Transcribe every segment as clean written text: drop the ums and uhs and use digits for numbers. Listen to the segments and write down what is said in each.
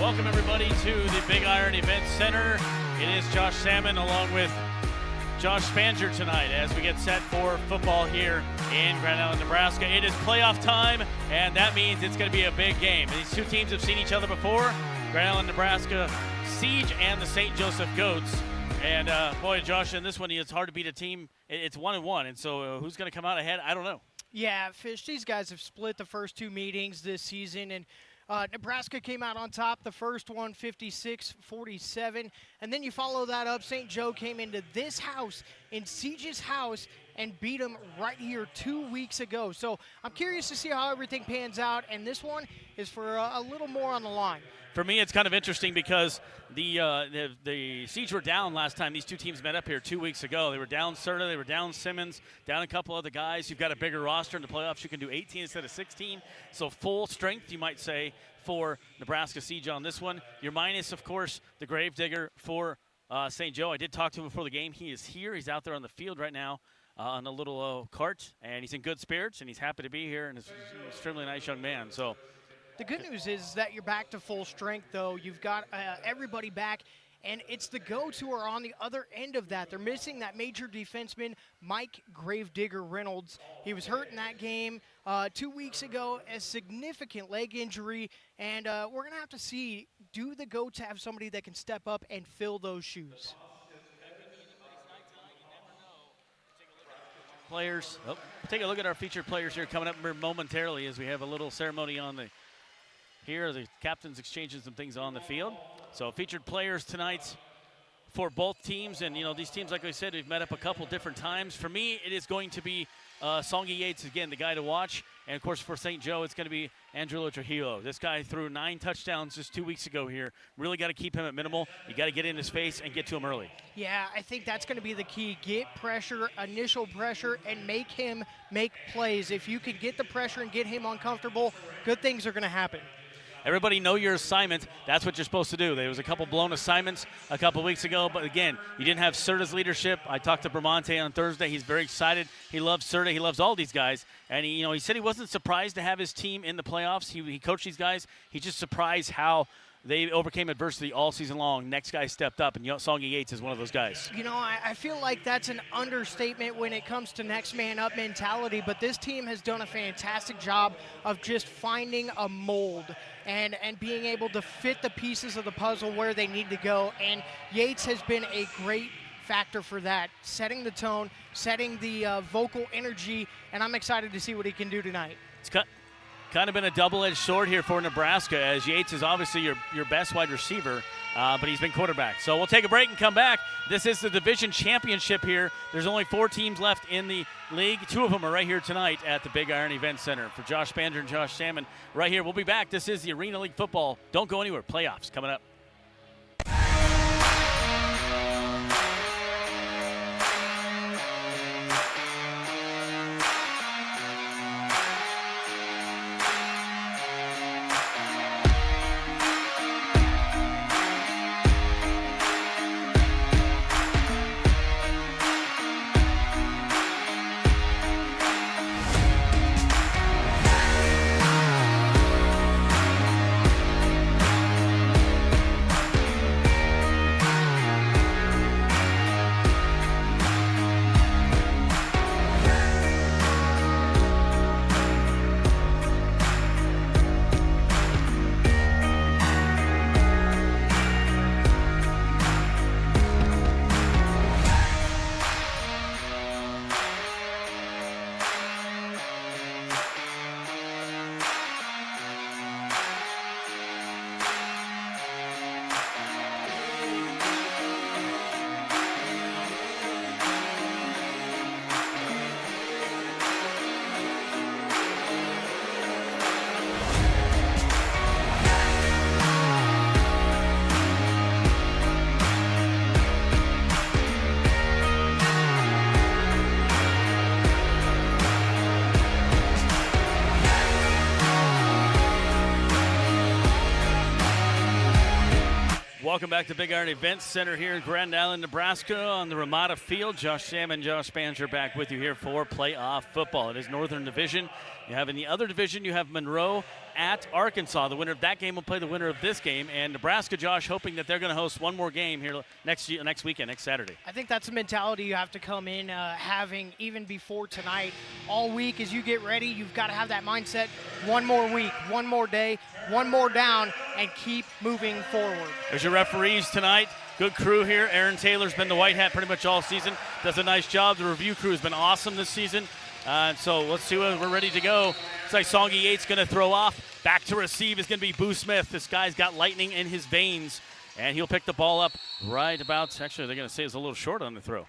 Welcome, everybody, to the Big Iron Event Center. It is Josh Salmon along with Josh Spanger tonight as we get set for football here in Grand Island, Nebraska. It is playoff time, and that means it's going to be a big game. These two teams have seen each other before, Grand Island, Nebraska Siege and the St. Joseph Goats. And, boy, Josh, in this one, it's hard to beat a team. It's 1-1, and so who's going to come out ahead? I don't know. Yeah, Fish, these guys have split the first two meetings this season, and Nebraska came out on top the first one, 56-47, and then you follow that up. St. Joe came into this house, in Siege's house, and beat them right here 2 weeks ago. So I'm curious to see how everything pans out, and this one is for a little more on the line. For me, it's kind of interesting because the Siege were down last time these two teams met up here 2 weeks ago. They were down Serta, they were down Simmons, down a couple other guys. You've got a bigger roster in the playoffs. You can do 18 instead of 16. So full strength, you might say, for Nebraska Siege on this one. Your minus, of course, the Gravedigger for St. Joe. I did talk to him before the game. He is here. He's out there on the field right now on a little cart, and he's in good spirits, and he's happy to be here, and he's an extremely nice young man. So. The good news is that you're back to full strength, though. You've got everybody back, and it's the Goats who are on the other end of that. They're missing that major defenseman, Mike Gravedigger Reynolds. He was hurt in that game 2 weeks ago, a significant leg injury, and we're going to have to see, do the Goats have somebody that can step up and fill those shoes? Players. Oh, take a look at our featured players here coming up momentarily as we have a little ceremony on the. Here, the captain's exchanging some things on the field. So featured players tonight for both teams. And, you know, these teams, like I said, we've met up a couple different times. For me, it is going to be Songy Yates, again, the guy to watch. And, of course, for St. Joe, it's going to be Angelo Trujillo. This guy threw 9 touchdowns just 2 weeks ago here. Really got to keep him at minimal. You got to get in his face and get to him early. Yeah, I think that's going to be the key. Get pressure, initial pressure, and make him make plays. If you can get the pressure and get him uncomfortable, good things are going to happen. Everybody know your assignment. That's what you're supposed to do. There was a couple blown assignments a couple weeks ago, but again, you didn't have Serta's leadership. I talked to Bramante on Thursday. He's very excited. He loves Serta. He loves all these guys, and he said he wasn't surprised to have his team in the playoffs. He coached these guys. He's just surprised how they overcame adversity all season long. Next guy stepped up, and Songy Yates is one of those guys. You know, I feel like that's an understatement when it comes to next man up mentality, but this team has done a fantastic job of just finding a mold and being able to fit the pieces of the puzzle where they need to go. And Yates has been a great factor for that, setting the tone, setting the vocal energy, and I'm excited to see what he can do tonight. It's kind of been a double-edged sword here for Nebraska, as Yates is obviously your best wide receiver, but he's been quarterback. So we'll take a break and come back. This is the division championship here. There's only 4 teams left in the league. 2 of them are right here tonight at the Big Iron Event Center. For Josh Spanger and Josh Salmon right here. We'll be back. This is the Arena League football. Don't go anywhere. Playoffs coming up. Welcome back to Big Iron Event Center here in Grand Island, Nebraska on the Ramada Field. Josh Salmon, Josh Spanger back with you here for playoff football. It is Northern Division. You have in the other division, you have Monroe at Arkansas. The winner of that game will play the winner of this game. And Nebraska, Josh, hoping that they're going to host one more game here next weekend, next Saturday. I think that's a mentality you have to come in having even before tonight. All week as you get ready, you've got to have that mindset. One more week, one more day, one more down, and keep moving forward. There's your referees tonight. Good crew here. Aaron Taylor's been the white hat pretty much all season. Does a nice job. The review crew has been awesome this season. So let's see when we're ready to go. Looks like Songy Yates going to throw off. Back to receive is going to be Boo Smith. This guy's got lightning in his veins, and he'll pick the ball up right about, actually they're going to say it's a little short on the throw. I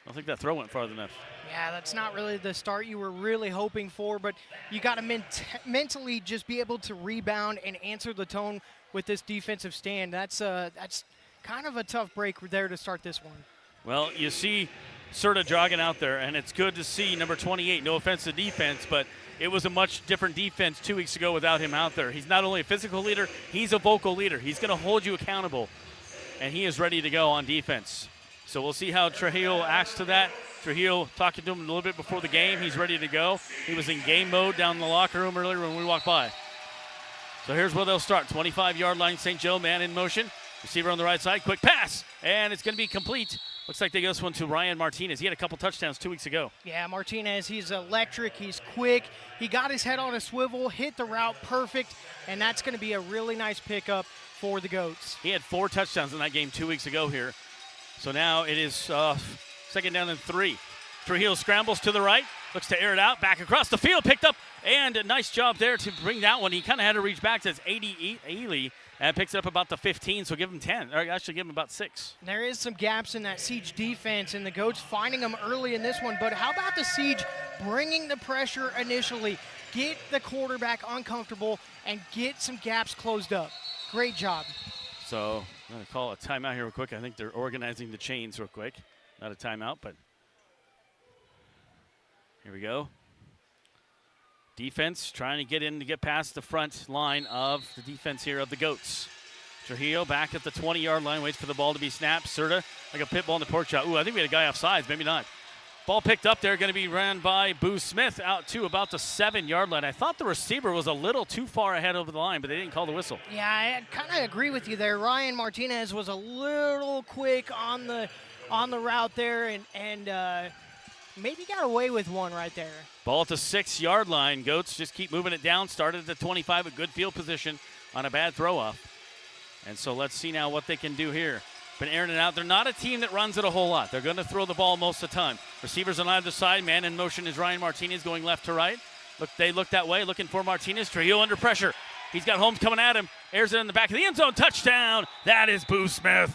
don't think that throw went farther enough. Yeah, that's not really the start you were really hoping for, but you got to mentally just be able to rebound and answer the tone with this defensive stand. That's kind of a tough break there to start this one. Well, you see Serta jogging out there, and it's good to see number 28. No offense to defense, but it was a much different defense 2 weeks ago without him out there. He's not only a physical leader, he's a vocal leader. He's going to hold you accountable, and he is ready to go on defense. So we'll see how Trujillo acts to that. Trujillo talking to him a little bit before the game. He's ready to go. He was in game mode down in the locker room earlier when we walked by. So here's where they'll start. 25-yard line, St. Joe, man in motion. Receiver on the right side, quick pass, and it's going to be complete. Looks like they give this one to Ryan Martinez. He had a couple touchdowns 2 weeks ago. Yeah, Martinez, he's electric, he's quick. He got his head on a swivel, hit the route perfect, and that's going to be a really nice pickup for the Goats. He had 4 touchdowns in that game 2 weeks ago here. So now it is second down and 3. Trujillo scrambles to the right, looks to air it out, back across the field, picked up, and a nice job there to bring that one. He kind of had to reach back to his 80 Ely, and picks it up about the 15, so give him 10, or actually give him about 6. There is some gaps in that Siege defense, and the Goats finding them early in this one, but how about the Siege bringing the pressure initially, get the quarterback uncomfortable, and get some gaps closed up. Great job. So I'm going to call a timeout here real quick. I think they're organizing the chains real quick. Not a timeout, but here we go. Defense trying to get in to get past the front line of the defense here of the Goats. Trujillo back at the 20-yard line, waits for the ball to be snapped. Serta like a pit bull in the pork chop. Ooh, I think we had a guy offsides, maybe not. Ball picked up there, going to be ran by Boo Smith out to about the 7-yard line. I thought the receiver was a little too far ahead over the line, but they didn't call the whistle. Yeah, I kind of agree with you there. Ryan Martinez was a little quick on the route there, and maybe got away with one right there. Ball at the 6-yard line. Goats just keep moving it down. Started at the 25, a good field position on a bad throw-off. And so let's see now what they can do here. Been airing it out. They're not a team that runs it a whole lot. They're going to throw the ball most of the time. Receivers on either side. Man in motion is Ryan Martinez going left to right. They look that way, looking for Martinez. Trujillo under pressure. He's got Holmes coming at him. Airs it in the back of the end zone. Touchdown. That is Boo Smith.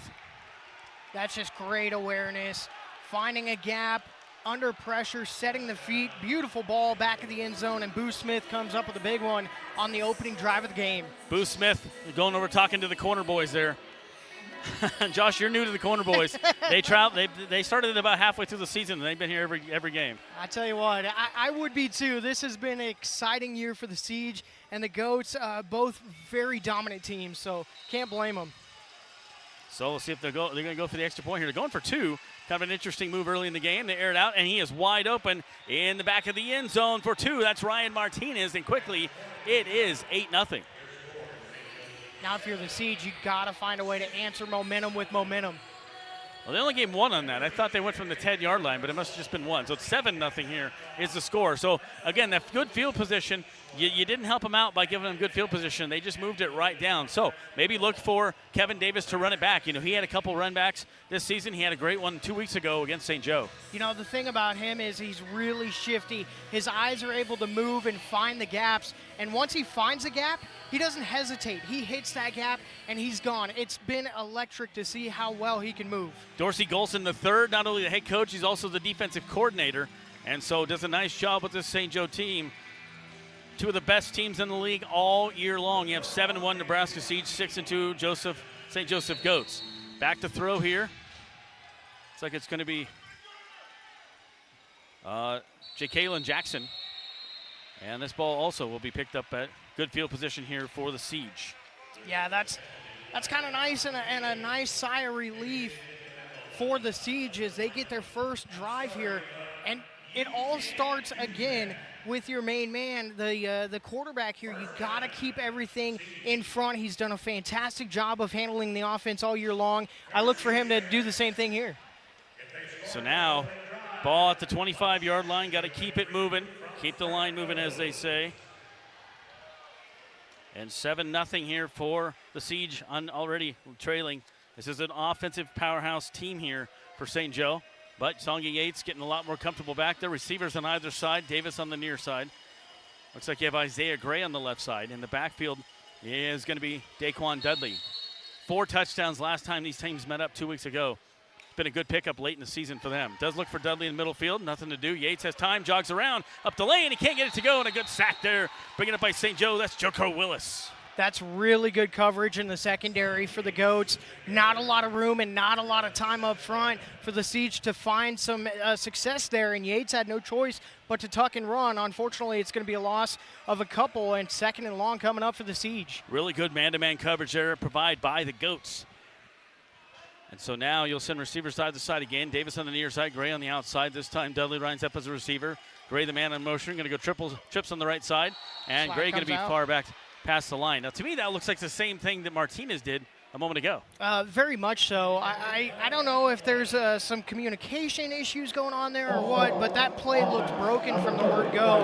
That's just great awareness. Finding a gap, under pressure, setting the feet. Beautiful ball back of the end zone, and Boo Smith comes up with a big one on the opening drive of the game. Boo Smith going over talking to the corner boys there. Josh, you're new to the corner boys. They started about halfway through the season, and they've been here every game. I tell you what, I would be too. This has been an exciting year for the Siege and the Goats, both very dominant teams, so can't blame them. So we'll see if they're going to go for the extra point here. They're going for 2. Kind of an interesting move early in the game. They air it out, and he is wide open in the back of the end zone for 2. That's Ryan Martinez, and quickly it is 8-0. Now if you're the Siege, you got to find a way to answer momentum with momentum. Well, they only gave 1 on that. I thought they went from the 10-yard line, but it must have just been 1. So it's 7-0 here is the score. So, again, that good field position, you didn't help them out by giving them good field position. They just moved it right down. So maybe look for Kevin Davis to run it back. You know, he had a couple run backs this season. He had a great one 2 weeks ago against St. Joe. You know, the thing about him is he's really shifty. His eyes are able to move and find the gaps. And once he finds a gap, he doesn't hesitate. He hits that gap, and he's gone. It's been electric to see how well he can move. Dorsey Golson III, not only the head coach, he's also the defensive coordinator, and so does a nice job with this St. Joe team. 2 of the best teams in the league all year long. You have 7-1 Nebraska Siege, 6-2 St. Joseph Goats. Back to throw here. Looks like it's going to be Ja'Kalen Jackson. And this ball also will be picked up at good field position here for the Siege. Yeah, that's kind of nice and a nice sigh of relief for the Siege as they get their first drive here. And it all starts again with your main man, the quarterback here. You got to keep everything in front. He's done a fantastic job of handling the offense all year long. I look for him to do the same thing here. So now, ball at the 25-yard line. Got to keep it moving. Keep the line moving, as they say. And 7-0 here for the Siege, already trailing. This is an offensive powerhouse team here for St. Joe. But Songa Yates getting a lot more comfortable back there. Receivers on either side. Davis on the near side. Looks like you have Isaiah Gray on the left side. In the backfield is going to be Daquan Dudley. 4 touchdowns last time these teams met up 2 weeks ago. It's been a good pickup late in the season for them. Does look for Dudley in the middle field. Nothing to do. Yates has time. Jogs around. Up the lane. He can't get it to go. And a good sack there. Bringing it by St. Joe. That's Joko Willis. That's really good coverage in the secondary for the Goats. Not a lot of room and not a lot of time up front for the Siege to find some success there, and Yates had no choice but to tuck and run. Unfortunately, it's going to be a loss of a couple, and 2nd and long coming up for the Siege. Really good man-to-man coverage there provided by the Goats. And so now you'll send receivers side to side again. Davis on the near side, Gray on the outside. This time Dudley lines up as a receiver. Gray, the man on motion, going to go trips on the right side, and Flag Gray going to be out. far back past the line. Now, to me, that looks like the same thing that Martinez did a moment ago. Very much so. I don't know if there's some communication issues going on there or what, but that play looked broken from the word go.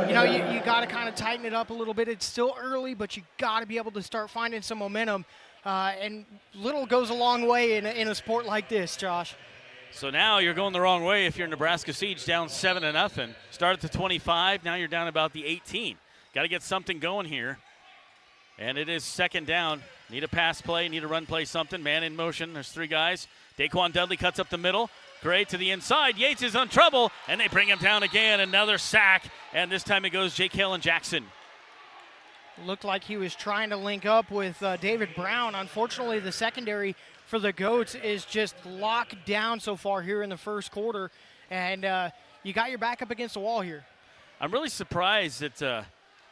You got to kind of tighten it up a little bit. It's still early, but you got to be able to start finding some momentum. And little goes a long way in a sport like this, Josh. So now you're going the wrong way if you're Nebraska Siege down 7-0. Start at the 25. Now you're down about the 18. Got to get something going here. And it is 2nd down. Need a pass play, need a run play, something. Man in motion. There's 3 guys. Daquan Dudley cuts up the middle. Gray to the inside. Yates is in trouble, and they bring him down again. Another sack, and this time it goes Jake Halen Jackson. Looked like he was trying to link up with David Brown. Unfortunately, the secondary for the Goats is just locked down so far here in the first quarter, and you got your back up against the wall here. I'm really surprised that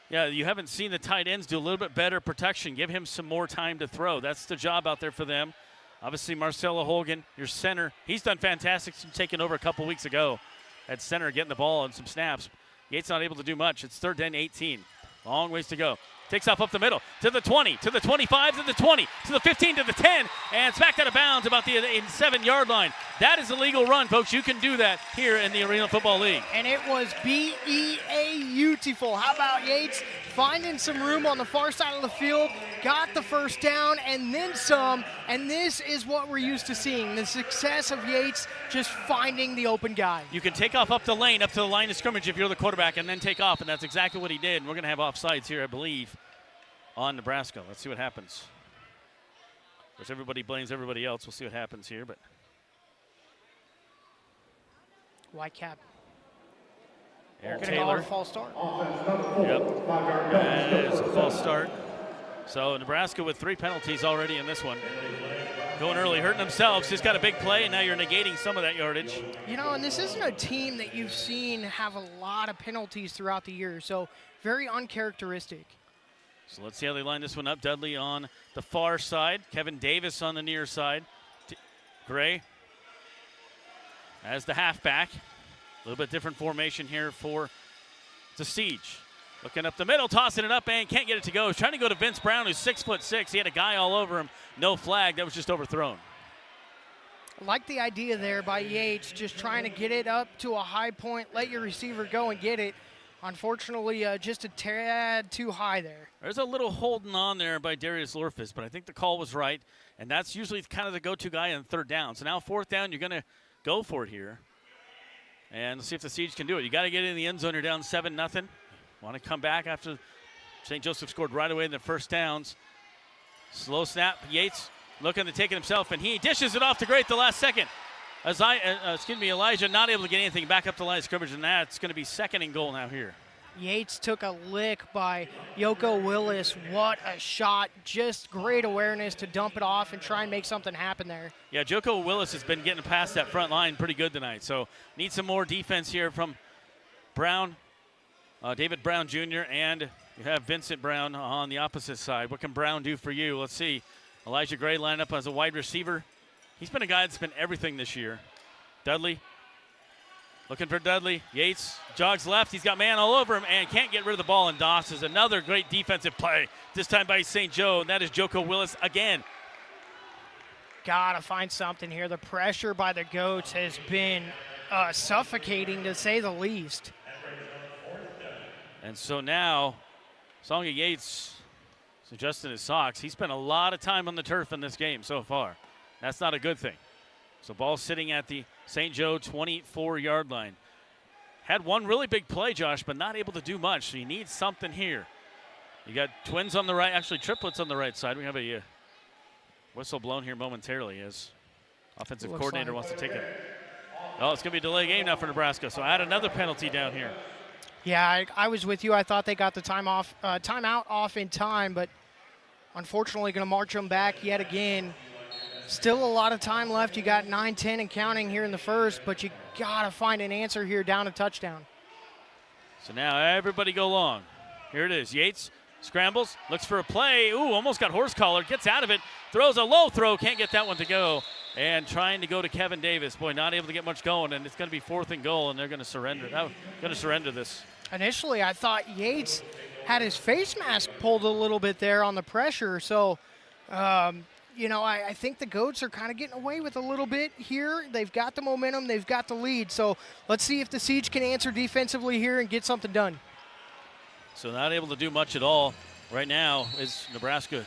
you haven't seen the tight ends do a little bit better protection. Give him some more time to throw. That's the job out there for them. Obviously, Marcelo Holgan, your center, he's done fantastic since taking over a couple weeks ago at center, getting the ball and some snaps. Yates not able to do much. It's 3rd and 18. Long ways to go. Takes off up the middle, to the 20, to the 25, to the 20, to the 15, to the 10, and smacked out of bounds about the 7-yard line. That is a legal run, folks. You can do that here in the Arena Football League. And it was beautiful. How about Yates finding some room on the far side of the field, got the first down, and then some, and this is what we're used to seeing, the success of Yates just finding the open guy. You can take off up the lane, up to the line of scrimmage if you're the quarterback, and then take off, and that's exactly what he did. And we're going to have offsides here, I believe, on Nebraska. Let's see what happens. Of course, everybody blames everybody else. We'll see what happens here, but Whitecap. Aaron Gonna call it Taylor. a false start. Yep. That is a false start. So Nebraska with 3 penalties already in this one. Going early, hurting themselves. Just got a big play, and now you're negating some of that yardage. And this isn't a team that you've seen have a lot of penalties throughout the year, so very uncharacteristic. So let's see how they line this one up. Dudley on the far side. Kevin Davis on the near side. Gray as the halfback. A little bit different formation here for the Siege. Looking up the middle, tossing it up, and can't get it to go. He's trying to go to Vince Brown, who's 6'6". He had a guy all over him. No flag. That was just overthrown. I like the idea there by Yates, just trying to get it up to a high point, let your receiver go and get it. Unfortunately, just a tad too high there. There's a little holding on there by Darius Lorfus, but I think the call was right, and that's usually kind of the go-to guy on 3rd down. So now 4th down, you're going to go for it here. And let's see if the Siege can do it. You got to get in the end zone. You're down 7-0. Want to come back after St. Joseph scored right away in the first downs. Slow snap. Yates looking to take it himself, and he dishes it off to Gray at the last second. Elijah not able to get anything back up the line of scrimmage, and that's going to be 2nd and goal now here. Yates took a lick by Joko Willis. What a shot. Just great awareness to dump it off and try and make something happen there. Yeah, Joko Willis has been getting past that front line pretty good tonight, so need some more defense here from Brown, David Brown Jr., and you have Vincent Brown on the opposite side. What can Brown do for you? Let's see. Elijah Gray lined up as a wide receiver. He's been a guy that's been everything this year. Dudley Looking for Dudley. Yates jogs left. He's got man all over him and can't get rid of the ball. And Doss is another great defensive play, this time by St. Joe, and that is Joko Willis again. Gotta find something here. The pressure by the Goats has been suffocating, to say the least. And so now, Songa Yates is adjusting his socks. He spent a lot of time on the turf in this game so far. That's not a good thing. So ball sitting at the St. Joe 24-yard line. Had one really big play, Josh, but not able to do much. So you need something here. You got twins on the right, actually triplets on the right side. We have a whistle blown here momentarily as offensive coordinator wants to take it. Oh, it's going to be a delay game now for Nebraska. So add another penalty down here. Yeah, I was with you. I thought they got the timeout off in time, but unfortunately going to march them back yet again. Still a lot of time left. You got 9-10 and counting here in the first, but you got to find an answer here down a touchdown. So now everybody go long. Here it is. Yates scrambles, looks for a play. Ooh, almost got horse collared, gets out of it, throws a low throw, can't get that one to go. And trying to go to Kevin Davis. Boy, not able to get much going, and it's going to be 4th and goal, and they're going to surrender. This. Initially, I thought Yates had his face mask pulled a little bit there on the pressure, so I think the Goats are kind of getting away with a little bit here. They've got the momentum. They've got the lead. So let's see if the Siege can answer defensively here and get something done. So not able to do much at all right now is Nebraska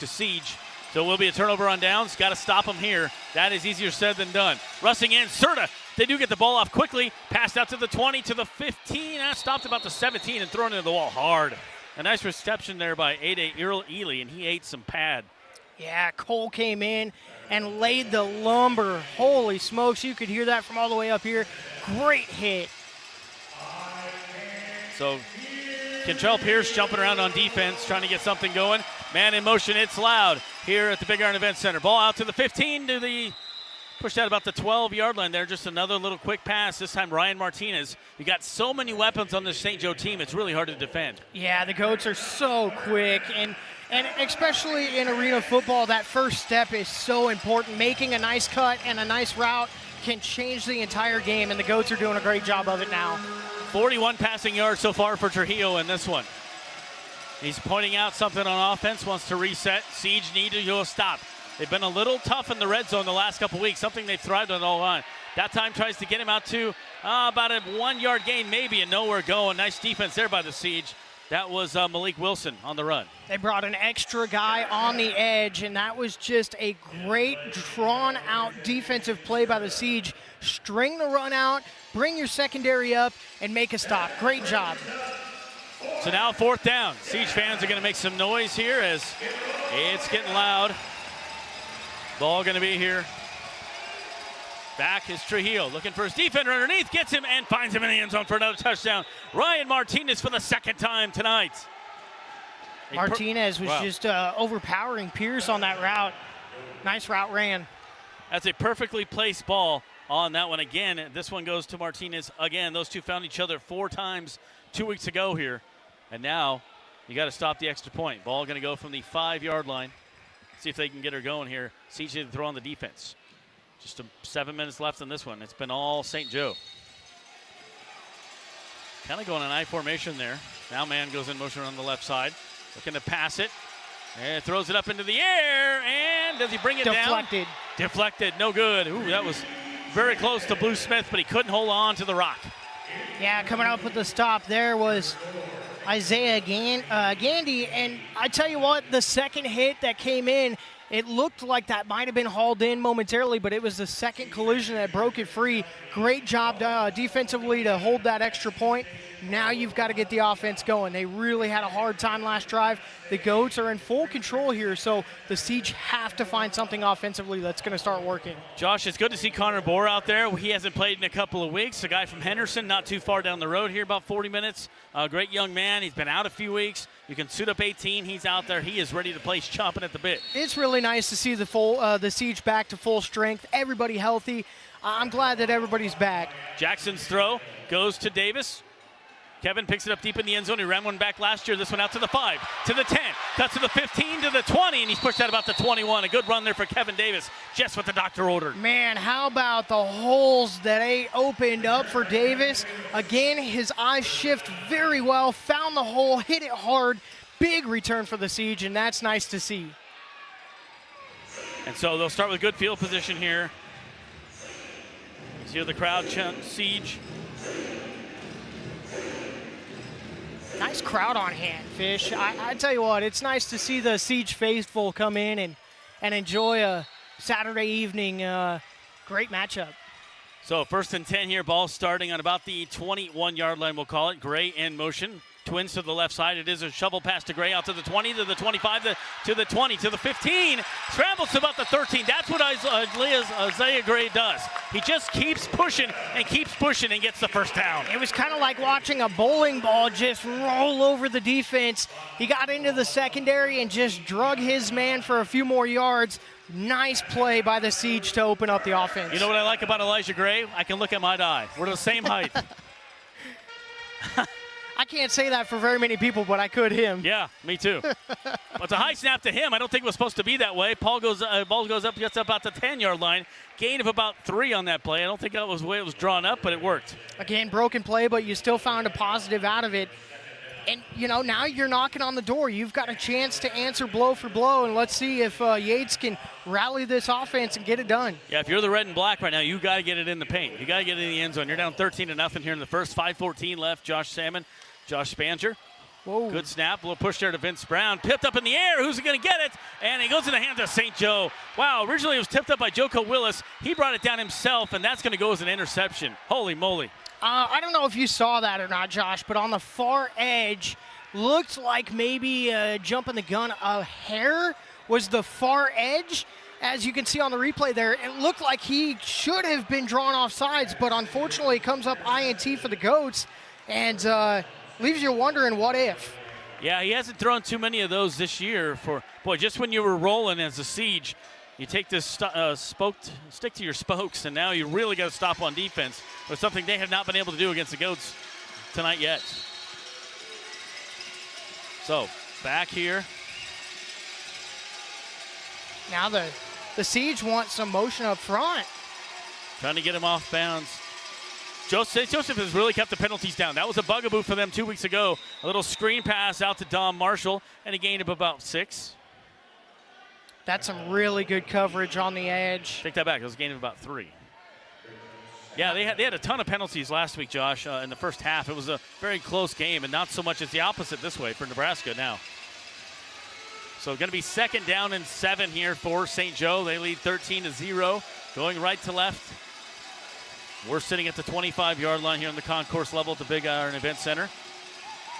Siege. So it will be a turnover on downs. Got to stop them here. That is easier said than done. Rushing in, Serta. They do get the ball off quickly. Passed out to the 20, to the 15. Stopped about the 17 and thrown into the wall hard. A nice reception there by A.J. Ely, and he ate some pad. Yeah, Cole came in and laid the lumber. Holy smokes, you could hear that from all the way up here. Great hit. So Kentrell Pierce jumping around on defense, trying to get something going. Man in motion, it's loud here at the Big Iron Event Center. Ball out to the 15, pushed out about the 12-yard line there. Just another little quick pass. This time Ryan Martinez. You got so many weapons on this St. Joe team, it's really hard to defend. Yeah, the Goats are so quick, and especially in arena football, that first step is so important. Making a nice cut and a nice route can change the entire game, and the Goats are doing a great job of it now. 41 passing yards so far for Trujillo in this one. He's pointing out something on offense, wants to reset. Siege need to go stop. They've been a little tough in the red zone the last couple weeks, something they've thrived on all on. That time tries to get him out to about a 1-yard gain maybe, and nowhere going. Nice defense there by the Siege. That was Malik Wilson on the run. They brought an extra guy on the edge, and that was just a great drawn-out defensive play by the Siege. String the run out, bring your secondary up, and make a stop. Great job. So now 4th down. Siege fans are going to make some noise here as it's getting loud. Ball going to be here. Back is Trujillo looking for his defender underneath, gets him and finds him in the end zone for another touchdown. Ryan Martinez for the 2nd time tonight. Martinez was just overpowering Pierce on that route. Nice route ran. That's a perfectly placed ball on that one again. This one goes to Martinez again. Those two found each other 4 times 2 weeks ago here. And now you got to stop the extra point. Ball going to go from the 5-yard line. See if they can get her going here. Siege to throw on the defense. Just 7 minutes left in this one. It's been all St. Joe. Kind of going in I formation there. Now man goes in motion on the left side. Looking to pass it. And throws it up into the air. And does he bring it down? Deflected. No good. Ooh, that was very close to Blue Smith, but he couldn't hold on to the rock. Yeah, coming up with the stop there was Isaiah Gandy. And I tell you what, the second hit that came in, it looked like that might have been hauled in momentarily, but it was the second collision that broke it free. Great job defensively to hold that extra point. Now you've got to get the offense going. They really had a hard time last drive. The Goats are in full control here, so the Siege have to find something offensively that's going to start working. Josh, it's good to see Connor Bohr out there. He hasn't played in a couple of weeks. A guy from Henderson, not too far down the road here, about 40 minutes. A great young man. He's been out a few weeks. You can suit up 18. He's out there. He is ready to play, chomping at the bit. It's really nice to see the Siege back to full strength. Everybody healthy. I'm glad that everybody's back. Jackson's throw goes to Davis. Kevin picks it up deep in the end zone. He ran one back last year. This one out to the 5, to the 10, cuts to the 15, to the 20, and he's pushed out about the 21. A good run there for Kevin Davis, just what the doctor ordered. Man, how about the holes that they opened up for Davis? Again, his eyes shift very well, found the hole, hit it hard. Big return for the Siege, and that's nice to see. And so they'll start with good field position here. See the crowd chant Siege. Nice crowd on hand, Fish. I tell you what, it's nice to see the Siege faithful come in and enjoy a Saturday evening great matchup. So 1st and 10 here, ball starting on about the 21-yard line, we'll call it. Gray in motion. Twins to the left side. It is a shovel pass to Gray out to the 20, to the 25, to the 20, to the 15. Scrambles to about the 13. That's what Isaiah Gray does. He just keeps pushing and gets the first down. It was kind of like watching a bowling ball just roll over the defense. He got into the secondary and just drug his man for a few more yards. Nice play by the Siege to open up the offense. You know what I like about Elijah Gray? I can look at my eye. We're the same height. I can't say that for very many people, but I could him. Yeah, me too. But it's a high snap to him. I don't think it was supposed to be that way. Ball goes up, gets up about the 10-yard line. Gain of about 3 on that play. I don't think that was the way it was drawn up, but it worked. Again, broken play, but you still found a positive out of it. And, you know, now you're knocking on the door. You've got a chance to answer blow for blow, and let's see if Yates can rally this offense and get it done. Yeah, if you're the red and black right now, you got to get it in the paint. You got to get it in the end zone. You're down 13-0 here in the first. 5:14 left. Josh Spanger. Whoa. Good snap. A little push there to Vince Brown. Tipped up in the air. Who's going to get it? And it goes in the hands of St. Joe. Wow, originally it was tipped up by Joko Willis. He brought it down himself, and that's going to go as an interception. Holy moly. I don't know if you saw that or not, Josh, but on the far edge, looked like maybe jumping the gun a hair was the far edge. As you can see on the replay there, it looked like he should have been drawn off sides, but unfortunately it comes up INT for the Goats and leaves you wondering what if. Yeah, he hasn't thrown too many of those this year. Just when you were rolling as a Siege, you take this stick to your spokes, and now you really got to stop on defense. But something they have not been able to do against the Goats tonight yet. So, back here. Now the Siege wants some motion up front. Trying to get him off bounds. Joseph has really kept the penalties down. That was a bugaboo for them 2 weeks ago. A little screen pass out to Dom Marshall, and a gain of about 6. That's some really good coverage on the edge. Take that back. It was a gain of about 3. Yeah, they had a ton of penalties last week, Josh, in the first half. It was a very close game, and not so much as the opposite this way for Nebraska now. So going to be 2nd down and 7 here for St. Joe. They lead 13-0, going right to left. We're sitting at the 25-yard line here on the concourse level at the Big Iron Event Center.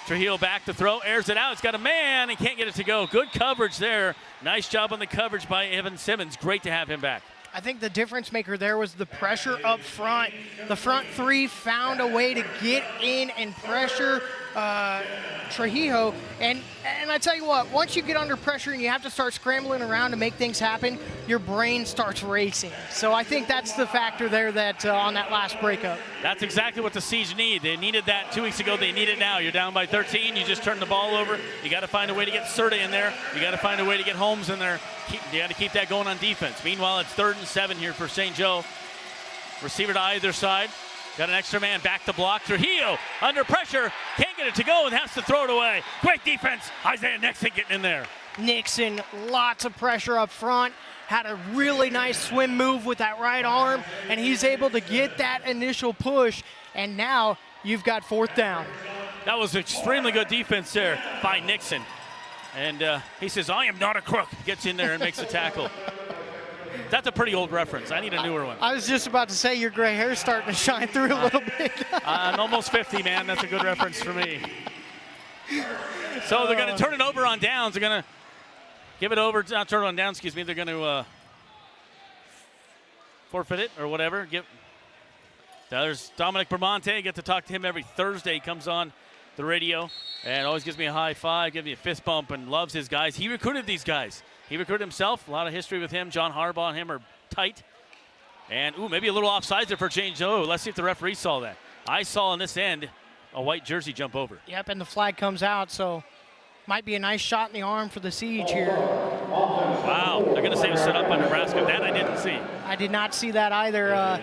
Trujillo back to throw, airs it out. It's got a man and can't get it to go. Good coverage there. Nice job on the coverage by Evan Simmons. Great to have him back. I think the difference maker there was the pressure up front. The front three found a way to get in and pressure Trujillo. And I tell you what, once you get under pressure and you have to start scrambling around to make things happen, your brain starts racing. So I think that's the factor there that on that last breakup. That's exactly what the Siege need. They needed that 2 weeks ago. They need it now. You're down by 13. You just turn the ball over. You got to find a way to get Serta in there. You got to find a way to get Holmes in there. You got to keep that going on defense. Meanwhile, it's 3rd and 7 here for St. Joe. Receiver to either side. Got an extra man back to block. Trujillo under pressure. Can't get it to go and has to throw it away. Great defense. Isaiah Nixon getting in there. Nixon, lots of pressure up front. Had a really nice swim move with that right arm, and he's able to get that initial push. And now you've got 4th down. That was extremely good defense there by Nixon. And he says, I am not a crook. Gets in there and makes a tackle. That's a pretty old reference. I need a newer one. I was just about to say your gray hair's starting to shine through a little bit. I'm almost 50, man. That's a good reference for me. So they're going to turn it over on downs. They're going to give it over. Not turn it on downs, excuse me. They're going to forfeit it or whatever. There's Dominic Bramante. Get to talk to him every Thursday. He comes on the radio and always gives me a high five, gives me a fist bump, and loves his guys. He recruited these guys. He recruited himself. A lot of history with him. John Harbaugh and him are tight. And, maybe a little offsides there for St. Joe. Let's see if the referee saw that. I saw on this end a white jersey jump over. Yep, and the flag comes out, so might be a nice shot in the arm for the Siege here. Wow, they're going to say it was set up by Nebraska. That I didn't see. I did not see that either.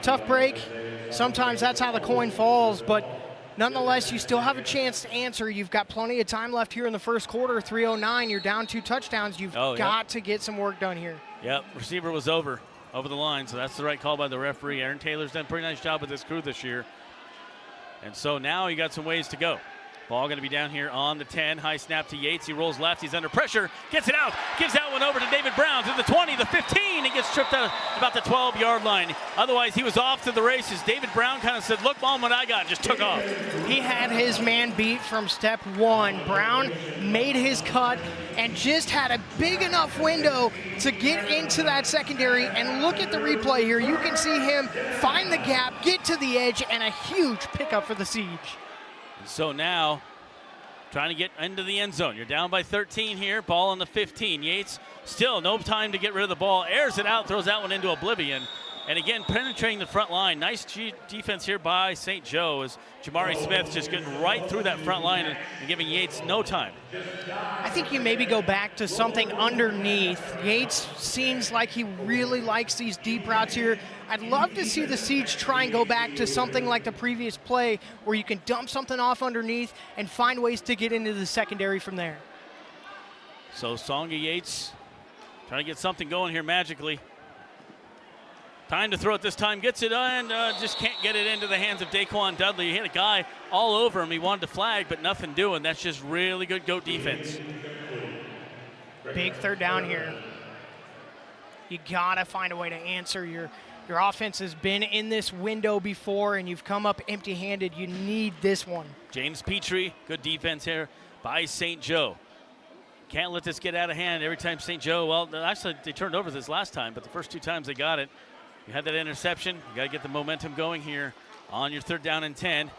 Tough break. Sometimes that's how the coin falls, but nonetheless, you still have a chance to answer. You've got plenty of time left here in the first quarter, 3:09. You're down 2 touchdowns. You've got to get some work done here. Yep, receiver was over the line, so that's the right call by the referee. Aaron Taylor's done a pretty nice job with this crew this year. And so now you got some ways to go. Ball going to be down here on the 10. High snap to Yates. He rolls left. He's under pressure. Gets it out. Gives that one over to David Brown to the 20, the 15. He gets tripped out about the 12-yard line. Otherwise, he was off to the races. David Brown kind of said, look, Mom, what I got. Just took off. He had his man beat from step one. Brown made his cut and just had a big enough window to get into that secondary. And look at the replay here. You can see him find the gap, get to the edge, and a huge pickup for the Siege. So now, trying to get into the end zone. You're down by 13 here. Ball on the 15. Yates still no time to get rid of the ball. Airs it out, throws that one into oblivion. And again, penetrating the front line. Nice defense here by St. Joe as Jamari Smith just getting right through that front line and giving Yates no time. I think you maybe go back to something underneath. Yates seems like he really likes these deep routes here. I'd love to see the Siege try and go back to something like the previous play where you can dump something off underneath and find ways to get into the secondary from there. So Songa Yates trying to get something going here magically. Time to throw it this time. Gets it and just can't get it into the hands of Daquan Dudley. He hit a guy all over him. He wanted to flag, but nothing doing. That's just really good goat defense. Big third down here. You got to find a way to answer. Your offense has been in this window before, and you've come up empty-handed. You need this one. James Petrie, good defense here by St. Joe. Can't let this get out of hand every time St. Joe, well, actually they turned over this last time, but the first 2 times they got it. You had that interception. You got to get the momentum going here on your 3rd down and 10.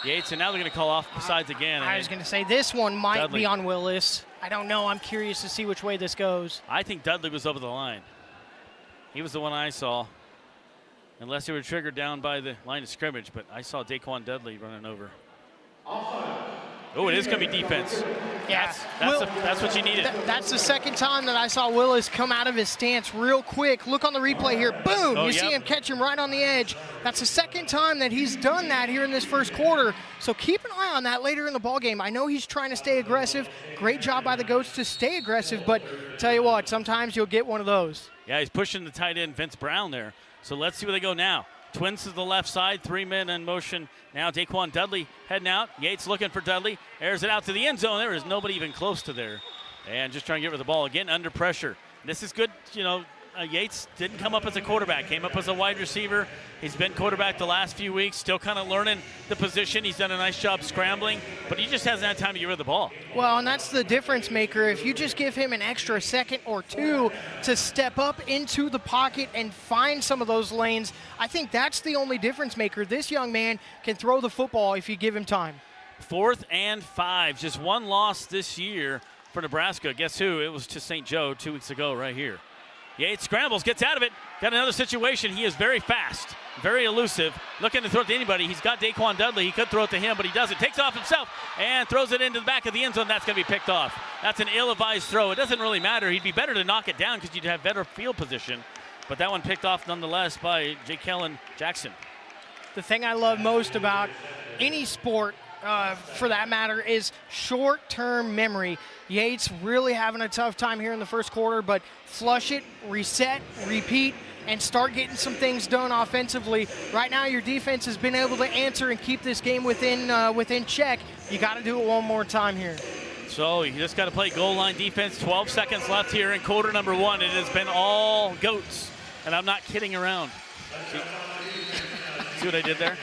Yates, and now they're going to call off besides again. I was going to say this one might Dudley. be on Willis. I don't know. I'm curious to see which way this goes. I think Dudley was over the line. He was the one I saw. Unless they were triggered down by the line of scrimmage, but I saw Daquan Dudley running over. Oh, it is going to be defense. Yeah, that's what you needed. That's the second time that I saw Willis come out of his stance real quick. Look on the replay here. Boom! See him catch him right on the edge. That's the second time that he's done that here in this first quarter. So keep an eye on that later in the ballgame. I know he's trying to stay aggressive. Great job by the Goats to stay aggressive, but tell you what, sometimes you'll get one of those. Yeah, he's pushing the tight end, Vince Brown, there. So let's see where they go now. Twins to the left side, 3 men in motion. Now Daquan Dudley heading out. Yates looking for Dudley. Airs it out to the end zone. There is nobody even close to there. And just trying to get rid of the ball. Again, under pressure. This is good, Yates didn't come up as a quarterback. Came up as a wide receiver. He's been quarterback the last few weeks. Still kind of learning the position. He's done a nice job scrambling. But he just hasn't had time to get rid of the ball. Well, and that's the difference maker. If you just give him an extra second or 2 to step up into the pocket and find some of those lanes, I think that's the only difference maker. This young man can throw the football if you give him time. 4th and 5. Just one loss this year for Nebraska. Guess who? It was to St. Joe 2 weeks ago right here. Yates scrambles, gets out of it. Got another situation. He is very fast, very elusive. Looking to throw it to anybody. He's got Daquan Dudley. He could throw it to him, but he doesn't. Takes off himself and throws it into the back of the end zone. That's going to be picked off. That's an ill-advised throw. It doesn't really matter. He'd be better to knock it down because you'd have better field position. But that one picked off nonetheless by J. Kellen Jackson. The thing I love most about any sport, for that matter, is short-term memory. Yates really having a tough time here in the first quarter, but flush it, reset, repeat, and start getting some things done offensively. Right now, your defense has been able to answer and keep this game within check. You got to do it one more time here. So you just got to play goal line defense. 12 seconds left here in quarter number 1. It has been all Goats, and I'm not kidding around. See what I did there?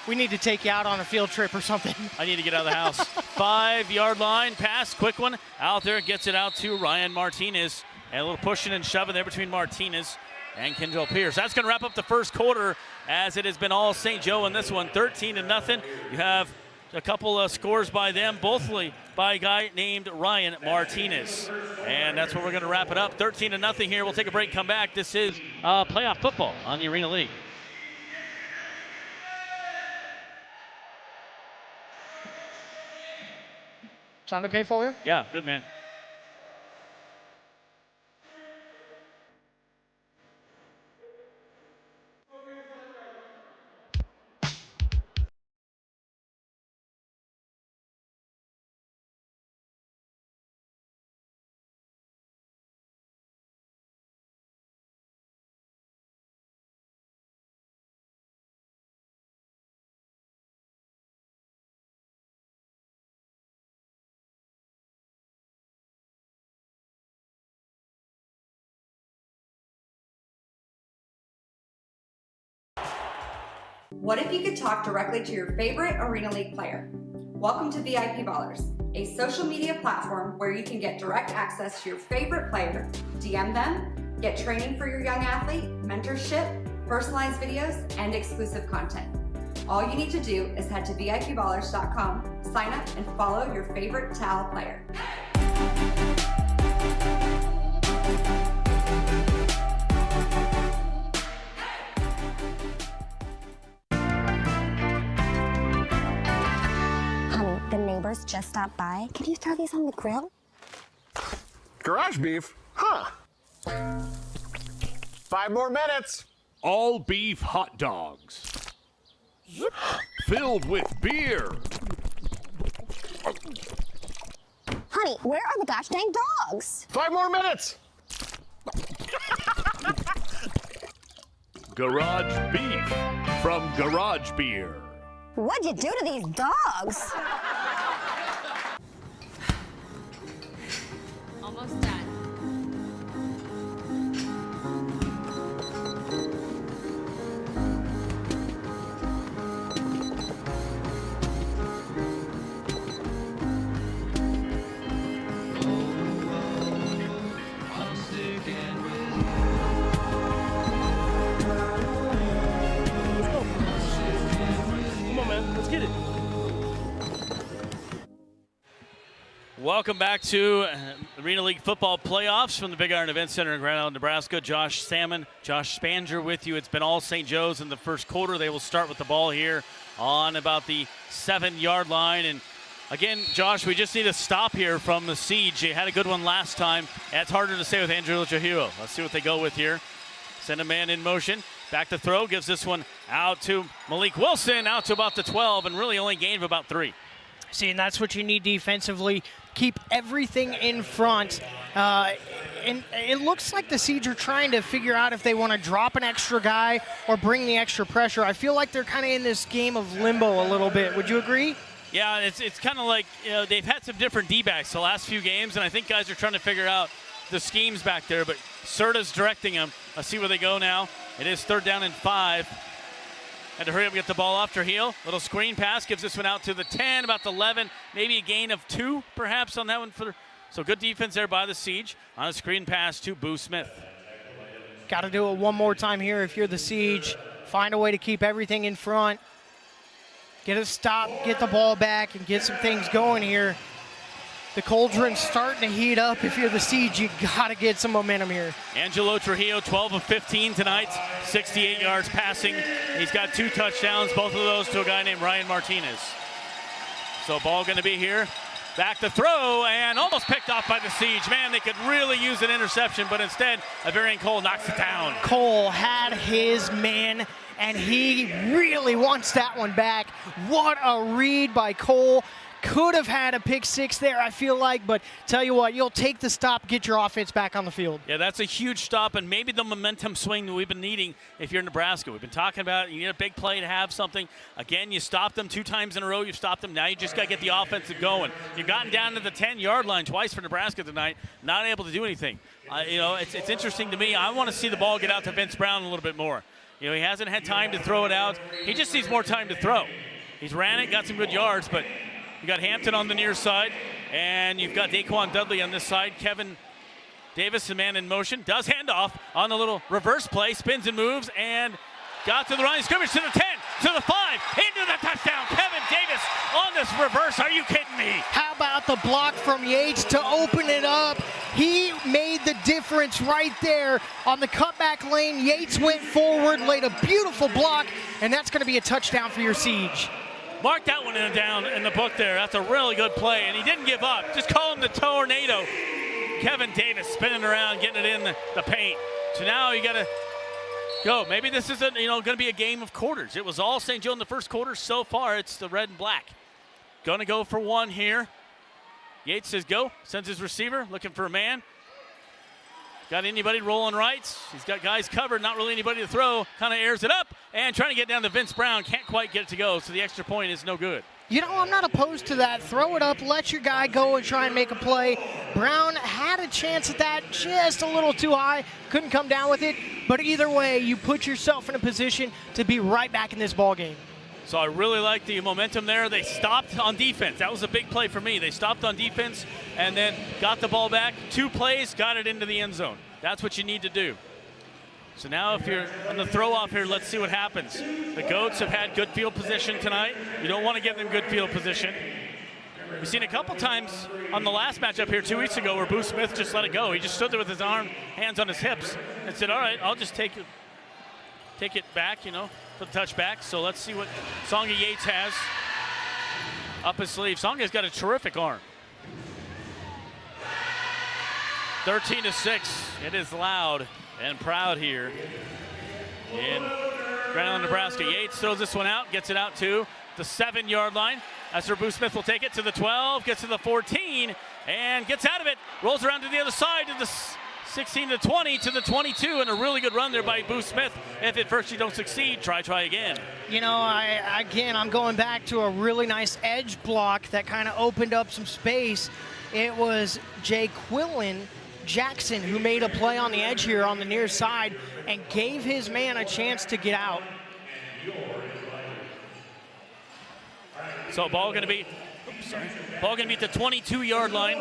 We need to take you out on a field trip or something. I need to get out of the house. 5-yard line pass, quick one. Out there, gets it out to Ryan Martinez. And a little pushing and shoving there between Martinez and Kendall Pierce. That's going to wrap up the first quarter as it has been all St. Joe in this one, 13-0. You have a couple of scores by them, both by a guy named Ryan Martinez. And that's where we're going to wrap it up. 13-0 here. We'll take a break, come back. This is playoff football on the Arena League. Sound okay for you? Yeah, good man. What if you could talk directly to your favorite Arena League player? Welcome to VIP Ballers, a social media platform where you can get direct access to your favorite player, DM them, get training for your young athlete, mentorship, personalized videos, and exclusive content. All you need to do is head to VIPballers.com, sign up, and follow your favorite TAL player. The neighbors just stopped by. Can you throw these on the grill? Garage beef? Huh. 5 more minutes. All beef hot dogs. Filled with beer. Honey, where are the gosh dang dogs? 5 more minutes. Garage beef from Garage Beer. What'd you do to these dogs? Almost done. Come on, man. Let's get it. Welcome back to Arena League football playoffs from the Big Iron Event Center in Grand Island, Nebraska. Josh Spanger with you. It's been all St. Joe's in the first quarter. They will start with the ball here on about the 7-yard line. And again, Josh, we just need a stop here from the Siege. They had a good one last time. That's harder to say with Andrew Trujillo. Let's see what they go with here. Send a man in motion. Back to throw. Gives this one out to Malik Wilson, out to about the 12, and really only gained of about 3. See, and that's what you need defensively. Keep everything in front. And it looks like the Siege are trying to figure out if they want to drop an extra guy or bring the extra pressure. I feel like they're kind of in this game of limbo a little bit. Would you agree? Yeah, it's kind of like, they've had some different D-backs the last few games, and I think guys are trying to figure out the schemes back there, but Serta's directing them. Let's see where they go now. It is 3rd down and 5. Had to hurry up and get the ball off Trujillo. Little screen pass, gives this one out to the 10, about the 11, maybe a gain of 2 perhaps on that one. So good defense there by the Siege on a screen pass to Boo Smith. Got to do it one more time here if you're the Siege. Find a way to keep everything in front. Get a stop, get the ball back, and get some things going here. The cauldron's starting to heat up. If you're the Siege, you got to get some momentum here. Angelo Trujillo, 12 of 15 tonight, 68 yards passing. He's got 2 touchdowns, both of those to a guy named Ryan Martinez. So ball going to be here. Back to throw, and almost picked off by the Siege. Man, they could really use an interception, but instead, Avarian Cole knocks it down. Cole had his man, and he really wants that one back. What a read by Cole. Could have had a pick 6 there, I feel like, but tell you what, you'll take the stop, get your offense back on the field. Yeah, that's a huge stop, and maybe the momentum swing that we've been needing if you're Nebraska. We've been talking about you need a big play to have something. Again, you stopped them 2 times in a row. You've stopped them. Now you just got to get the offensive going. You've gotten down to the 10-yard line twice for Nebraska tonight, not able to do anything. It's interesting to me. I want to see the ball get out to Vince Brown a little bit more. He hasn't had time to throw it out. He just needs more time to throw. He's ran it, got some good yards, but you got Hampton on the near side, and you've got Daquan Dudley on this side. Kevin Davis, the man in motion, does hand off on the little reverse play, spins and moves, and got to the line of scrimmage, to the 10, to the 5, into the touchdown. Kevin Davis on this reverse. Are you kidding me? How about the block from Yates to open it up? He made the difference right there on the cutback lane. Yates went forward, laid a beautiful block, and that's going to be a touchdown for your Siege. Mark that one down in the book there. That's a really good play, and he didn't give up. Just call him the tornado. Kevin Davis spinning around, getting it in the paint. So now you got to go. Maybe this isn't, going to be a game of quarters. It was all St. Joe in the first quarter. So far, it's the red and black. Going to go for one here. Yates says go. Sends his receiver, looking for a man. Got anybody rolling rights. He's got guys covered, not really anybody to throw. Kind of airs it up and trying to get down to Vince Brown. Can't quite get it to go, so the extra point is no good. I'm not opposed to that. Throw it up, let your guy go and try and make a play. Brown had a chance at that, just a little too high. Couldn't come down with it. But either way, you put yourself in a position to be right back in this ball game. So I really like the momentum there. They stopped on defense. That was a big play for me. They stopped on defense and then got the ball back. 2 plays, got it into the end zone. That's what you need to do. So now if you're on the throw off here, let's see what happens. The Goats have had good field position tonight. You don't want to give them good field position. We've seen a couple times on the last matchup here 2 weeks ago where Boo Smith just let it go. He just stood there with his hands on his hips and said, all right, I'll just take it back, for the touchback. So let's see what Songa Yates has up his sleeve. Songa's got a terrific arm. 13-6. It is loud and proud here in Grand Island, Nebraska. Yates throws this one out, gets it out to the 7-yard line. That's where Boo Smith will take it to the 12, gets to the 14, and gets out of it. Rolls around to the other side to the 16 to 20 to the 22, and a really good run there by Boo Smith. If at first you don't succeed, try again. I'm going back to a really nice edge block that kind of opened up some space. It was Jay Quillen Jackson who made a play on the edge here on the near side and gave his man a chance to get out. So ball going to be at the 22-yard line.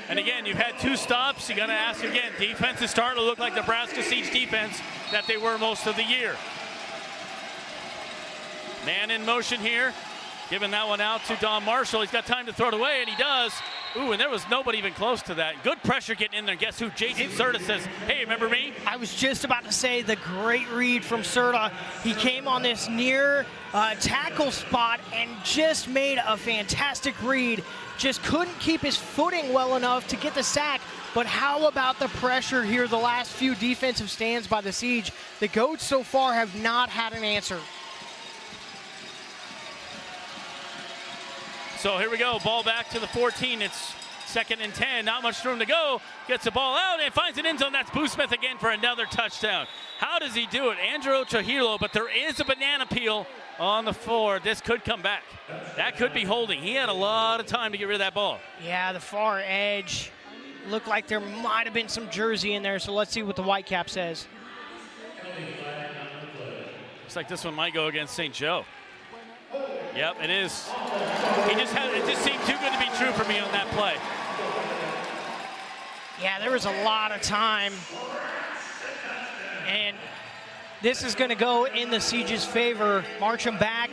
And again, you've had 2 stops. You got to ask again. Defense is starting to look like Nebraska Siege defense that they were most of the year. Man in motion here. Giving that one out to Don Marshall. He's got time to throw it away, and he does. Ooh, and there was nobody even close to that. Good pressure getting in there. Guess who? Jason Serta says, hey, remember me? I was just about to say the great read from Serta. He came on this near tackle spot and just made a fantastic read. Just couldn't keep his footing well enough to get the sack. But how about the pressure here the last few defensive stands by the Siege? The Goats so far have not had an answer. So here we go, ball back to the 14. It's 2nd and 10, not much room to go. Gets the ball out and finds an end zone. That's Boo Smith again for another touchdown. How does he do it? Andrew Trujillo, but there is a banana peel on the floor. This could come back. That could be holding. He had a lot of time to get rid of that ball. Yeah, the far edge. Looked like there might have been some jersey in there, so let's see what the Whitecap says. Looks like this one might go against St. Joe. Yep, it is. It just seemed too good to be true for me on that play. Yeah, there was a lot of time. And this is going to go in the Siege's favor. March them back.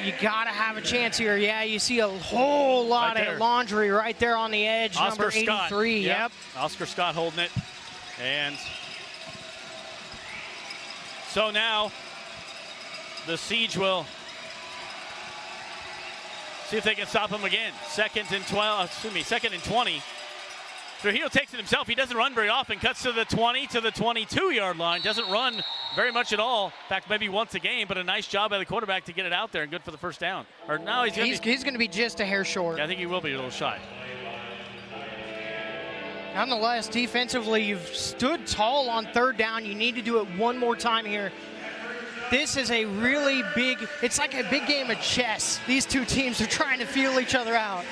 You got to have a chance here. Yeah, you see a whole lot of laundry right there on the edge. Oscar number 83. Scott. Yep. Oscar Scott holding it. And so now the Siege will see if they can stop him again. 2nd and 20. Trujillo takes it himself. He doesn't run very often. Cuts to the 20, to the 22-yard line. Doesn't run very much at all. In fact, maybe once a game, but a nice job by the quarterback to get it out there and good for the first down. Or no, he's going to be just a hair short. Yeah, I think he will be a little shy. Nonetheless, defensively, you've stood tall on 3rd down. You need to do it one more time here. This is a really big, it's like a big game of chess. These two teams are trying to feel each other out.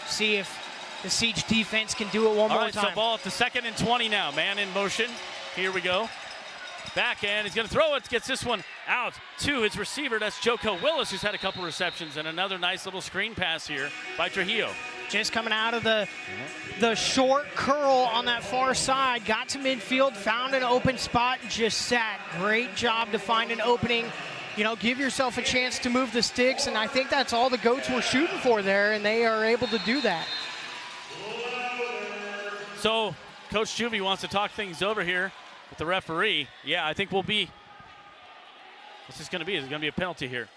See if the Siege defense can do it one more time. So ball at the 2nd and 20 now. Man in motion. Here we go. Back end. He's going to throw it. Gets this one out to his receiver. That's Joko Willis, who's had a couple receptions, and another nice little screen pass here by Trujillo. Just coming out of the short curl on that far side. Got to midfield, found an open spot, and just sat. Great job to find an opening. Give yourself a chance to move the sticks, and I think that's all the Goats were shooting for there, and they are able to do that. So Coach Juvie wants to talk things over here with the referee. Yeah, I think we'll be. What's this going to be? Is it going to be a penalty here?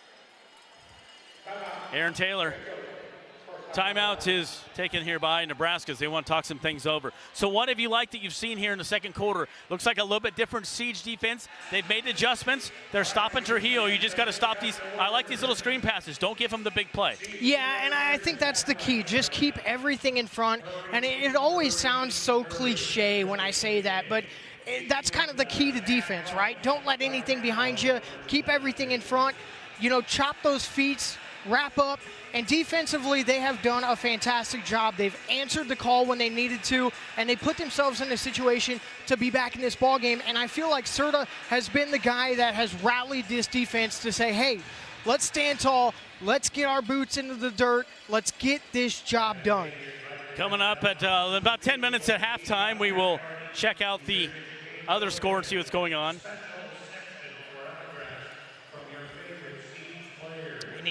Aaron Taylor. Timeout is taken here by Nebraska as they want to talk some things over. So what have you liked that you've seen here in the second quarter? Looks like a little bit different Siege defense. They've made adjustments. They're stopping Trujillo. You just got to stop these. I like these little screen passes. Don't give them the big play. Yeah, and I think that's the key. Just keep everything in front. And it always sounds so cliche when I say that, but that's kind of the key to defense, right? Don't let anything behind you. Keep everything in front. You know, chop those feet, wrap up. And defensively, they have done a fantastic job. They've answered the call when they needed to, and they put themselves in a situation to be back in this ball game. And I feel like Serta has been the guy that has rallied this defense to say, hey, let's stand tall. Let's get our boots into the dirt. Let's get this job done. Coming up at about 10 minutes at halftime, we will check out the other score and see what's going on.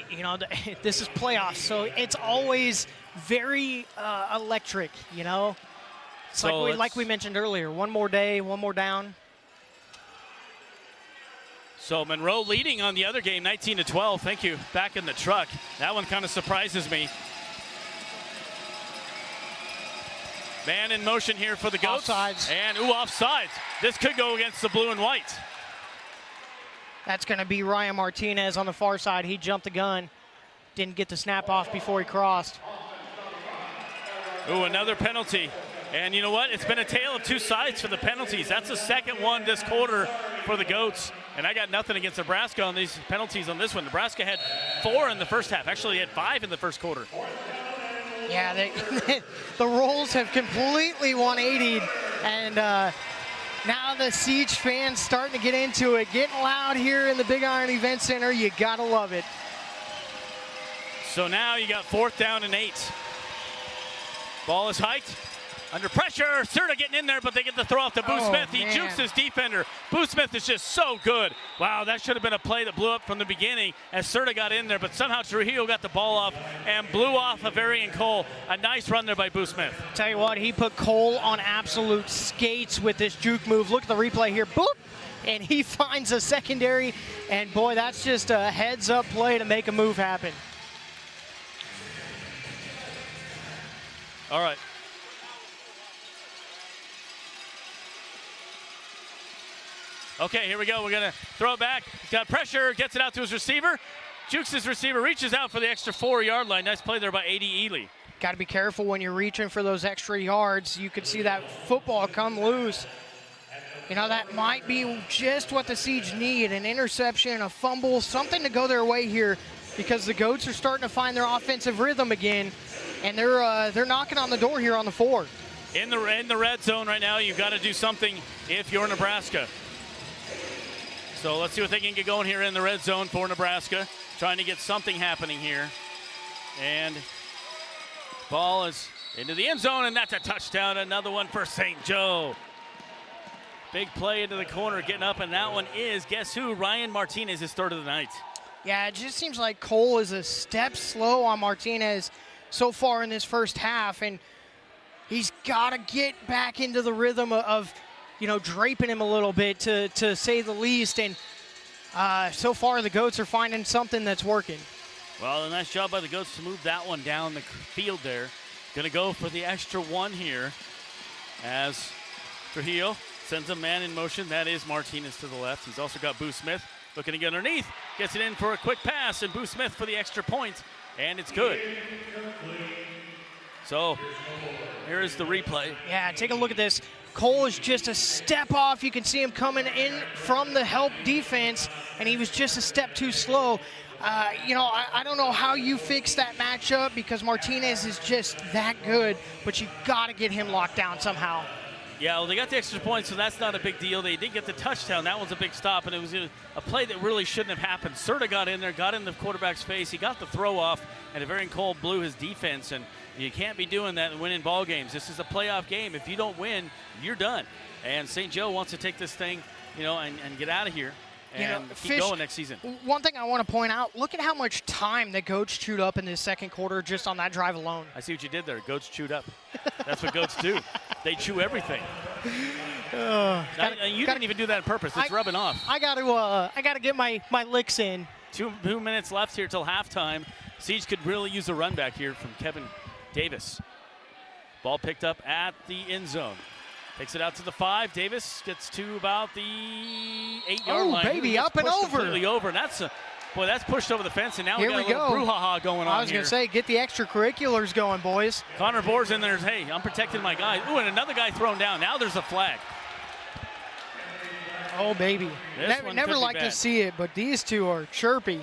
You know, this is playoffs, so it's always very electric, you know. It's so like we mentioned earlier, one more day, one more down. So Monroe leading on the other game, 19-12. Thank you. Back in the truck. That one kind of surprises me. Man in motion here for the Goats. Offsides. And offsides. This could go against the blue and white. That's going to be Ryan Martinez on the far side. He jumped the gun. Didn't get the snap off before he crossed. Ooh, another penalty. And you know what? It's been a tale of two sides for the penalties. That's the second one this quarter for the Goats. And I got nothing against Nebraska on these penalties on this one. Nebraska had 4 in the first half. Actually, they had 5 in the first quarter. Yeah, the roles have completely 180'd. And now the Siege fans starting to get into it, getting loud here in the Big Iron Event Center. You gotta love it. So now you got 4th down and 8. Ball is hiked. Under pressure, Serta getting in there, but they get the throw off to Boo Smith. He jukes his defender. Boo Smith is just so good. Wow, that should have been a play that blew up from the beginning as Serta got in there, but somehow Trujillo got the ball off and blew off of Varian Cole. A nice run there by Boo Smith. Tell you what, he put Cole on absolute skates with this juke move. Look at the replay here. Boop! And he finds a secondary, and boy, that's just a heads-up play to make a move happen. All right. Okay, here we go. We're going to throw it back. He's got pressure, gets it out to his receiver. Jukes his receiver, reaches out for the extra 4-yard line. Nice play there by A.D. Ely. Got to be careful when you're reaching for those extra yards. You could see that football come loose. You know, that might be just what the Siege need, an interception, a fumble, something to go their way here because the Goats are starting to find their offensive rhythm again, and they're knocking on the door here on the 4. In the red zone right now, you've got to do something if you're Nebraska. So let's see what they can get going here in the red zone for Nebraska. Trying to get something happening here. And ball is into the end zone, and that's a touchdown. Another one for St. Joe. Big play into the corner, getting up, and that one is, guess who? Ryan Martinez, his 3rd of the night. Yeah, it just seems like Cole is a step slow on Martinez so far in this first half, and he's got to get back into the rhythm of you know, draping him a little bit to say the least. And so far the Goats are finding something that's working. Well, a nice job by the Goats to move that one down the field there. Going to go for the extra 1 here as Trujillo sends a man in motion. That is Martinez to the left. He's also got Boo Smith looking to get underneath. Gets it in for a quick pass, and Boo Smith for the extra point, and it's good. So here is the replay. Yeah, take a look at this. Cole is just a step off. You can see him coming in from the help defense, and he was just a step too slow. You know, I don't know how you fix that matchup because Martinez is just that good, but you got to get him locked down somehow. Yeah, well, they got the extra point, so that's not a big deal. They did get the touchdown. That was a big stop, and it was a play that really shouldn't have happened. Serta got in there, got in the quarterback's face. He got the throw off, and Varian Cole blew his defense, and you can't be doing that and winning ball games. This is a playoff game. If you don't win, you're done. And St. Joe wants to take this thing, you know, and get out of here and keep going next season. One thing I want to point out, look at how much time the Goats chewed up in this second quarter just on that drive alone. I see what you did there. Goats chewed up. That's what Goats do. They chew everything. You didn't even do that on purpose. It's rubbing off. I gotta get my licks in. 2 minutes left here till halftime. Siege could really use a run back here from Kevin Davis. Ball picked up at the end zone. Takes it out to the 5. Davis gets to about the 8-yard line. Oh, baby, up and over. Completely over. And that's pushed over the fence, and now Here we got a little brouhaha going on I was here. going to say, get the extracurriculars going, boys. Connor Boer's in there. Hey, I'm protecting my guy. Ooh, and another guy thrown down. Now there's a flag. Oh, baby. Never like to see it, but these two are chirpy.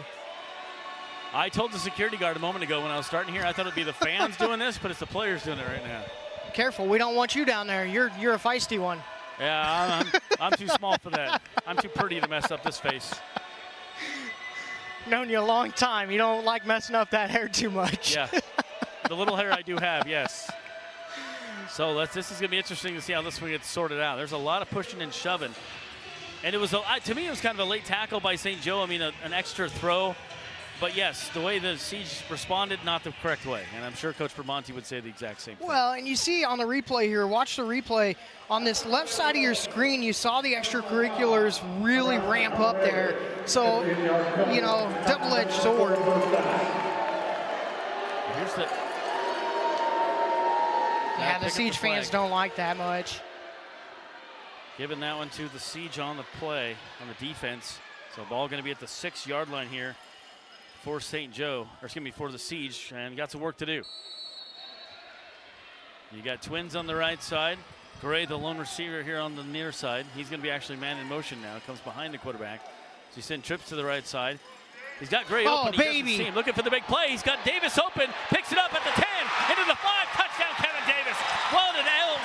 I told the security guard a moment ago when I was starting here, I thought it'd be the fans doing this, but it's the players doing it right now. Careful, we don't want you down there. You're a feisty one. Yeah, I'm too small for that. I'm too pretty to mess up this face. Known you a long time. You don't like messing up that hair too much. Yeah, the little hair I do have, yes. So this is going to be interesting to see how this one gets sorted out. There's a lot of pushing and shoving. And it was, to me, it was kind of a late tackle by St. Joe. I mean, an extra throw. But yes, the way the Siege responded, not the correct way. And I'm sure Coach Bermonti would say the exact same thing. Well, and you see on the replay here, watch the replay. On this left side of your screen, you saw the extracurriculars really ramp up there. So, double-edged sword. Here's the... Yeah, the Siege fans don't like that much. Giving that one to the Siege on the play, on the defense. So ball going to be at the 6-yard line here for St. Joe, for the Siege, and got some work to do. You got Twins on the right side. Gray, the lone receiver here on the near side. He's going to be actually man in motion now. Comes behind the quarterback. So he's sending trips to the right side. He's got Gray open. He doesn't see him. Looking for the big play. He's got Davis open. Picks it up at the 10. Into the 5. Touchdown, Kevin Davis.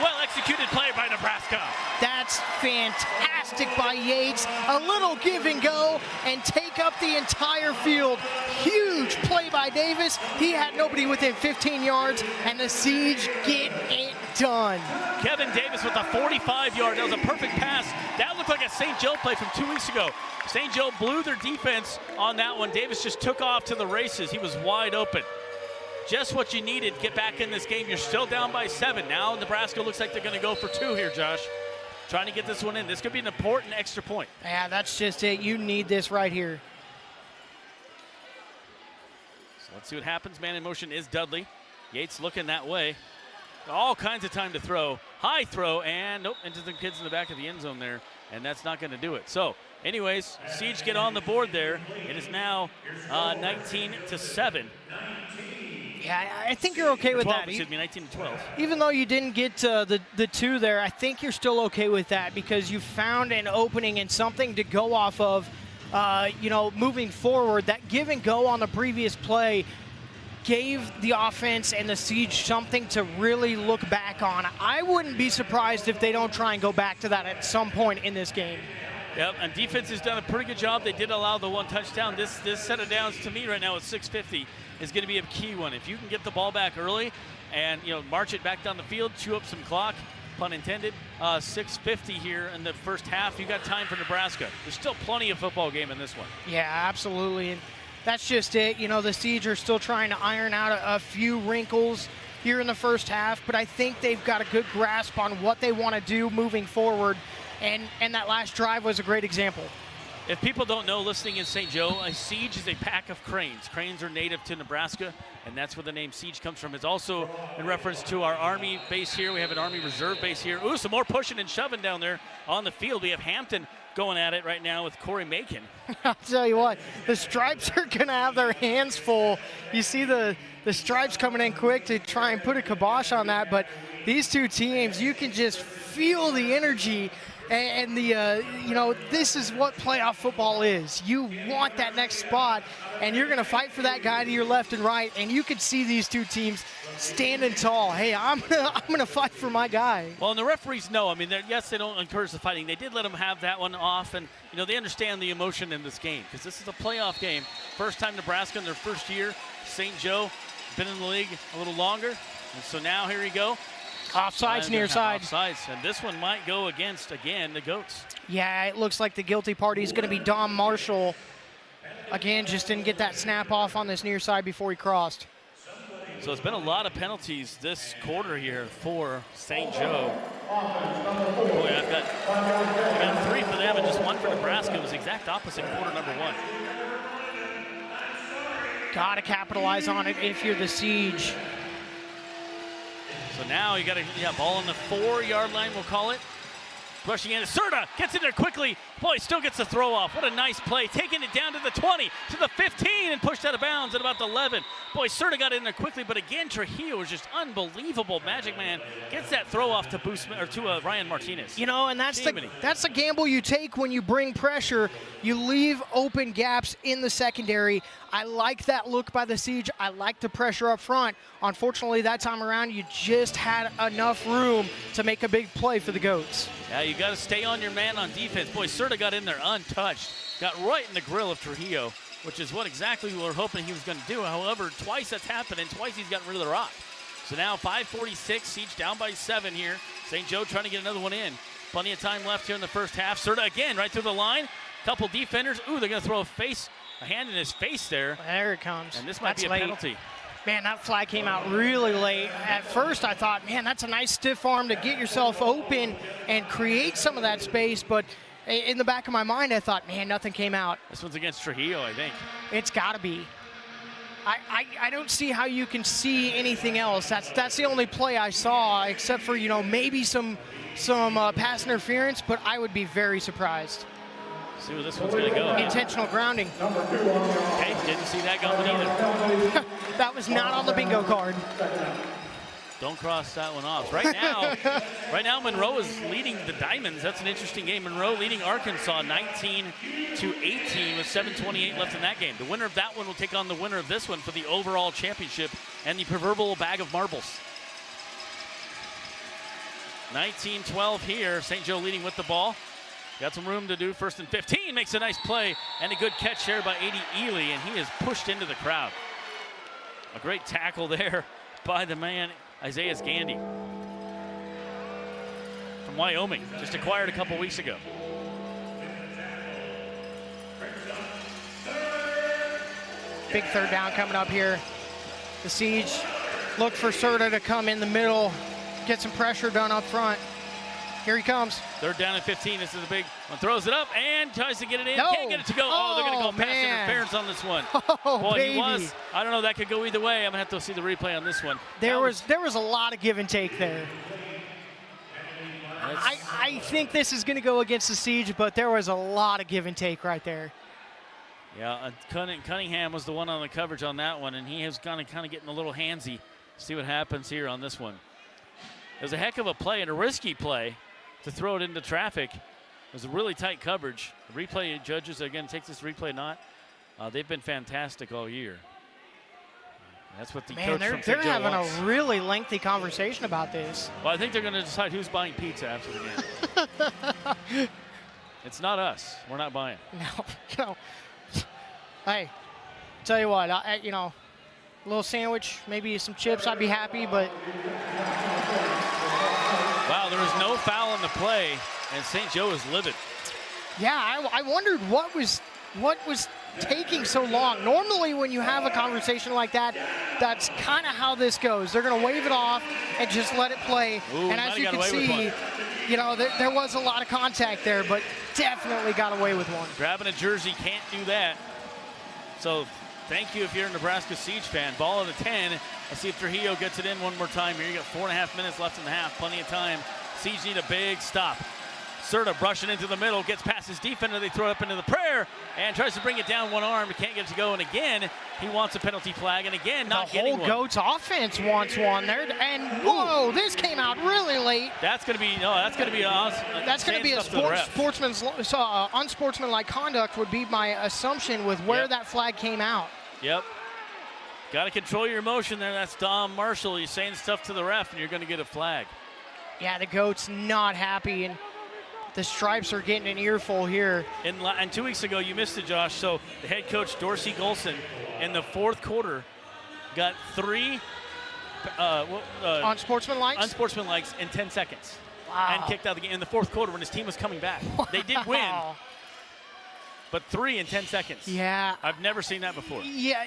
Well-executed play by Nebraska. That's fantastic by Yates. A little give and go and take up the entire field. Huge play by Davis. He had nobody within 15 yards, and the Siege get it done. Kevin Davis with a 45-yard. That was a perfect pass. That looked like a St. Joe play from 2 weeks ago. St. Joe blew their defense on that one. Davis just took off to the races. He was wide open. Just what you needed. Get back in this game. You're still down by 7. Now Nebraska looks like they're going to go for 2 here, Josh. Trying to get this one in. This could be an important extra point. Yeah, that's just it. You need this right here. So let's see what happens. Man in motion is Dudley. Yates looking that way. All kinds of time to throw. High throw, and nope, into the kids in the back of the end zone there, and that's not going to do it. So, anyways, Siege get on the board there. It is now 19-7. Yeah, I think you're okay with 12, that. Excuse me, 19-12. Even though you didn't get the 2 there, I think you're still okay with that because you found an opening and something to go off of, moving forward. That give and go on the previous play gave the offense and the Siege something to really look back on. I wouldn't be surprised if they don't try and go back to that at some point in this game. Yep, and defense has done a pretty good job. They did allow the 1 touchdown. This set of downs to me right now at 6:50 is going to be a key one. If you can get the ball back early and march it back down the field, chew up some clock, pun intended. 6:50 here in the first half. You got time for Nebraska. There's still plenty of football game in this one. Yeah, absolutely. And that's just it. The Siege are still trying to iron out a few wrinkles here in the first half, but I think they've got a good grasp on what they want to do moving forward, and that last drive was a great example. If people don't know, listening in St. Joe, a Siege is a pack of cranes. Cranes are native to Nebraska, and that's where the name Siege comes from. It's also in reference to our Army base here. We have an Army Reserve base here. Ooh, some more pushing and shoving down there on the field. We have Hampton going at it right now with Corey Macon. I'll tell you what, the Stripes are going to have their hands full. You see the Stripes coming in quick to try and put a kibosh on that, but these two teams, you can just feel the energy. And this is what playoff football is. You want that next spot, and you're going to fight for that guy to your left and right. And you can see these two teams standing tall. Hey, I'm gonna fight for my guy. Well, and the referees know. I mean, yes, they don't encourage the fighting. They did let them have that one off, and they understand the emotion in this game because this is a playoff game. First time Nebraska in their first year. St. Joe been in the league a little longer, and so now here you go. Offsides, near side. Offsides, and this one might go against, again, the Goats. Yeah, it looks like the guilty party is going to be Dom Marshall. Again, just didn't get that snap off on this near side before he crossed. So it's been a lot of penalties this quarter here for St. Joe. Boy, I've got 3 for them and just 1 for Nebraska. It was the exact opposite quarter number 1. Got to capitalize on it if you're the Siege. So now you got a ball on the 4-yard line, we'll call it. Rushing in, Serta gets in there quickly. Boy, still gets the throw off. What a nice play. Taking it down to the 20, to the 15, and pushed out of bounds at about the 11. Boy, Serta got in there quickly, but again, Trujillo was just unbelievable. Magic Man gets that throw off to Ryan Martinez. You know, and that's the gamble you take when you bring pressure. You leave open gaps in the secondary. I like that look by the Siege. I like the pressure up front. Unfortunately, that time around, you just had enough room to make a big play for the Goats. Yeah, you got to stay on your man on defense. Boy, Serta got in there untouched. Got right in the grill of Trujillo, which is what exactly we were hoping he was going to do. However, twice that's happened, and twice he's gotten rid of the rock. So now 5:46, Siege down by 7 here. St. Joe trying to get another one in. Plenty of time left here in the first half. Serta again right through the line. Couple defenders. Ooh, they're going to throw a hand in his face there. There it comes. And this might be a penalty. Man, that flag came out really late. At first, I thought, man, that's a nice stiff arm to get yourself open and create some of that space. But in the back of my mind, I thought, man, nothing came out. This one's against Trujillo, I think. It's got to be. I don't see how you can see anything else. That's the only play I saw, except for, you know, maybe some pass interference, but I would be very surprised. See where this one's going to go. Intentional grounding. Okay, didn't see that going either. That was not on the bingo card. Don't cross that one off. Right now, Monroe is leading the Diamonds. That's an interesting game. Monroe leading Arkansas 19-18 with 7:28 left in that game. The winner of that one will take on the winner of this one for the overall championship and the proverbial bag of marbles. 19-12 here. St. Joe leading with the ball. Got some room to do. 1st and 15, makes a nice play and a good catch here by A.D. Ely, and he is pushed into the crowd. A great tackle there by the man, Isaiah Gandy from Wyoming, just acquired a couple weeks ago. Big 3rd down coming up here. The Siege look for Serta to come in the middle, get some pressure done up front. Here he comes. 3rd down and 15. This is a big one. Throws it up and tries to get it in. No. Can't get it to go. Oh, they're going to go pass interference on this one. Oh, boy, baby. He was. I don't know. That could go either way. I'm going to have to see the replay on this one. There was a lot of give and take there. I think this is going to go against the Siege, but there was a lot of give and take right there. Yeah, Cunningham was the one on the coverage on that one, and he is kind of getting a little handsy. See what happens here on this one. It was a heck of a play and a risky play to throw it into traffic. It was a really tight coverage. The replay judges, again, take this replay not. They've been fantastic all year. That's what the coach from St. They're Joe having wants. a really lengthy conversation about this. Well, I think they're going to decide who's buying pizza after the game. It's not us. We're not buying. No. Hey, tell you what, a little sandwich, maybe some chips, I'd be happy, but. Wow, there was no foul on the play, and St. Joe is livid. Yeah, I wondered what was taking so long. Normally when you have a conversation like that, that's kind of how this goes. They're going to wave it off and just let it play. Ooh, and as you can see, there was a lot of contact there, but definitely got away with one. Grabbing a jersey, can't do that. So thank you if you're a Nebraska Siege fan. Ball at the 10. Let's see if Trujillo gets it in one more time here. You got 4.5 minutes left in the half. Plenty of time. Siege need a big stop. Serta brushing into the middle, gets past his defender. They throw it up into the prayer and tries to bring it down one arm. He can't get it to go. And again, he wants a penalty flag. And again, not getting one. The whole Goats offense wants one there. And whoa, this came out really late. That's going to be unsportsmanlike conduct would be my assumption with where that flag came out. Yep. Got to control your emotion there. That's Dom Marshall. He's saying stuff to the ref, and you're going to get a flag. Yeah, the Goats not happy, and the Stripes are getting an earful here. And 2 weeks ago, you missed it, Josh. So the head coach, Dorsey Golson, in the 4th quarter, got 3 unsportsmanlikes in 10 seconds. Wow. And kicked out of the game in the 4th quarter when his team was coming back. Wow. They did win, but 3 in 10 seconds. Yeah. I've never seen that before. Yeah,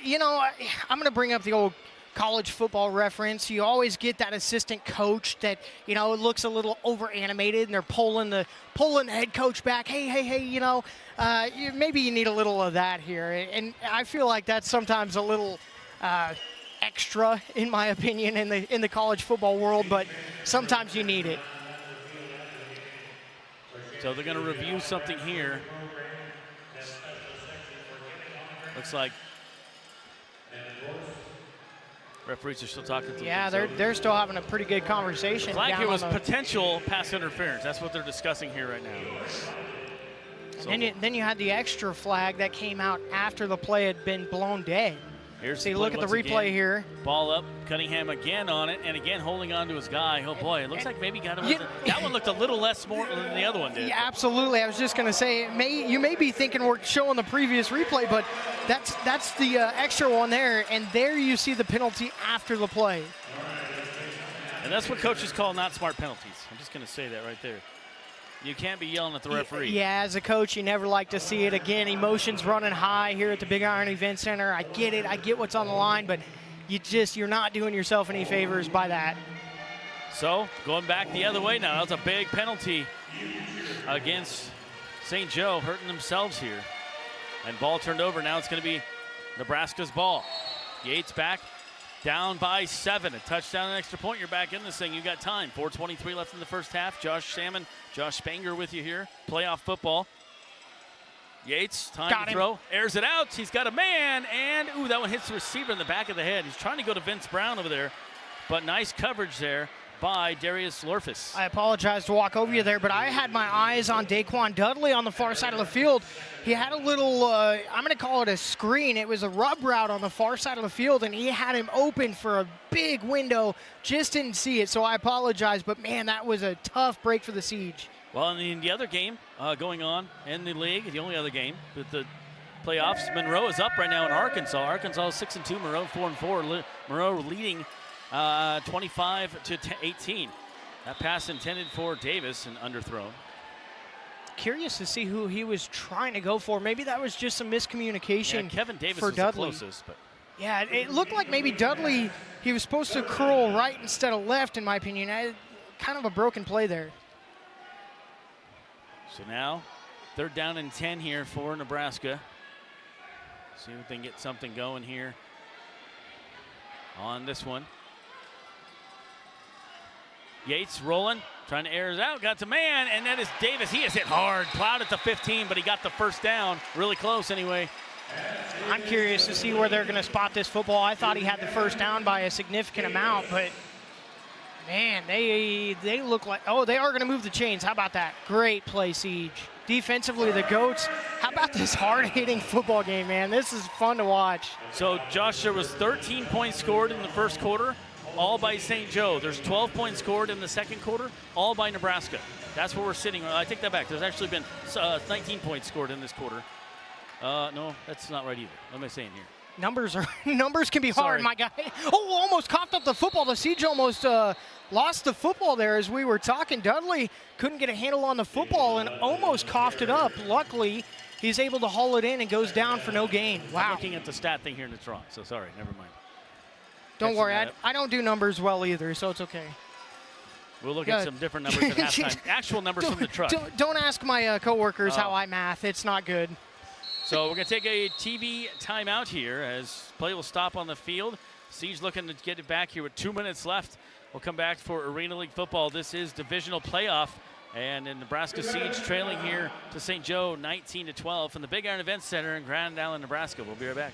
I'm going to bring up the old college football reference. You always get that assistant coach that, you know, looks a little over animated, and they're pulling the head coach back. Hey, you know, maybe you need a little of that here. And I feel like that's sometimes a little extra, in my opinion, in the college football world, but sometimes you need it. So they're going to review something here. Looks like referees are still talking to Yeah, them. they're still having a pretty good conversation. Flag down here on was the- potential pass interference. That's what they're discussing here right now. So then you had the extra flag that came out after the play had been blown dead. here's See, the look at the play replay once again. here. Ball up, Cunningham again on it, and again holding on to his guy. Oh boy, it looks like maybe got him. That one looked a little less more than the other one did. Yeah, absolutely. I was just going to say, you may be thinking we're showing the previous replay, but that's the extra one there, and there you see the penalty after the play. And that's what coaches call not smart penalties. I'm just going to say that right there. You can't be yelling at the referee. Yeah, as a coach, you never like to see it. Again, emotions running high here at the Big Iron Event Center. I get it. I get what's on the line, but you're not doing yourself any favors by that. So going back the other way now. That's a big penalty against St. Joe, hurting themselves here. And ball turned over. Now it's going to be Nebraska's ball. Yates back, down by 7. A touchdown, an extra point. You're back in this thing. You got time. 4:23 left in the first half. Josh Spanger with you here. Playoff football. Yates, time to throw. Airs it out. He's got a man, and ooh, that one hits the receiver in the back of the head. He's trying to go to Vince Brown over there, but nice coverage there by Darius Lorfus. I apologize to walk over you there, but I had my eyes on Daquan Dudley on the far side of the field. He had a little, I'm going to call it a screen. It was a rub route on the far side of the field, and he had him open for a big window. Just didn't see it, so I apologize. But, man, that was a tough break for the Siege. Well, in the other game going on in the league, the only other game with the playoffs, Monroe is up right now in Arkansas. Arkansas is 6-2, Monroe 4-4. Monroe leading 25-18. That pass intended for Davis and underthrown. Curious to see who he was trying to go for. Maybe that was just some miscommunication. Yeah, Kevin Davis for was Dudley. the closest, but yeah, it looked like maybe Dudley, he was supposed to curl right instead of left, in my opinion. Kind of a broken play there. so now 3rd down and 10 here for Nebraska. See if they can get something going here on this one. Yates rolling, trying to air it out, got to man, and that is Davis. He is hit hard, plowed at the 15, but he got the first down, really close anyway. I'm curious to see where they're going to spot this football. I thought he had the first down by a significant amount, but man, they look like, oh, they are going to move the chains. How about that? Great play, Siege. Defensively, the Goats. How about this hard-hitting football game, man? This is fun to watch. So, Josh, there was 13 points scored in the first quarter, all by St. Joe. There's 12 points scored in the second quarter, all by Nebraska. That's where we're sitting. I take that back. There's actually been 19 points scored in this quarter. No, that's not right either. What am I saying here? Numbers can be hard, Sorry. my guy. Oh, almost coughed up the football. The Siege almost lost the football there as we were talking. Dudley couldn't get a handle on the football and almost coughed it up. Luckily, he's able to haul it in and goes down for no gain. I'm Wow. looking at the stat thing here and it's wrong, so sorry, never mind. Don't Catching worry, that up. I don't do numbers well either, so it's okay. We'll look Yeah. at some different numbers at halftime. Actual numbers from the truck. Don't ask my coworkers Oh. how I math. It's not good. So we're going to take a TV timeout here as play will stop on the field. Siege looking to get it back here with 2 minutes left. We'll come back for Arena League football. This is divisional playoff. And in Nebraska Siege trailing here to St. Joe 19-12 from the Big Iron Event Center in Grand Island, Nebraska. We'll be right back.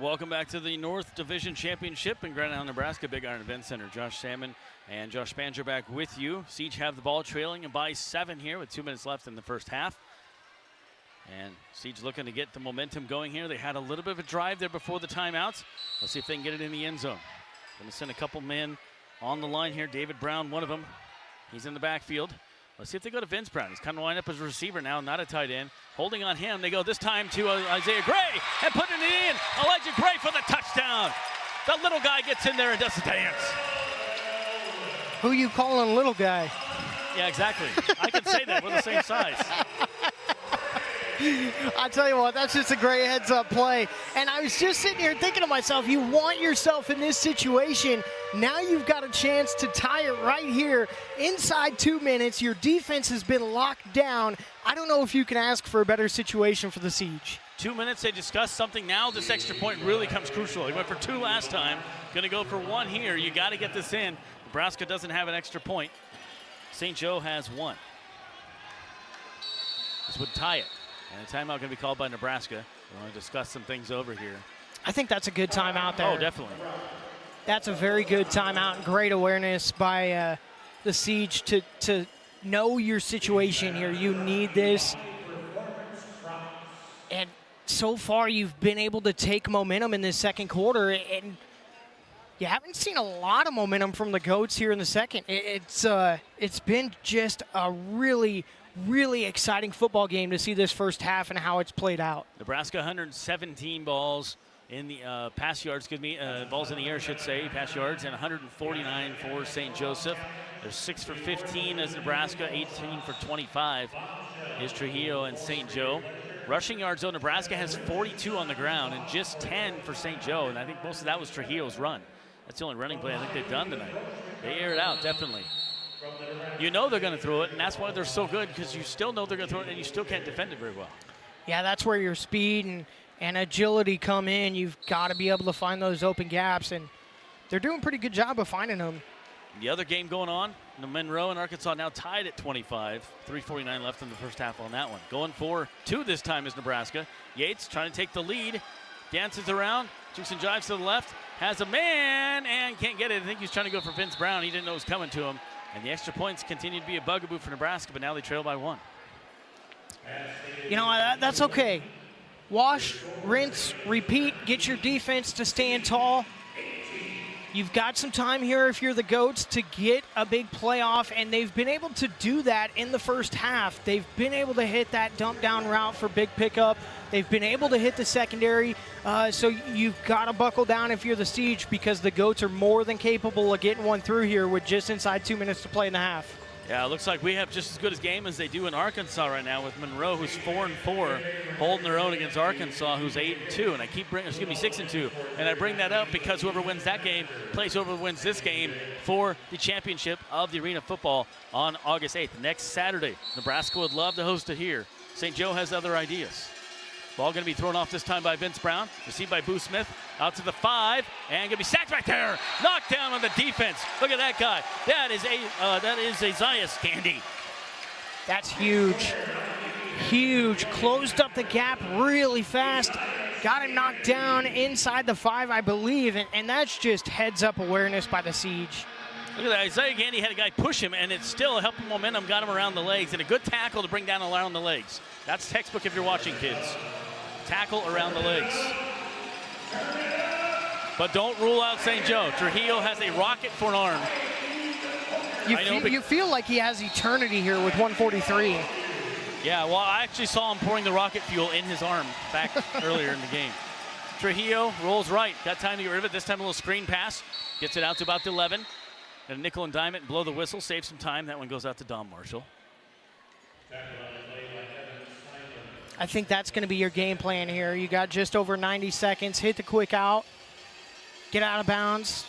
Welcome back to the North Division Championship in Grand Island, Nebraska, Big Iron Event Center. Josh Salmon and Josh Banjo back with you. Siege have the ball trailing and by 7 here with 2 minutes left in the first half. And Siege looking to get the momentum going here. They had a little bit of a drive there before the timeouts. Let's see if they can get it in the end zone. Going to send a couple men on the line here. David Brown, one of them. He's in the backfield. Let's see if they go to Vince Brown. He's kind of lined up as a receiver now, not a tight end. Holding on him, they go this time to Isaiah Gray and putting it in. Elijah Gray for the touchdown. The little guy gets in there and does the dance. Who you calling little guy? Yeah, exactly. I could say that. We're the same size. I tell you what, that's just a great heads-up play. And I was just sitting here thinking to myself, you want yourself in this situation. Now you've got a chance to tie it right here inside 2 minutes. Your defense has been locked down. I don't know if you can ask for a better situation for the Siege. 2 minutes, they discussed something. Now this extra point really comes crucial. They went for 2 last time. Going to go for 1 here. You got to get this in. Nebraska doesn't have an extra point. St. Joe has 1. This would tie it. And a timeout going to be called by Nebraska. We want to discuss some things over here. I think that's a good timeout there. Oh, definitely. That's a very good timeout. Great awareness by the Siege to know your situation here. You need this. And so far, you've been able to take momentum in this second quarter. And you haven't seen a lot of momentum from the Goats here in the second. It's been just a really exciting football game to see this first half and how it's played out. Nebraska 117 balls in the pass yards, balls in the air, I should say, pass yards, and 149 for St. Joseph. There's 6 for 15 as Nebraska, 18 for 25 is Trujillo and St. Joe. Rushing yards, though, Nebraska has 42 on the ground and just 10 for St. Joe, and I think most of that was Trujillo's run. That's the only running play I think they've done tonight. They air it out, definitely. You know they're going to throw it, and that's why they're so good, because you still know they're going to throw it, and you still can't defend it very well. Yeah, that's where your speed and agility come in. You've got to be able to find those open gaps, and they're doing a pretty good job of finding them. The other game going on, Monroe and Arkansas now tied at 25. 3:49 left in the first half on that one. Going for 2 this time is Nebraska. Yates trying to take the lead. Dances around, jukes and jives to the left. Has a man and can't get it. I think he's trying to go for Vince Brown. He didn't know it was coming to him. And the extra points continue to be a bugaboo for Nebraska, but now they trail by 1. You know, that's okay. Wash, rinse, repeat, get your defense to stand tall. You've got some time here if you're the Goats to get a big playoff, and they've been able to do that in the first half. They've been able to hit that dump down route for big pickup. They've been able to hit the secondary, so you've got to buckle down if you're the Siege, because the Goats are more than capable of getting one through here with just inside 2 minutes to play in the half. Yeah, it looks like we have just as good a game as they do in Arkansas right now, with Monroe, who's 4-4, holding their own against Arkansas, who's 8-2, and I keep bringing, 6-2, and I bring that up because whoever wins that game plays whoever wins this game for the championship of the Arena Football on August 8th. Next Saturday, Nebraska would love to host it here. St. Joe has other ideas. Ball going to be thrown off this time by Vince Brown. Received by Boo Smith. Out to the 5. And going to be sacked right there. Knocked down on the defense. Look at that guy. That is Isaiah Scandy. That's huge. Huge. Closed up the gap really fast. Got him knocked down inside the 5, I believe. And that's just heads-up awareness by the Siege. Look at that. Isaiah Gandy had a guy push him, and it's still helping momentum, got him around the legs, and a good tackle to bring down around the legs. That's textbook if you're watching, kids. Tackle around the legs. But don't rule out St. Joe. Trujillo has a rocket for an arm. You feel like he has eternity here with 143. Yeah, well, I actually saw him pouring the rocket fuel in his arm back earlier in the game. Trujillo rolls right. Got time to get rid of it. This time a little screen pass. Gets it out to about the 11. And a nickel and dime it and blow the whistle. Save some time. That one goes out to Dom Marshall. I think that's going to be your game plan here. You got just over 90 seconds. Hit the quick out. Get out of bounds.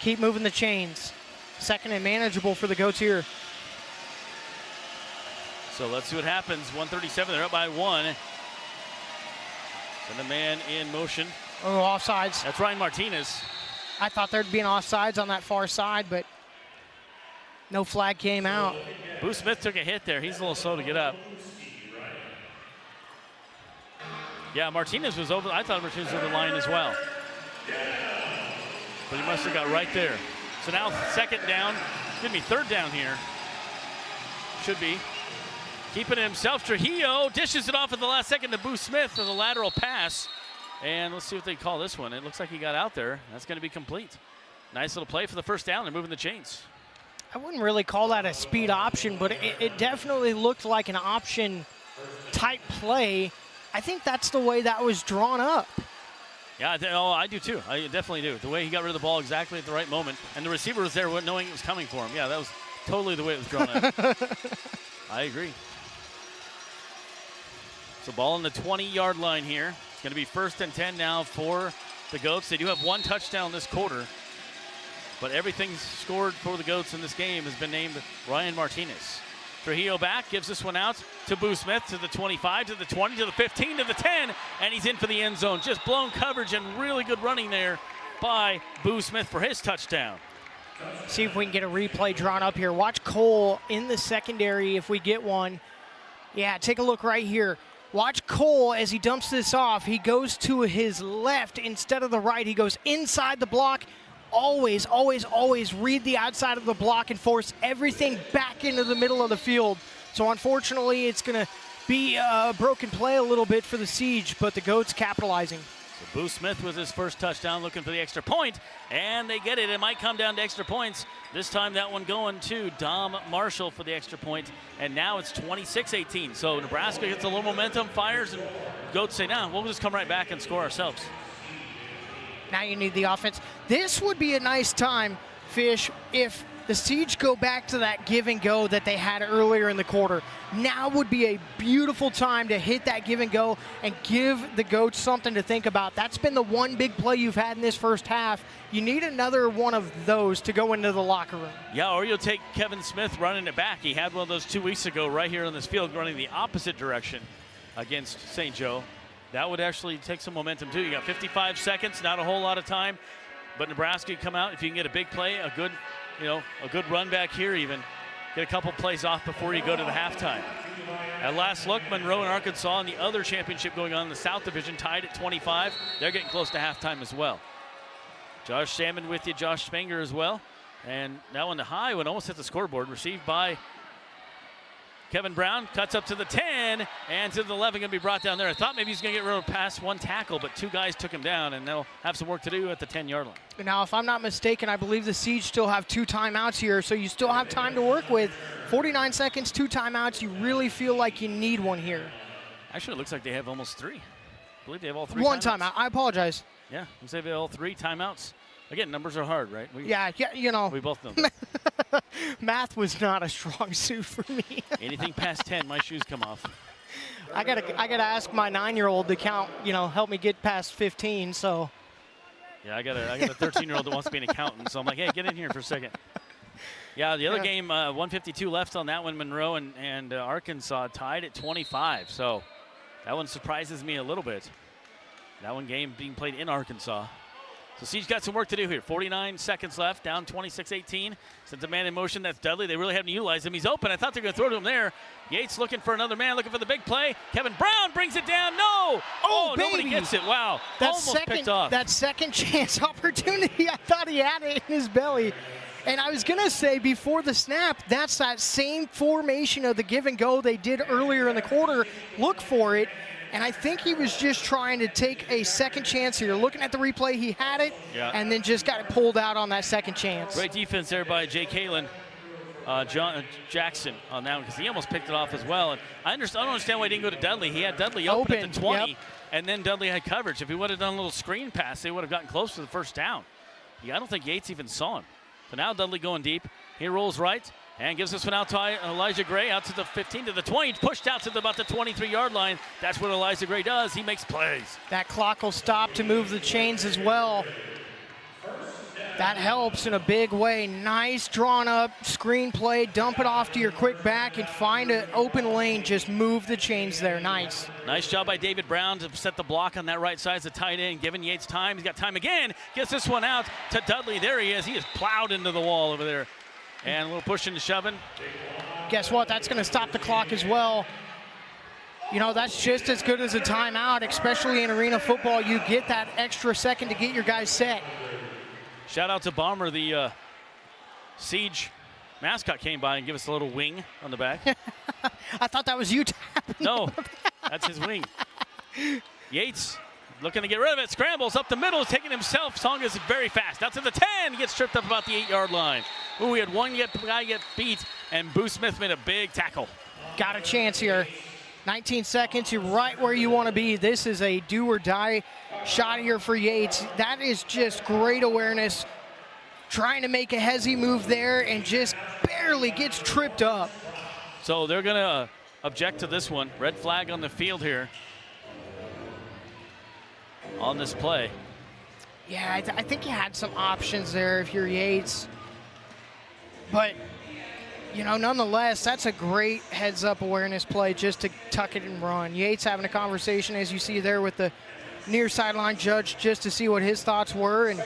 Keep moving the chains. Second and manageable for the Goats here. So let's see what happens. 137, they're up by 1. Send a man in motion. Oh, offsides. That's Ryan Martinez. I thought there'd be an offsides on that far side, but no flag came out. Boo Smith took a hit there. He's a little slow to get up. Yeah, Martinez was over. I thought Martinez was over the line as well. But he must have got right there. So now third down here. Should be. Keeping it himself. Trujillo dishes it off at the last second to Boo Smith for the lateral pass. And let's see what they call this one. It looks like he got out there. That's going to be complete. Nice little play for the first down. They're moving the chains. I wouldn't really call that a speed option, but it definitely looked like an option type play. I think that's the way that was drawn up. Yeah, I do too. I definitely do. The way he got rid of the ball exactly at the right moment. And the receiver was there knowing it was coming for him. Yeah, that was totally the way it was drawn up. I agree. So ball on the 20-yard line here. It's going to be 1st and 10 now for the Goats. They do have one touchdown this quarter. But everything scored for the Goats in this game has been named Ryan Martinez. Trujillo back, gives this one out to Boo Smith, to the 25, to the 20, to the 15, to the 10, and he's in for the end zone. Just blown coverage and really good running there by Boo Smith for his touchdown. See if we can get a replay drawn up here. Watch Cole in the secondary if we get one. Yeah, take a look right here. Watch Cole as he dumps this off. He goes to his left instead of the right. He goes inside the block. Always, always, always read the outside of the block and force everything back into the middle of the field. So unfortunately, it's going to be a broken play a little bit for the Siege, but the Goats capitalizing. So Boo Smith with his first touchdown, looking for the extra point, and they get it. It might come down to extra points. This time that one going to Dom Marshall for the extra point, and now it's 26-18. So Nebraska gets a little momentum, fires, and Goats say, nah, we'll just come right back and score ourselves. Now you need the offense. This would be a nice time, Fish, if the Siege go back to that give and go that they had earlier in the quarter. Now would be a beautiful time to hit that give and go and give the Goats something to think about. That's been the one big play you've had in this first half. You need another one of those to go into the locker room. Yeah, or you'll take Kevin Smith running it back. He had one of those 2 weeks ago right here on this field running the opposite direction against St. Joe. That would actually take some momentum too. You got 55 seconds, not a whole lot of time, but Nebraska come out. If you can get a big play, a good run back here even, get a couple plays off before you go to the halftime. At last look, Monroe and Arkansas in the other championship going on in the South Division tied at 25. They're getting close to halftime as well. Josh Salmon with you, Josh Spanger as well. And that one, the high one almost hit the scoreboard, received by Kevin Brown, cuts up to the 10 and to the 11, going to be brought down there. I thought maybe he's going to get rid of past one tackle, but two guys took him down, and they'll have some work to do at the 10-yard line. Now, if I'm not mistaken, I believe the Siege still have 2 timeouts here, so you still have time to work with. 49 seconds, 2 timeouts. You really feel like you need one here. Actually, it looks like they have almost 3. I believe they have all 3 One timeouts. timeout. I apologize. Yeah, looks like they have all 3 timeouts. Again, numbers are hard, right? Yeah, you know. We both know that. Math was not a strong suit for me. Anything past 10, my shoes come off. I gotta ask my 9-year-old to count, help me get past 15, so. Yeah, I got a 13-year-old that wants to be an accountant, so I'm like, hey, get in here for a second. Yeah, the other game, 152 left on that one. Monroe and Arkansas tied at 25, so that one surprises me a little bit. That one game being played in Arkansas. So Siege got some work to do here. 49 seconds left, down 26-18. Sends a man in motion. That's Dudley. They really haven't utilized him. He's open. I thought they were going to throw to him there. Yates looking for another man, looking for the big play. Kevin Brown brings it down. No! Oh, nobody gets it. Wow. Almost picked off. That second chance opportunity, I thought he had it in his belly. And I was going to say before the snap, that's that same formation of the give and go they did earlier in the quarter. Look for it. And I think he was just trying to take a second chance here. Looking at the replay, he had it, and then just got it pulled out on that second chance. Great defense there by Jay Kalen, Jackson on that one, because he almost picked it off as well. And I don't understand why he didn't go to Dudley. He had Dudley open at the 20, and then Dudley had coverage. If he would have done a little screen pass, they would have gotten close to the first down. Yeah, I don't think Yates even saw him. So now Dudley going deep. He rolls right. And gives this one out to Elijah Gray, out to the 15, to the 20, pushed out to about the 23-yard line. That's what Elijah Gray does. He makes plays. That clock will stop to move the chains as well. That helps in a big way. Nice drawn up screen play. Dump it off to your quick back and find an open lane. Just move the chains there. Nice. Nice job by David Brown to set the block on that right side as a tight end, giving Yates time. He's got time again. Gets this one out to Dudley. There he is. He is plowed into the wall over there. And a little pushing and shoving. Guess what? That's going to stop the clock as well. you know, that's just as good as a timeout, especially in arena football. You get that extra second to get your guys set. Shout out to Bomber, the Siege mascot came by and gave us a little wing on the back. I thought that was you tapping. No, that's his wing. Yates looking to get rid of it, scrambles up the middle, taking himself. Song is very fast. Out to the 10, gets tripped up about the 8-yard line. Ooh, we had one guy get beat, and Boo Smith made a big tackle. Got a chance here. 19 seconds, you're right where you want to be. This is a do or die shot here for Yates. That is just great awareness. Trying to make a hezzy move there and just barely gets tripped up. So they're going to object to this one. Red flag on the field here on this play. Yeah, I think you had some options there if you're Yates. But, you know, nonetheless, that's a great heads-up awareness play just to tuck it and run. Yates having a conversation, as you see there, with the near sideline judge just to see what his thoughts were. And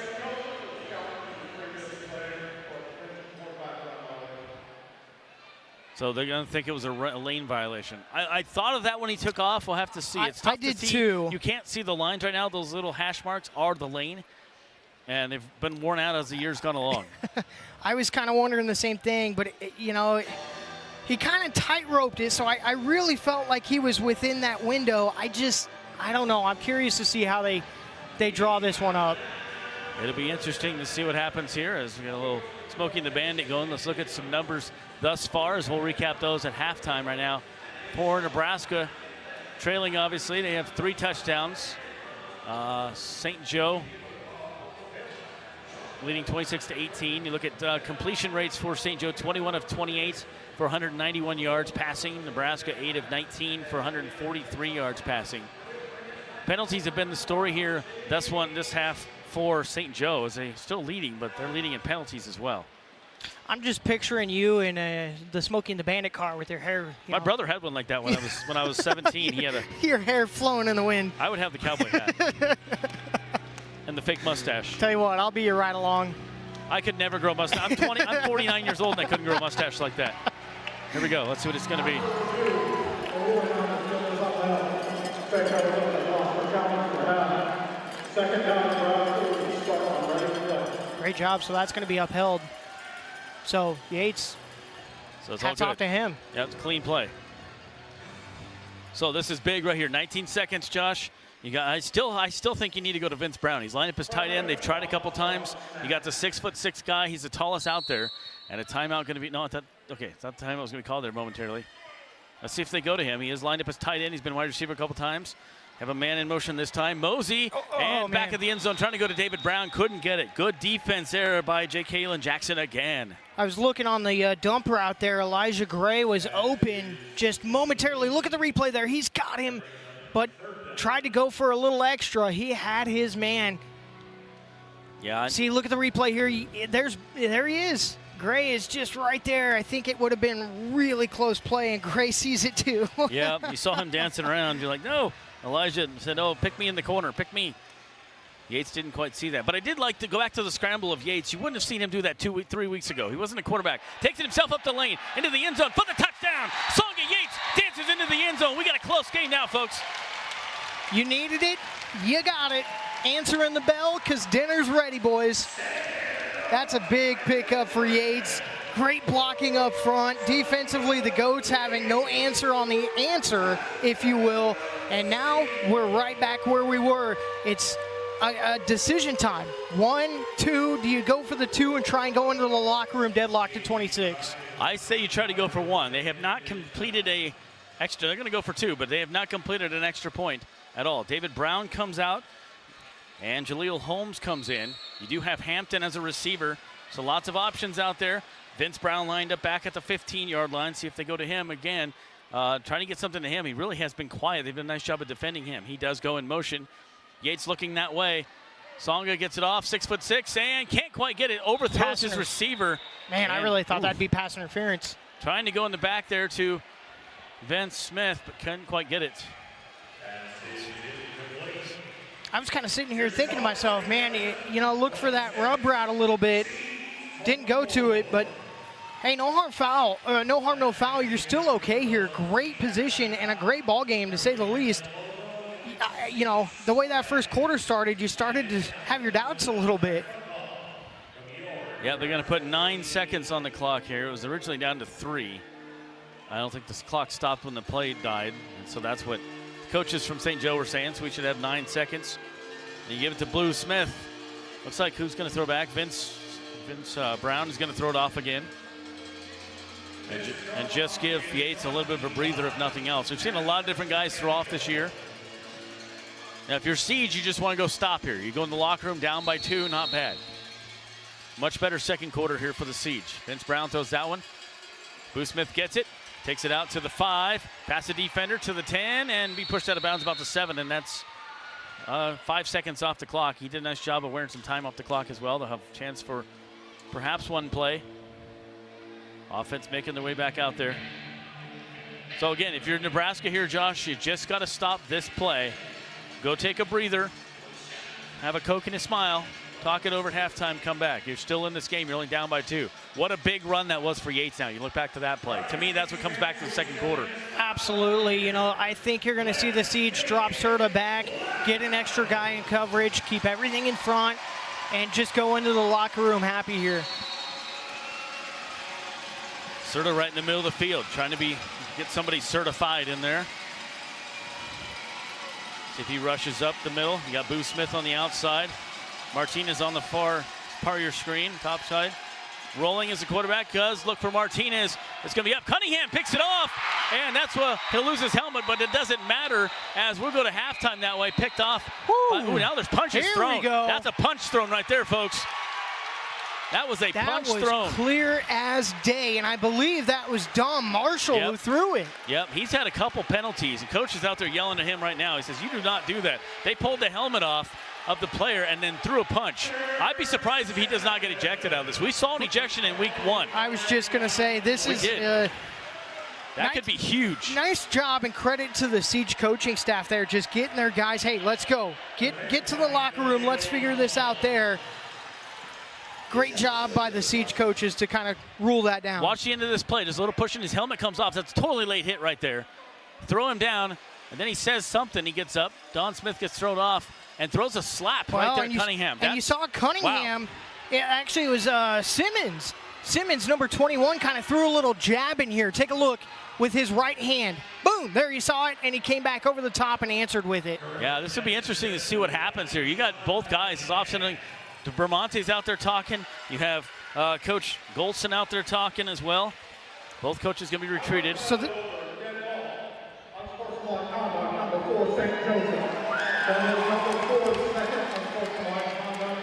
so they're going to think it was a lane violation. I thought of that when he took off. We'll have to see. It's tough I did to see. too. You can't see the lines right now. Those little hash marks are the lane, and they've been worn out as the year's gone along. I was kind of wondering the same thing, but, you know, he kind of tight-roped it, so I really felt like he was within that window. I don't know. I'm curious to see how they draw this one up. It'll be interesting to see what happens here as we get a little Smoking the Bandit going. Let's look at some numbers thus far as we'll recap those at halftime right now. For Nebraska, trailing obviously, they have 3 touchdowns. St. Joe leading 26-18. You look at completion rates for St. Joe, 21 of 28 for 191 yards passing. Nebraska 8 of 19 for 143 yards passing. Penalties have been the story here this half for St. Joe, as they're still leading, but they're leading in penalties as well. I'm just picturing you in the Smoking the Bandit car with your hair. My brother had one like that when I was 17. He had your hair flowing in the wind. I would have the cowboy hat and the fake mustache. Tell you what, I'll be your ride along. I could never grow a mustache. I'm 49 years old and I couldn't grow a mustache like that. Here we go. Let's see what it's going to be. Great job. So that's going to be upheld. So Yates, so it's hats all good. off to him. Yeah, it's a clean play. So this is big right here. 19 seconds, Josh. I still think you need to go to Vince Brown. He's lined up as tight end. They've tried a couple times. You got the 6'6" guy. He's the tallest out there. And a timeout going to be okay. It's not the timeout was going to be called there momentarily. Let's see if they go to him. He is lined up as tight end. He's been wide receiver a couple times. Have a man in motion this time. Mosey and back of the end zone trying to go to David Brown. Couldn't get it. Good defense there by J. Kalen Jackson again. I was looking on the dump route there. Elijah Gray was open just momentarily. Look at the replay there. He's got him, but tried to go for a little extra. He had his man. Yeah. See, look at the replay here. There he is. Gray is just right there. I think it would have been really close play, and Gray sees it too. Yeah, you saw him dancing around. You're like, no. Elijah said, oh, pick me in the corner. Pick me. Yates didn't quite see that. But I did like to go back to the scramble of Yates. You wouldn't have seen him do that 3 weeks ago. He wasn't a quarterback. Takes it himself up the lane, into the end zone for the touchdown. Songa Yates dances into the end zone. We got a close game now, folks. You needed it. You got it. Answering the bell because dinner's ready, boys. That's a big pickup for Yates. Great blocking up front. Defensively, the Goats having no answer on the answer, if you will. And now we're right back where we were. It's a decision time. 1, 2, do you go for the 2 and try and go into the locker room deadlocked at 26? I say you try to go for 1. They have not completed a extra. They're going to go for 2, but they have not completed an extra point at all. David Brown comes out, and Jaleel Holmes comes in. You do have Hampton as a receiver, so lots of options out there. Vince Brown lined up back at the 15-yard line. See if they go to him again. Trying to get something to him. He really has been quiet. They've done a nice job of defending him. He does go in motion. Yates looking that way. Songa gets it off, 6'6", and can't quite get it. Overthrows his receiver. Man, I really thought that'd be pass interference. Trying to go in the back there to Vince Smith, but couldn't quite get it. I was kind of sitting here thinking to myself, man, you know, look for that rub route a little bit. Didn't go to it, but Hey, no harm, foul. No harm, no foul. You're still okay here. Great position and a great ball game, to say the least. You know, the way that first quarter started, you started to have your doubts a little bit. Yeah, they're going to put 9 seconds on the clock here. It was originally down to 3. I don't think this clock stopped when the play died, and so that's what coaches from St. Joe were saying, so we should have 9 seconds. And you give it to Blue Smith. Looks like who's going to throw back? Vince Brown is going to throw it off again. And just give Yates a little bit of a breather, if nothing else. We've seen a lot of different guys throw off this year. Now, if you're Siege, you just want to go stop here. You go in the locker room down by 2, not bad. Much better second quarter here for the Siege. Vince Brown throws that one. Blue Smith gets it, takes it out to the 5, pass the defender to the 10, and be pushed out of bounds about the 7, and that's 5 seconds off the clock. He did a nice job of wearing some time off the clock as well. They'll have a chance for perhaps one play. Offense making their way back out there. So again, if you're Nebraska here, Josh, you just got to stop this play. Go take a breather, have a Coke and a smile, talk it over at halftime, come back. You're still in this game. You're only down by 2. What a big run that was for Yates now. You look back to that play. To me, that's what comes back to the second quarter. Absolutely. You know, I think you're going to see the Siege drop Serta back, get an extra guy in coverage, keep everything in front, and just go into the locker room happy here. Serta right in the middle of the field, trying to get somebody certified in there. See if he rushes up the middle. You got Boo Smith on the outside. Martinez on the far part of your screen, top side. Rolling as the quarterback does look for Martinez. It's going to be up. Cunningham picks it off, and that's what he'll lose his helmet, but it doesn't matter as we'll go to halftime that way. Picked off. Ooh, now there's punches thrown. We go. That's a punch thrown right there, folks. That was a punch thrown. That was clear as day, and I believe that was Dom Marshall who threw it. Yep, he's had a couple penalties, and coach is out there yelling at him right now. He says, you do not do that. They pulled the helmet off of the player and then threw a punch. I'd be surprised if he does not get ejected out of this. We saw an ejection in week 1. I was just going to say, this is that could be huge. Nice job and credit to the Siege coaching staff there, just getting their guys, hey, let's go. Get to the locker room. Let's figure this out there. Great job by the Siege coaches to kind of rule that down. Watch the end of this play. There's a little push and his helmet comes off. That's a totally late hit right there. Throw him down, and then he says something. He gets up. Don Smith gets thrown off and throws a slap right there at Cunningham. And you saw Cunningham. Wow. Actually, it was Simmons. Simmons, number 21, kind of threw a little jab in here. Take a look with his right hand. Boom, there you saw it, and he came back over the top and answered with it. Yeah, this would be interesting to see what happens here. You got both guys. It's offsetting. Bermonte's out there talking. You have Coach Goldson out there talking as well. Both coaches going to be retreated. So Number 4, St. Joseph. Number 4, second unsportsmanlike conduct.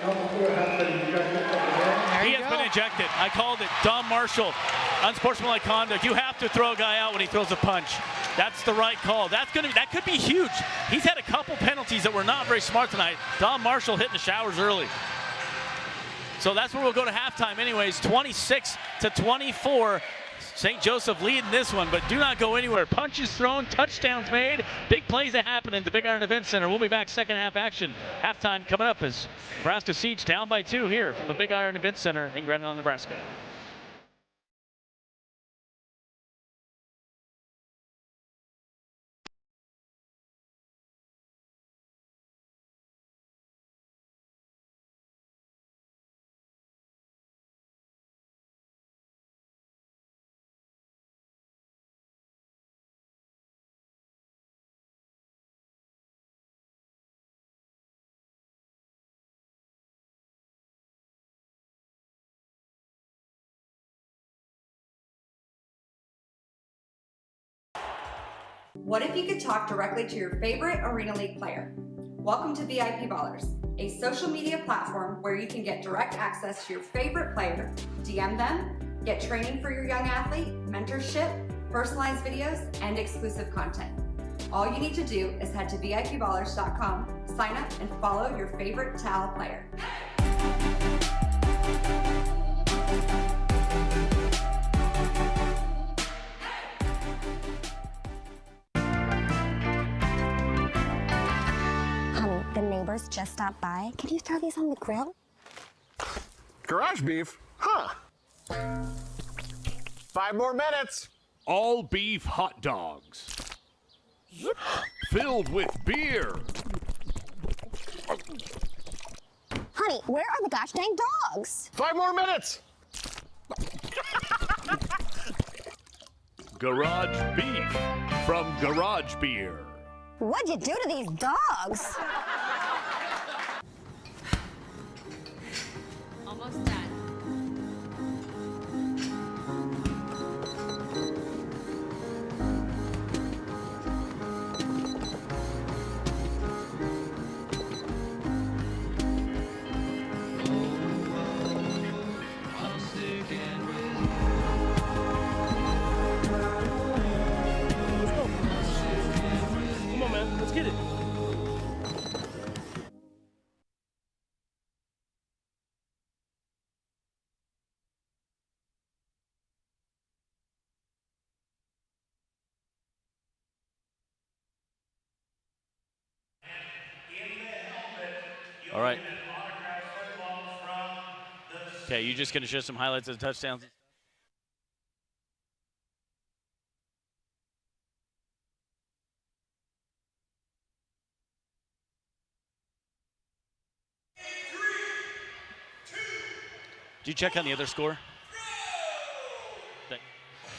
Number 4 has been ejected from the game. He has been ejected. I called it. Dom Marshall, unsportsmanlike conduct. You have to throw a guy out when he throws a punch. That's the right call. That could be huge. He's had a couple penalties that were not very smart tonight. Dom Marshall hitting the showers early. So that's where we'll go to halftime anyways. 26-24. St. Joseph leading this one, but do not go anywhere. Punches thrown, touchdowns made, big plays that happen in the Big Iron Event Center. We'll be back second half action. Halftime coming up as Nebraska Siege down by 2 here from the Big Iron Event Center in Grand Island, Nebraska. What if you could talk directly to your favorite Arena League player? Welcome to VIP Ballers, a social media platform where you can get direct access to your favorite player, DM them, get training for your young athlete, mentorship, personalized videos, and exclusive content. All you need to do is head to VIPballers.com, sign up, and follow your favorite Tal player. The neighbors just stopped by. Can you throw these on the grill? Garage beef? Huh. 5 more minutes. All beef hot dogs. Filled with beer. Honey, where are the gosh dang dogs? 5 more minutes. Garage beef from Garage Beer. What'd you do to these dogs? Almost done. Come on, man. Let's get it. All right. Okay, you just going to show some highlights of the touchdowns? Did you check on the other score?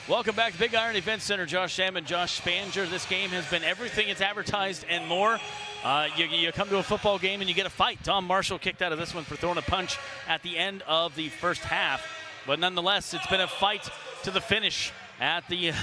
Welcome back to Big Iron Event Center. Josh Sam and Josh Spanger. This game has been everything it's advertised and more. You come to a football game and you get a fight. Tom Marshall kicked out of this one for throwing a punch at the end of the first half. But nonetheless, it's been a fight to the finish at the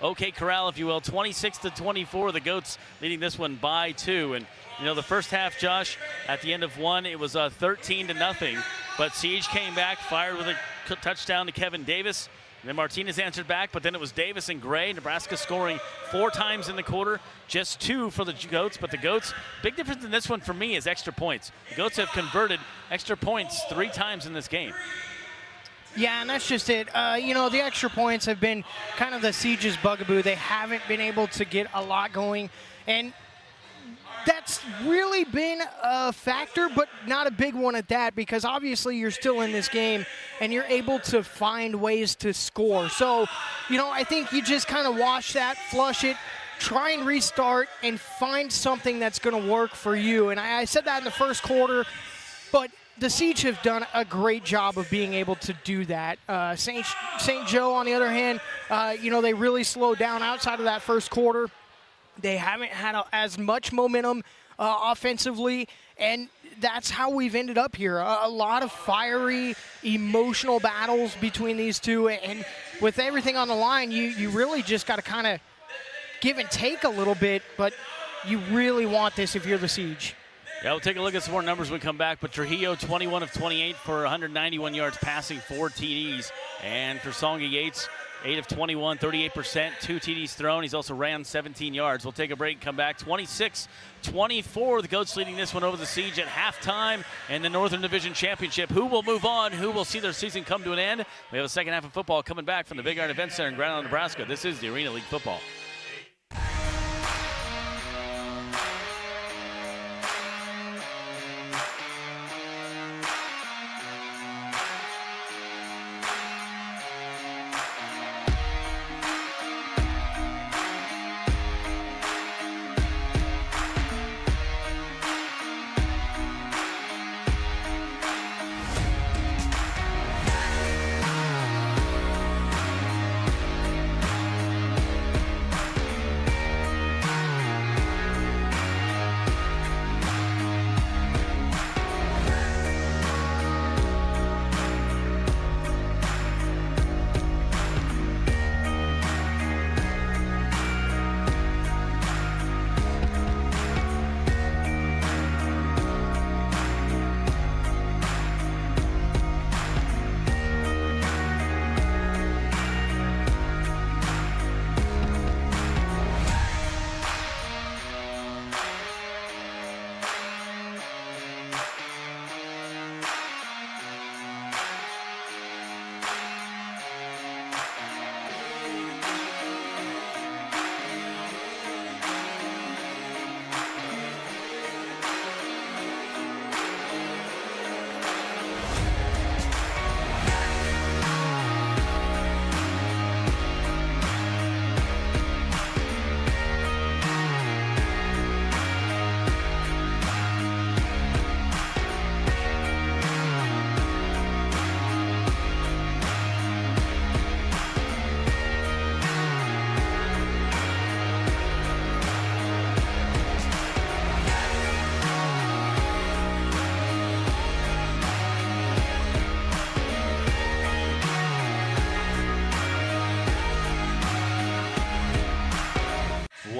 OK Corral, if you will. 26-24, the Goats leading this one by 2. And, you know, the first half, Josh, at the end of one, it was 13-0. But Siege came back, fired with a touchdown to Kevin Davis. And then Martinez answered back, but then it was Davis and Gray. Nebraska scoring 4 times in the quarter, just 2 for the Goats. But the Goats, big difference in this one for me is extra points. The Goats have converted extra points 3 times in this game. Yeah, and that's just it. You know, the extra points have been kind of the Siege's bugaboo. They haven't been able to get a lot going, and that's really been a factor, but not a big one at that, because obviously you're still in this game and you're able to find ways to score. So, you know, I think you just kind of wash that, flush it, try and restart, and find something that's going to work for you. And I said that in the first quarter, but the Siege have done a great job of being able to do that. St. Joe, on the other hand, you know, they really slowed down outside of that first quarter. They haven't had as much momentum offensively, and that's how we've ended up here. A lot of fiery, emotional battles between these two, and with everything on the line, you really just got to kind of give and take a little bit, but you really want this if you're the Siege. Yeah, we'll take a look at some more numbers when we come back. But Trujillo, 21 of 28 for 191 yards passing, 4 TDs. And for Songa Yates, 8 of 21, 38%, 2 TDs thrown. He's also ran 17 yards. We'll take a break and come back. 26-24, the Goats leading this one over the Siege at halftime in the Northern Division Championship. Who will move on? Who will see their season come to an end? We have a second half of football coming back from the Big Iron Event Center in Grand Island, Nebraska. This is the Arena League Football.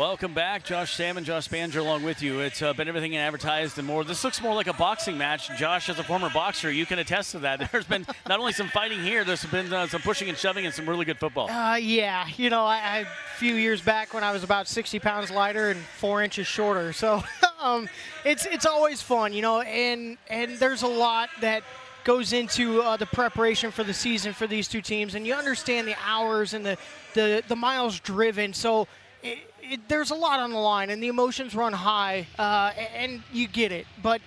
Welcome back. Josh Salmon, Josh Banger along with you. It's been everything advertised and more. This looks more like a boxing match. Josh, as a former boxer, you can attest to that. There's been not only some fighting here, there's been some pushing and shoving and some really good football. Yeah. You know, I a few years back when I was about 60 pounds lighter and 4 inches shorter. So it's always fun, you know, and there's a lot that goes into the preparation for the season for these two teams, and you understand the hours and the miles driven. So there's a lot on the line, and the emotions run high, and you get it. But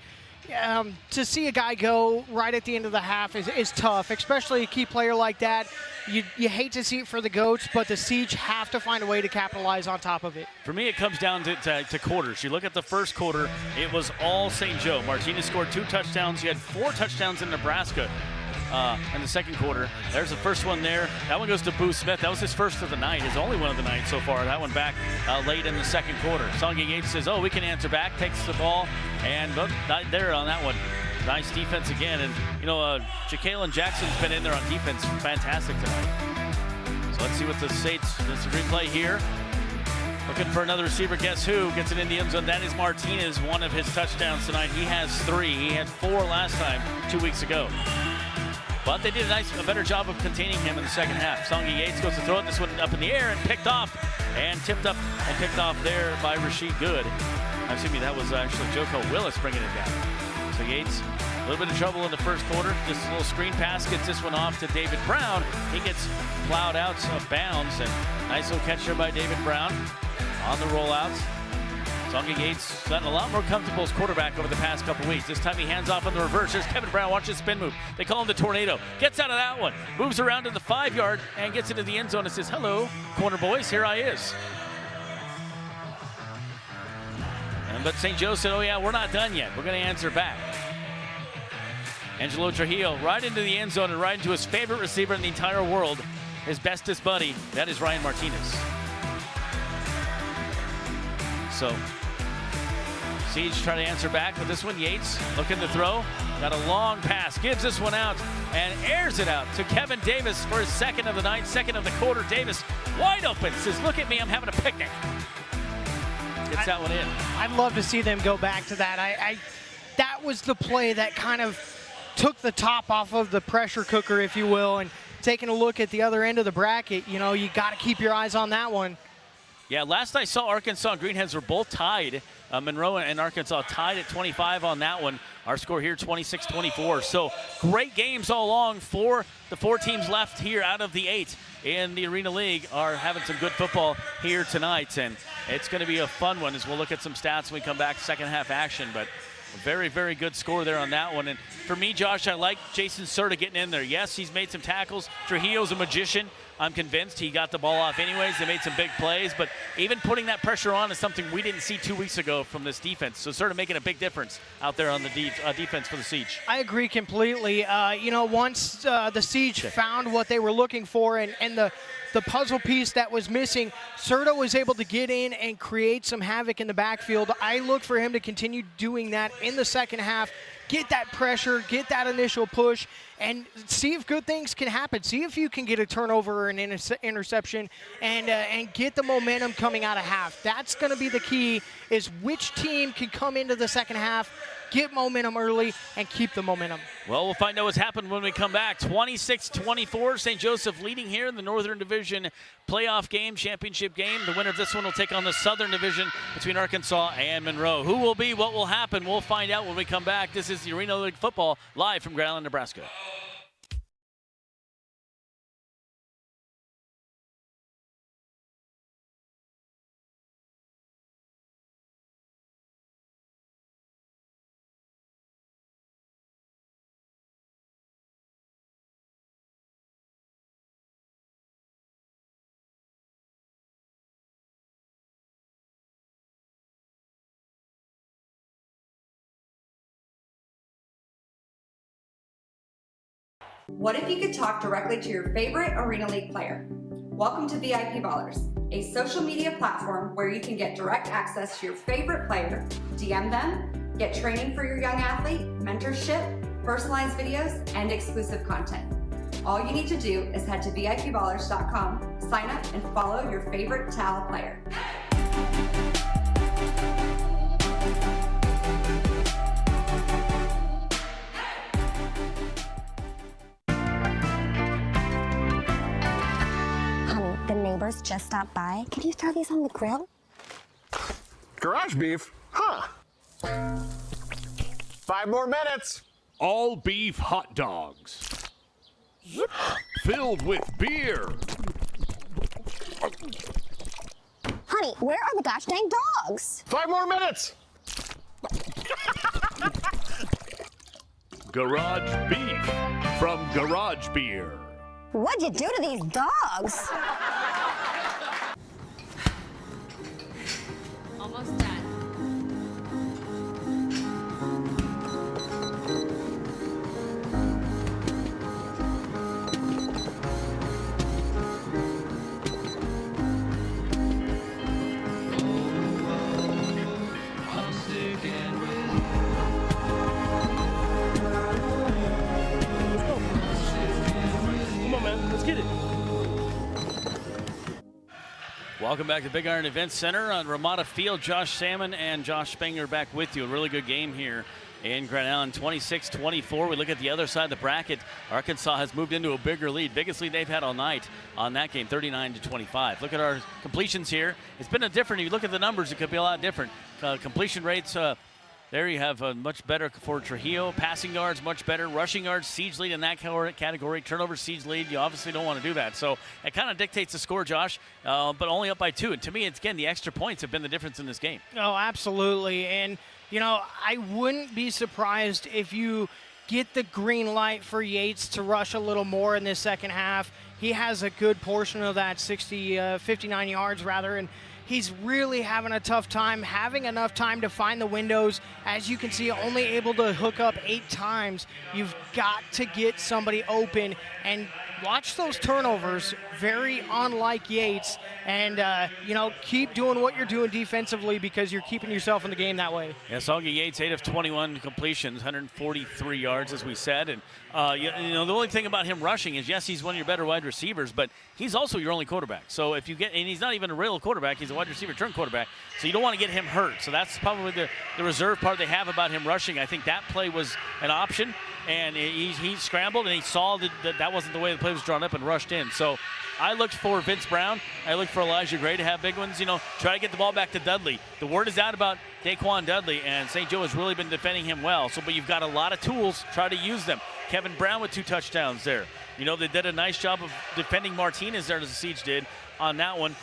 to see a guy go right at the end of the half is tough, especially a key player like that. You hate to see it for the Goats, but the Siege have to find a way to capitalize on top of it. For me, it comes down to quarters. You look at the first quarter, it was all St. Joe. Martinez scored 2 touchdowns. You had 4 touchdowns in Nebraska in the second quarter. There's the first one there. That one goes to Boo Smith. That was his first of the night, his only one of the night so far. That one back late in the second quarter. Songy Yates says, oh, we can answer back, takes the ball, and there on that one. Nice defense again, and you know, Ja'Kalen Jackson's been in there on defense, fantastic tonight. So let's see what this replay here. Looking for another receiver, guess who gets it in the end zone? That is Martinez, one of his touchdowns tonight. He has 3, he had 4 last time, 2 weeks ago. But they did a better job of containing him in the second half. Songy Yates goes to throw it, this one up in the air and picked off, and tipped up and picked off there by Rashid Good. Excuse me, that was actually Joko Willis bringing it down. So Yates, a little bit of trouble in the first quarter. Just a little screen pass, gets this one off to David Brown. He gets plowed out of bounds, and nice little catch there by David Brown on the rollouts. Songy Yates gotten a lot more comfortable as quarterback over the past couple weeks. This time he hands off on the reverse. There's Kevin Brown, watch his spin move. They call him the Tornado. Gets out of that one, moves around to the 5-yard and gets into the end zone and says, hello, corner boys, here I is. But St. Joe said, oh yeah, we're not done yet. We're going to answer back. Angelo Trujillo right into the end zone and right into his favorite receiver in the entire world, his bestest buddy. That is Ryan Martinez. So, Siege trying to answer back with this one. Yates looking to throw. Got a long pass. Gives this one out and airs it out to Kevin Davis for his second of the night, second of the quarter. Davis wide open. Says, look at me, I'm having a picnic. Gets that one in. I'd love to see them go back to that. That was the play that kind of took the top off of the pressure cooker, if you will, and taking a look at the other end of the bracket, you know, you got to keep your eyes on that one. Yeah, last I saw, Arkansas and Greenheads were both tied. Monroe and Arkansas tied at 25 on that one. Our score here, 26-24. So great games all along for the 4 teams left here out of the 8 in the Arena League are having some good football here tonight. And it's going to be a fun one as we'll look at some stats when we come back second half action. But a very, very good score there on that one. And for me, Josh, I like Jason Serta getting in there. Yes, he's made some tackles. Trujillo's a magician. I'm convinced he got the ball off anyways. They made some big plays, but even putting that pressure on is something we didn't see 2 weeks ago from this defense. So sort of making a big difference out there on the defense for the Siege. I agree completely. You know, once the Siege found what they were looking for and the puzzle piece that was missing, Serta was able to get in and create some havoc in the backfield. I look for him to continue doing that in the second half. Get that pressure, get that initial push, and see if good things can happen. See if you can get a turnover or an interception and get the momentum coming out of half. That's going to be the key, is which team can come into the second half, get momentum early, and keep the momentum. Well, we'll find out what's happened when we come back. 26-24, St. Joseph leading here in the Northern Division playoff game, championship game. The winner of this one will take on the Southern Division between Arkansas and Monroe. Who will be, what will happen, we'll find out when we come back. This is the Arena League Football live from Grand Island, Nebraska. What if you could talk directly to your favorite Arena League player? Welcome to VIP Ballers, a social media platform where you can get direct access to your favorite player, DM them, get training for your young athlete, mentorship, personalized videos, and exclusive content. All you need to do is head to VIPballers.com, sign up, and follow your favorite Tal player. Honey, the neighbors just stopped by. Can you throw these on the grill? Garage beef? Huh. 5 more minutes. All beef hot dogs. Filled with beer. Honey, where are the gosh dang dogs? 5 more minutes. Garage beef from Garage Beer. What'd you do to these dogs? Almost done. Come on, man. Let's get it. Welcome back to Big Iron Event Center on Ramada Field. Josh Salmon and Josh Spengler back with you. A really good game here in Grand Island, 26-24. We look at the other side of the bracket. Arkansas has moved into a bigger lead, biggest lead they've had all night on that game, 39-25. Look at our completions here. It's been a different, if you look at the numbers, it could be a lot different. Completion rates, there you have a much better for Trujillo. Passing yards, much better. Rushing yards, siege lead in that category. Turnover, siege lead. You obviously don't want to do that. So it kind of dictates the score, Josh, but only up by 2. And to me, it's, again, the extra points have been the difference in this game. Oh, absolutely. And, you know, I wouldn't be surprised if you get the green light for Yates to rush a little more in this second half. He has a good portion of that 59 yards, rather, and he's really having a tough time, having enough time to find the windows. As you can see, only able to hook up 8 times. You've got to get somebody open and watch those turnovers, very unlike Yates. And, you know, keep doing what you're doing defensively because you're keeping yourself in the game that way. Yeah, Augie Yates, 8 of 21 completions, 143 yards, as we said. And, you know, the only thing about him rushing is, yes, he's one of your better wide receivers, but he's also your only quarterback. So if you get, and he's not even a real quarterback, he's a wide receiver turn quarterback. So you don't want to get him hurt. So that's probably the reserve part they have about him rushing. I think that play was an option, and he scrambled, and he saw that wasn't the way the play was drawn up and rushed in. So I looked for Vince Brown. I looked for Elijah Gray to have big ones. You know, try to get the ball back to Dudley. The word is out about Daquan Dudley, and St. Joe has really been defending him well. So, but you've got a lot of tools. Try to use them. Kevin Brown with 2 touchdowns there. You know, they did a nice job of defending Martinez there, as the Siege did on that one.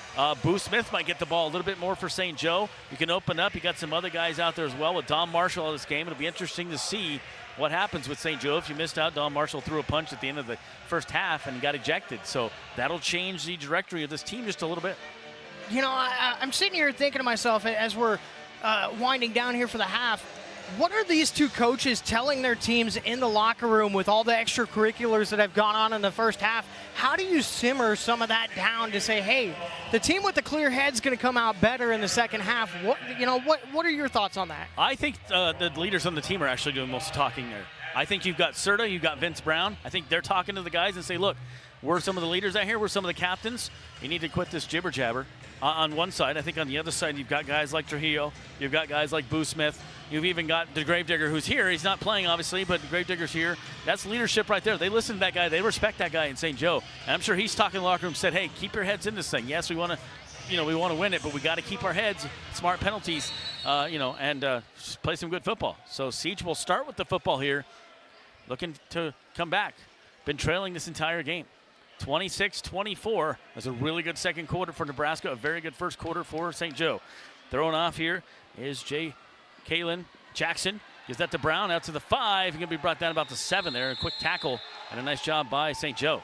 Boo Smith might get the ball a little bit more for St. Joe. You can open up. You got some other guys out there as well with Don Marshall in this game. It'll be interesting to see what happens with St. Joe. If you missed out, Don Marshall threw a punch at the end of the first half and got ejected. So that'll change the trajectory of this team just a little bit. You know, I'm sitting here thinking to myself as we're winding down here for the half, what are these 2 coaches telling their teams in the locker room with all the extracurriculars that have gone on in the first half? How do you simmer some of that down to say, hey, the team with the clear head's going to come out better in the second half? What are your thoughts on that? I think the leaders on the team are actually doing most talking there. I think you've got Serta, you've got Vince Brown. I think they're talking to the guys and say, look, we're some of the leaders out here. We're some of the captains. You need to quit this jibber jabber. On one side, I think on the other side, you've got guys like Trujillo. You've got guys like Boo Smith. You've even got the Gravedigger who's here. He's not playing, obviously, but the Gravedigger's here. That's leadership right there. They listen to that guy. They respect that guy in St. Joe. And I'm sure he's talking in the locker room, said, hey, keep your heads in this thing. Yes, we want to, we want to win it, but we got to keep our heads, smart penalties, and just play some good football. So Siege will start with the football here, looking to come back. Been trailing this entire game. 26-24. That's a really good second quarter for Nebraska, a very good first quarter for St. Joe. Throwing off here is Kalen Jackson. Gives that to Brown out to the 5. He's going to be brought down about the 7 there. A quick tackle and a nice job by St. Joe.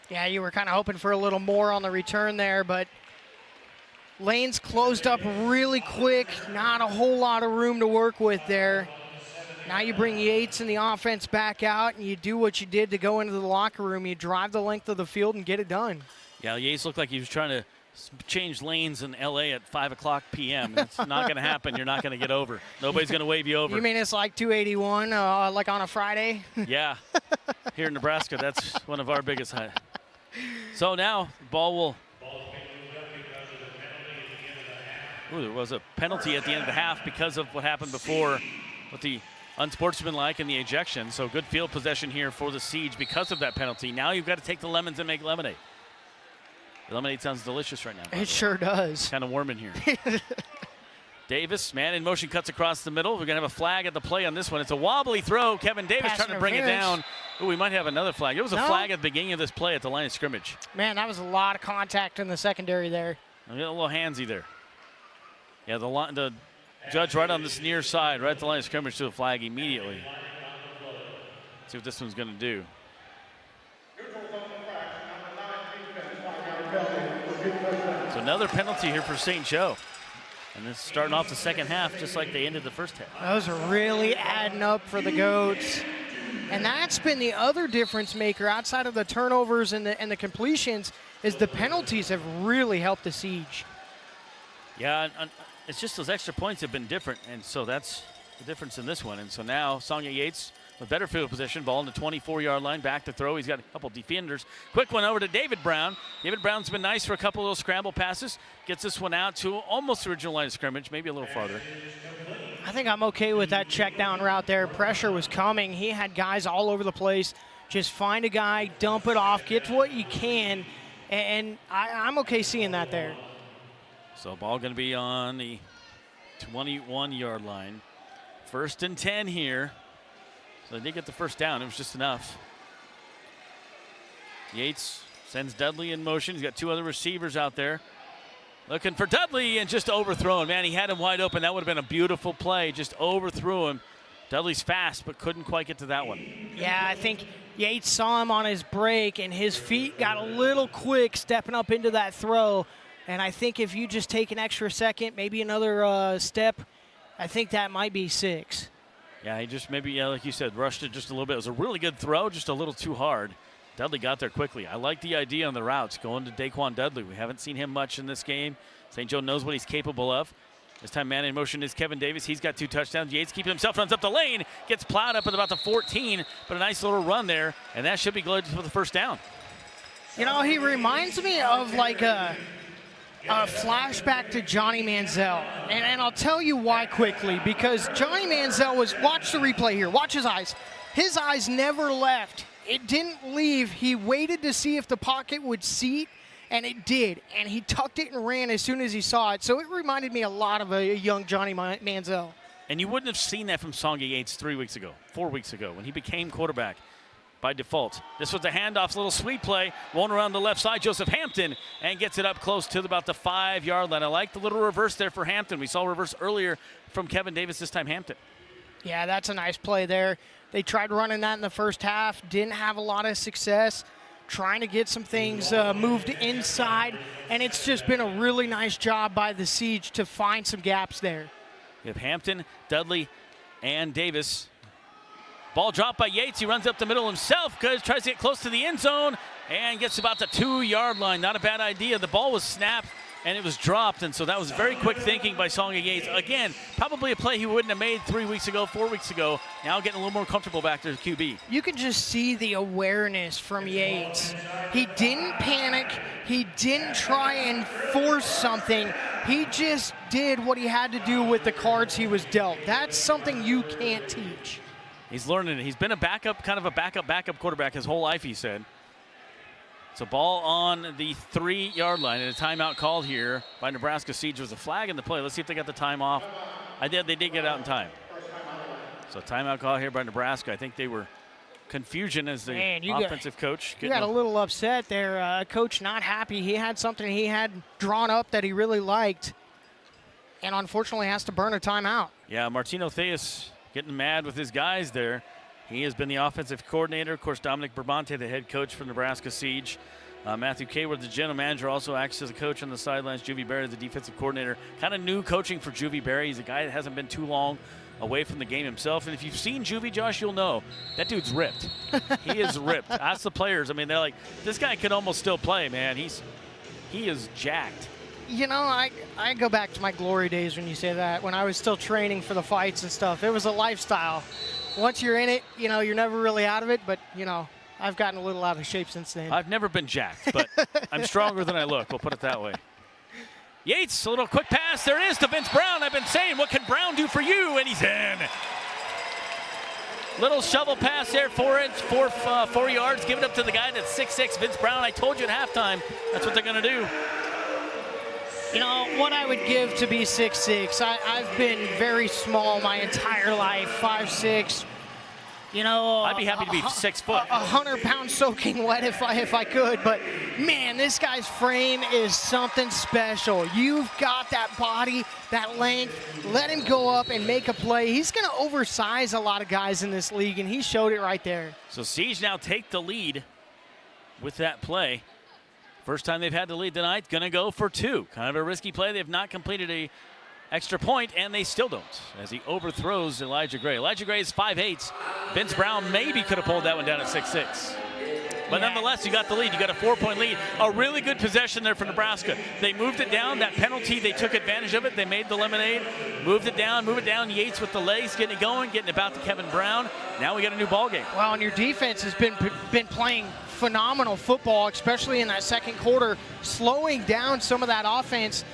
Yeah, you were kind of hoping for a little more on the return there, but lanes closed up really quick. Not a whole lot of room to work with there. Now you bring Yates and the offense back out, and you do what you did to go into the locker room. You drive the length of the field and get it done. Yeah, Yates looked like he was trying to change lanes in L.A. at 5 o'clock p.m. It's not going to happen. You're not going to get over. Nobody's going to wave you over. You mean it's like 281, like on a Friday? Yeah. Here in Nebraska, that's one of our biggest highs. So now the ball will Ooh, there was a penalty at the end of the half because of what happened before with the unsportsmanlike and the ejection. So good field possession here for the Siege because of that penalty. Now you've got to take the lemons and make lemonade. The lemonade sounds delicious right now. It sure does. Kind of warm in here. Davis, man in motion, cuts across the middle. We're going to have a flag at the play on this one. It's a wobbly throw. Kevin Davis Pass trying to bring it down. Ooh, we might have another flag. It was a flag at the beginning of this play at the line of scrimmage. Man, that was a lot of contact in the secondary there. A little handsy there. Yeah, the judge right on this near side, right at the line of scrimmage, to the flag immediately. See what this one's going to do. So another penalty here for St. Joe. And this is starting off the second half just like they ended the first half. Those are really adding up for the Goats. And that's been the other difference maker outside of the turnovers and the completions is the penalties have really helped the Siege. Yeah, and it's just those extra points have been different, and so that's the difference in this one. And so now Sonia Yates with better field position, ball in the 24-yard line, back to throw. He's got a couple defenders. Quick one over to David Brown. David Brown's been nice for a couple of little scramble passes. Gets this one out to almost the original line of scrimmage, maybe a little farther. I think I'm okay with that check down route there. Pressure was coming. He had guys all over the place. Just find a guy, dump it off, get to what you can, and I'm okay seeing that there. So ball going to be on the 21-yard line. 1st and 10 here. So they did get the first down. It was just enough. Yates sends Dudley in motion. He's got two other receivers out there. Looking for Dudley and just overthrown. Man, he had him wide open. That would have been a beautiful play. Just overthrew him. Dudley's fast, but couldn't quite get to that one. Yeah, I think Yates saw him on his break, and his feet got a little quick stepping up into that throw. And I think if you just take an extra second, maybe another step, I think that might be 6. Yeah, he just maybe, like you said, rushed it just a little bit. It was a really good throw, just a little too hard. Dudley got there quickly. I like the idea on the routes, going to Daquan Dudley. We haven't seen him much in this game. St. Joe knows what he's capable of. This time man in motion is Kevin Davis. He's got 2 touchdowns. Yates keeping himself, runs up the lane, gets plowed up at about the 14, but a nice little run there, and that should be good for the first down. You know, he reminds me of like a flashback to Johnny Manziel. And I'll tell you why quickly, because Johnny Manziel was, watch the replay here, watch his eyes. His eyes never left. It didn't leave. He waited to see if the pocket would seat, and it did. And he tucked it and ran as soon as he saw it. So it reminded me a lot of a young Johnny Manziel. And you wouldn't have seen that from Songa Yates 3 weeks ago, 4 weeks ago, when he became quarterback by default. This was a handoff, little sweep play, rolling around the left side, Joseph Hampton, and gets it up close to about the 5-yard line. I like the little reverse there for Hampton. We saw reverse earlier from Kevin Davis, this time Hampton. Yeah, that's a nice play there. They tried running that in the first half, didn't have a lot of success, trying to get some things moved inside, and it's just been a really nice job by the Siege to find some gaps there. You have Hampton, Dudley, and Davis. Ball dropped by Yates. He runs up the middle himself, tries to get close to the end zone, and gets about the 2-yard line. Not a bad idea. The ball was snapped, and it was dropped, and so that was very quick thinking by Songa Yates. Again, probably a play he wouldn't have made 3 weeks ago, 4 weeks ago. Now getting a little more comfortable back to the QB. You can just see the awareness from Yates. He didn't panic. He didn't try and force something. He just did what he had to do with the cards he was dealt. That's something you can't teach. He's learning it. He's been a backup, kind of a backup quarterback his whole life, he said. It's a ball on the 3-yard line, and a timeout called here by Nebraska Siege. There was a flag in the play. Let's see if they got the time off. They did get out in time. So timeout call here by Nebraska. I think they were confusion as the offensive coach. You got a little upset there. Coach not happy. He had something he had drawn up that he really liked, and unfortunately has to burn a timeout. Yeah, Martino Theus getting mad with his guys there. He has been the offensive coordinator. Of course, Dominic Brabante, the head coach for Nebraska Siege. Matthew Kayward, the general manager, also acts as a coach on the sidelines. Juvie Berry, the defensive coordinator. Kind of new coaching for Juvie Berry. He's a guy that hasn't been too long away from the game himself. And if you've seen Juvie, Josh, you'll know that dude's ripped. He is ripped. Ask the players. I mean, they're like, this guy could almost still play, man. He is jacked. You know, I go back to my glory days when you say that, when I was still training for the fights and stuff. It was a lifestyle. Once you're in it, you know, you're never really out of it, but, you know, I've gotten a little out of shape since then. I've never been jacked, but I'm stronger than I look. We'll put it that way. Yates, a little quick pass. There it is to Vince Brown. I've been saying, what can Brown do for you? And he's in. Little shovel pass there, 4 yards. Give it up to the guy that's 6'6", Vince Brown. I told you at halftime, that's what they're going to do. You know, what I would give to be 6'6". I've been very small my entire life, 5'6". You know, I'd be happy to be 6 foot. 100 pounds soaking wet if I could, but man, this guy's frame is something special. You've got that body, that length. Let him go up and make a play. He's going to oversize a lot of guys in this league, and he showed it right there. So Siege now take the lead with that play. First time they've had the lead tonight, going to go for 2. Kind of a risky play. They've not completed a extra point, and they still don't, as he overthrows Elijah Gray. Elijah Gray is 5'8". Vince Brown maybe could have pulled that one down at 6'6". But nonetheless, you got the lead. You got a 4-point lead. A really good possession there for Nebraska. They moved it down. That penalty, they took advantage of it. They made the lemonade. Moved it down, move it down. Yates with the legs, getting it going, getting it back to Kevin Brown. Now we got a new ball game. Well, and your defense has been playing phenomenal football, especially in that second quarter, slowing down some of that offense.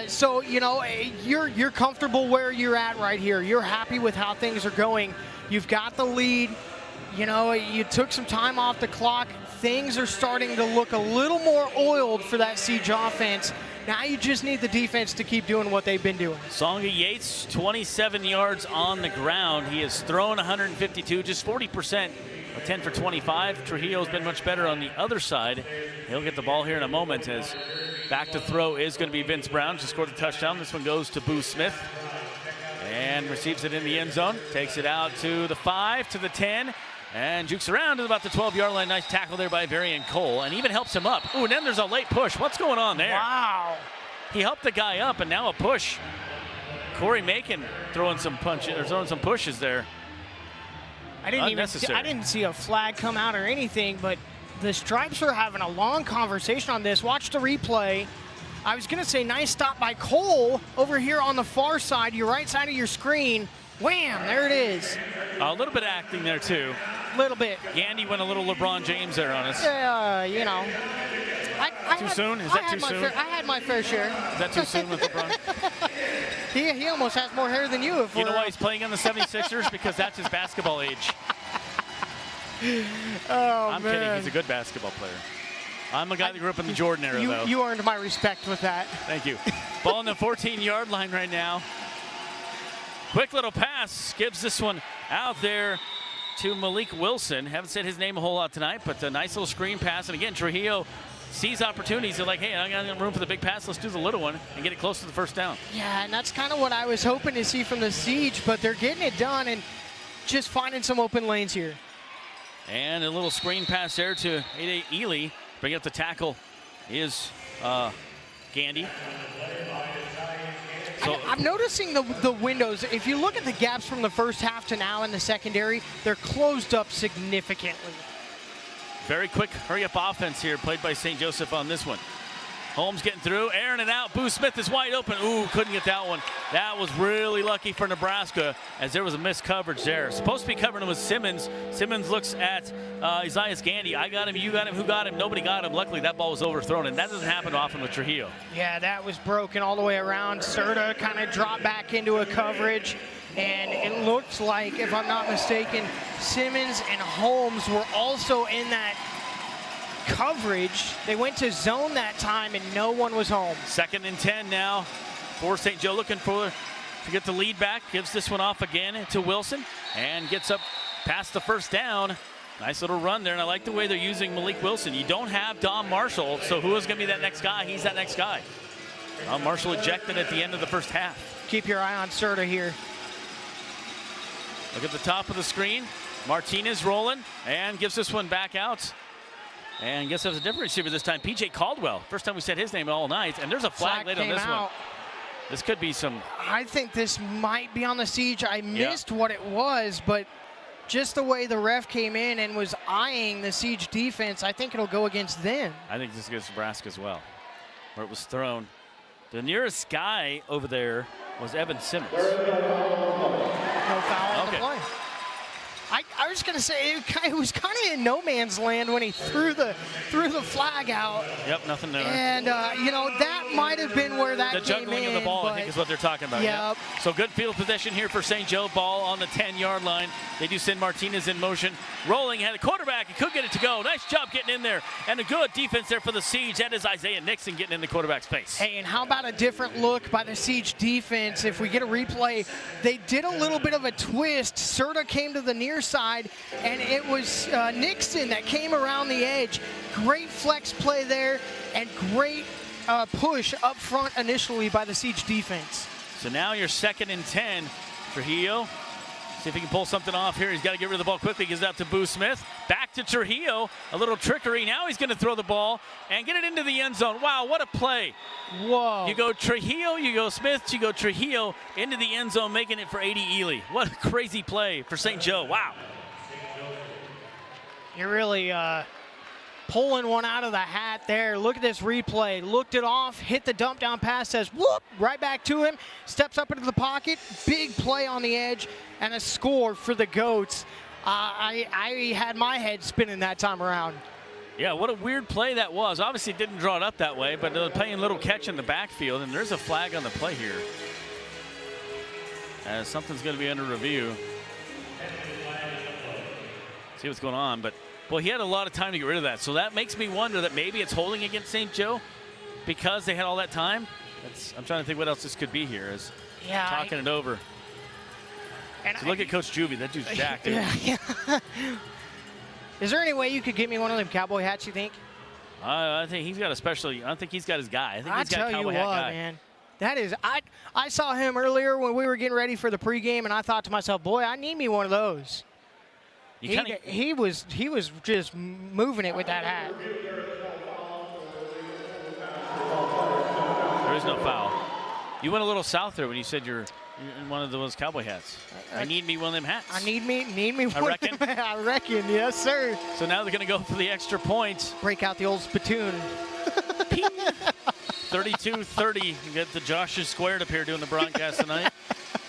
So, you know, you're comfortable where you're at right here. You're happy with how things are going. You've got the lead. You know, you took some time off the clock. Things are starting to look a little more oiled for that Siege offense. Now you just need the defense to keep doing what they've been doing. Songa Yates, 27 yards on the ground. He has thrown 152, just 40%, 10 for 25. Trujillo's been much better on the other side. He'll get the ball here in a moment, as back to throw is going to be Vince Brown. Just scored the touchdown. This one goes to Boo Smith and receives it in the end zone. Takes it out to the 5, to the 10, and jukes around to about the 12-yard line. Nice tackle there by Varian Cole, and even helps him up. Ooh, and then there's a late push. What's going on there? Wow. He helped the guy up, and now a push. Corey Macon throwing some pushes there. I didn't see a flag come out or anything, but the Stripes are having a long conversation on this. Watch the replay. I was going to say nice stop by Cole over here on the far side, your right side of your screen. Wham, there it is. A little bit of acting there, too. Little bit. Gandy went a little LeBron James there on us. Yeah, you know. Too soon? Is that too soon? I had my fair share. Is that too soon with LeBron? He almost has more hair than you. You know why he's playing on the 76ers? Because that's his basketball age. Oh, I'm man. kidding. He's a good basketball player. I'm a guy that grew up in the Jordan era, though. You earned my respect with that. Thank you. Ball on the 14-yard line right now. Quick little pass gives this one out there to Malik Wilson. Haven't said his name a whole lot tonight, but a nice little screen pass. And again, Trujillo sees opportunities. They're like, hey, I got room for the big pass. Let's do the little one and get it close to the first down. Yeah, and that's kind of what I was hoping to see from the Siege, but they're getting it done and just finding some open lanes here. And a little screen pass there to A.J. Ely. Bring up the tackle is Gandy. So I'm noticing the windows. If you look at the gaps from the first half to now in the secondary, they're closed up significantly. very quick hurry-up offense here played by St. Joseph on this one. Holmes getting through, airing it out. Boo Smith is wide open. Ooh, couldn't get that one. That was really lucky for Nebraska, as there was a missed coverage there. Supposed to be covering him with Simmons. Simmons looks at Isaiah Gandy. I got him, you got him, who got him? Nobody got him. Luckily, that ball was overthrown, and that doesn't happen often with Trujillo. Yeah, that was broken all the way around. Serta kind of dropped back into a coverage, and it looks like, if I'm not mistaken, Simmons and Holmes were also in that coverage. They went to zone that time, and no one was home. 2nd and 10 now for St. Joe, looking to get the lead back. Gives this one off again to Wilson and gets up past the first down. Nice little run there, and I like the way they're using Malik Wilson. You don't have Dom Marshall, so who is going to be that next guy? He's that next guy. Dom Marshall ejected at the end of the first half. Keep your eye on Serta here. Look at the top of the screen. Martinez rolling and gives this one back out. And guess that was a different receiver this time. P.J. Caldwell. First time we said his name all night. And there's a flag laid on this one. This could be some. I think this might be on the Siege. I missed what it was, but just the way the ref came in and was eyeing the Siege defense, I think it'll go against them. I think this goes Nebraska as well, where it was thrown. The nearest guy over there was Evan Simmons. No foul on the play. I was was going to say it was kind of in no man's land when he threw the flag out. Yep, nothing there. And that might have been where that the came juggling in, of the ball, I think, is what they're talking about. Yep. So good field possession here for St. Joe. Ball on the 10-yard line. They do send Martinez in motion, rolling. Had a quarterback. He could get it to go. Nice job getting in there, and a good defense there for the Siege. That is Isaiah Nixon getting in the quarterback's face. Hey, and how about a different look by the Siege defense? If we get a replay, they did a little bit of a twist. Serta came to the near side, and it was Nixon that came around the edge. Great flex play there, and great push up front initially by the Siege defense. So now you're 2nd and 10. Trujillo, see if he can pull something off here. He's got to get rid of the ball quickly. Gives it out to Boo Smith. Back to Trujillo. A little trickery. Now he's going to throw the ball and get it into the end zone. Wow, what a play. Whoa. You go Trujillo, you go Smith, you go Trujillo into the end zone, making it for 80 Ely. What a crazy play for St. Joe. Wow. You're really pulling one out of the hat there. Look at this replay. Looked it off, hit the dump down pass, says whoop, right back to him, steps up into the pocket, big play on the edge, and a score for the Goats. I had my head spinning that time around. Yeah, what a weird play that was. Obviously didn't draw it up that way, but they're playing little catch in the backfield, and there's a flag on the play here. Something's going to be under review. See what's going on, but well, he had a lot of time to get rid of that, so that makes me wonder that maybe it's holding against St. Joe because they had all that time. I'm trying to think what else this could be here. Talking it over. So look at Coach Juvie. That dude's jacked. Dude. Yeah. Is there any way you could get me one of them cowboy hats, you think? I think he's got a special. I don't think he's got his guy. I think he's got a cowboy hat guy. Man. That is, I saw him earlier when we were getting ready for the pregame, and I thought to myself, boy, I need me one of those. He was just moving it with that hat. There is no foul. You went a little south there when you said you're in one of those cowboy hats. I need me one of them hats. I need me one. I reckon. Of them. I reckon, yes, sir. So now they're going to go for the extra point. Break out the old spittoon. 32-30. You get the Joshua Squared up here doing the broadcast tonight.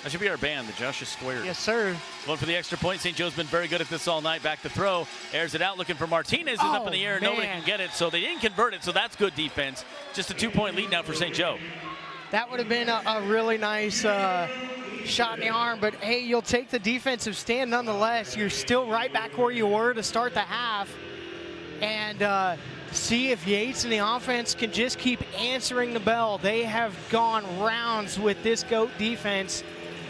That should be our band, the Joshua Squared. Yes, sir. Going for the extra point. St. Joe's been very good at this all night. Back to throw. Airs it out, looking for Martinez, who's up in the air. Man. Nobody can get it, so they didn't convert it, so that's good defense. Just a 2-point lead now for St. Joe. That would have been a really nice shot in the arm, but hey, you'll take the defensive stand nonetheless. You're still right back where you were to start the half. And see if Yates and the offense can just keep answering the bell. They have gone rounds with this Goat defense.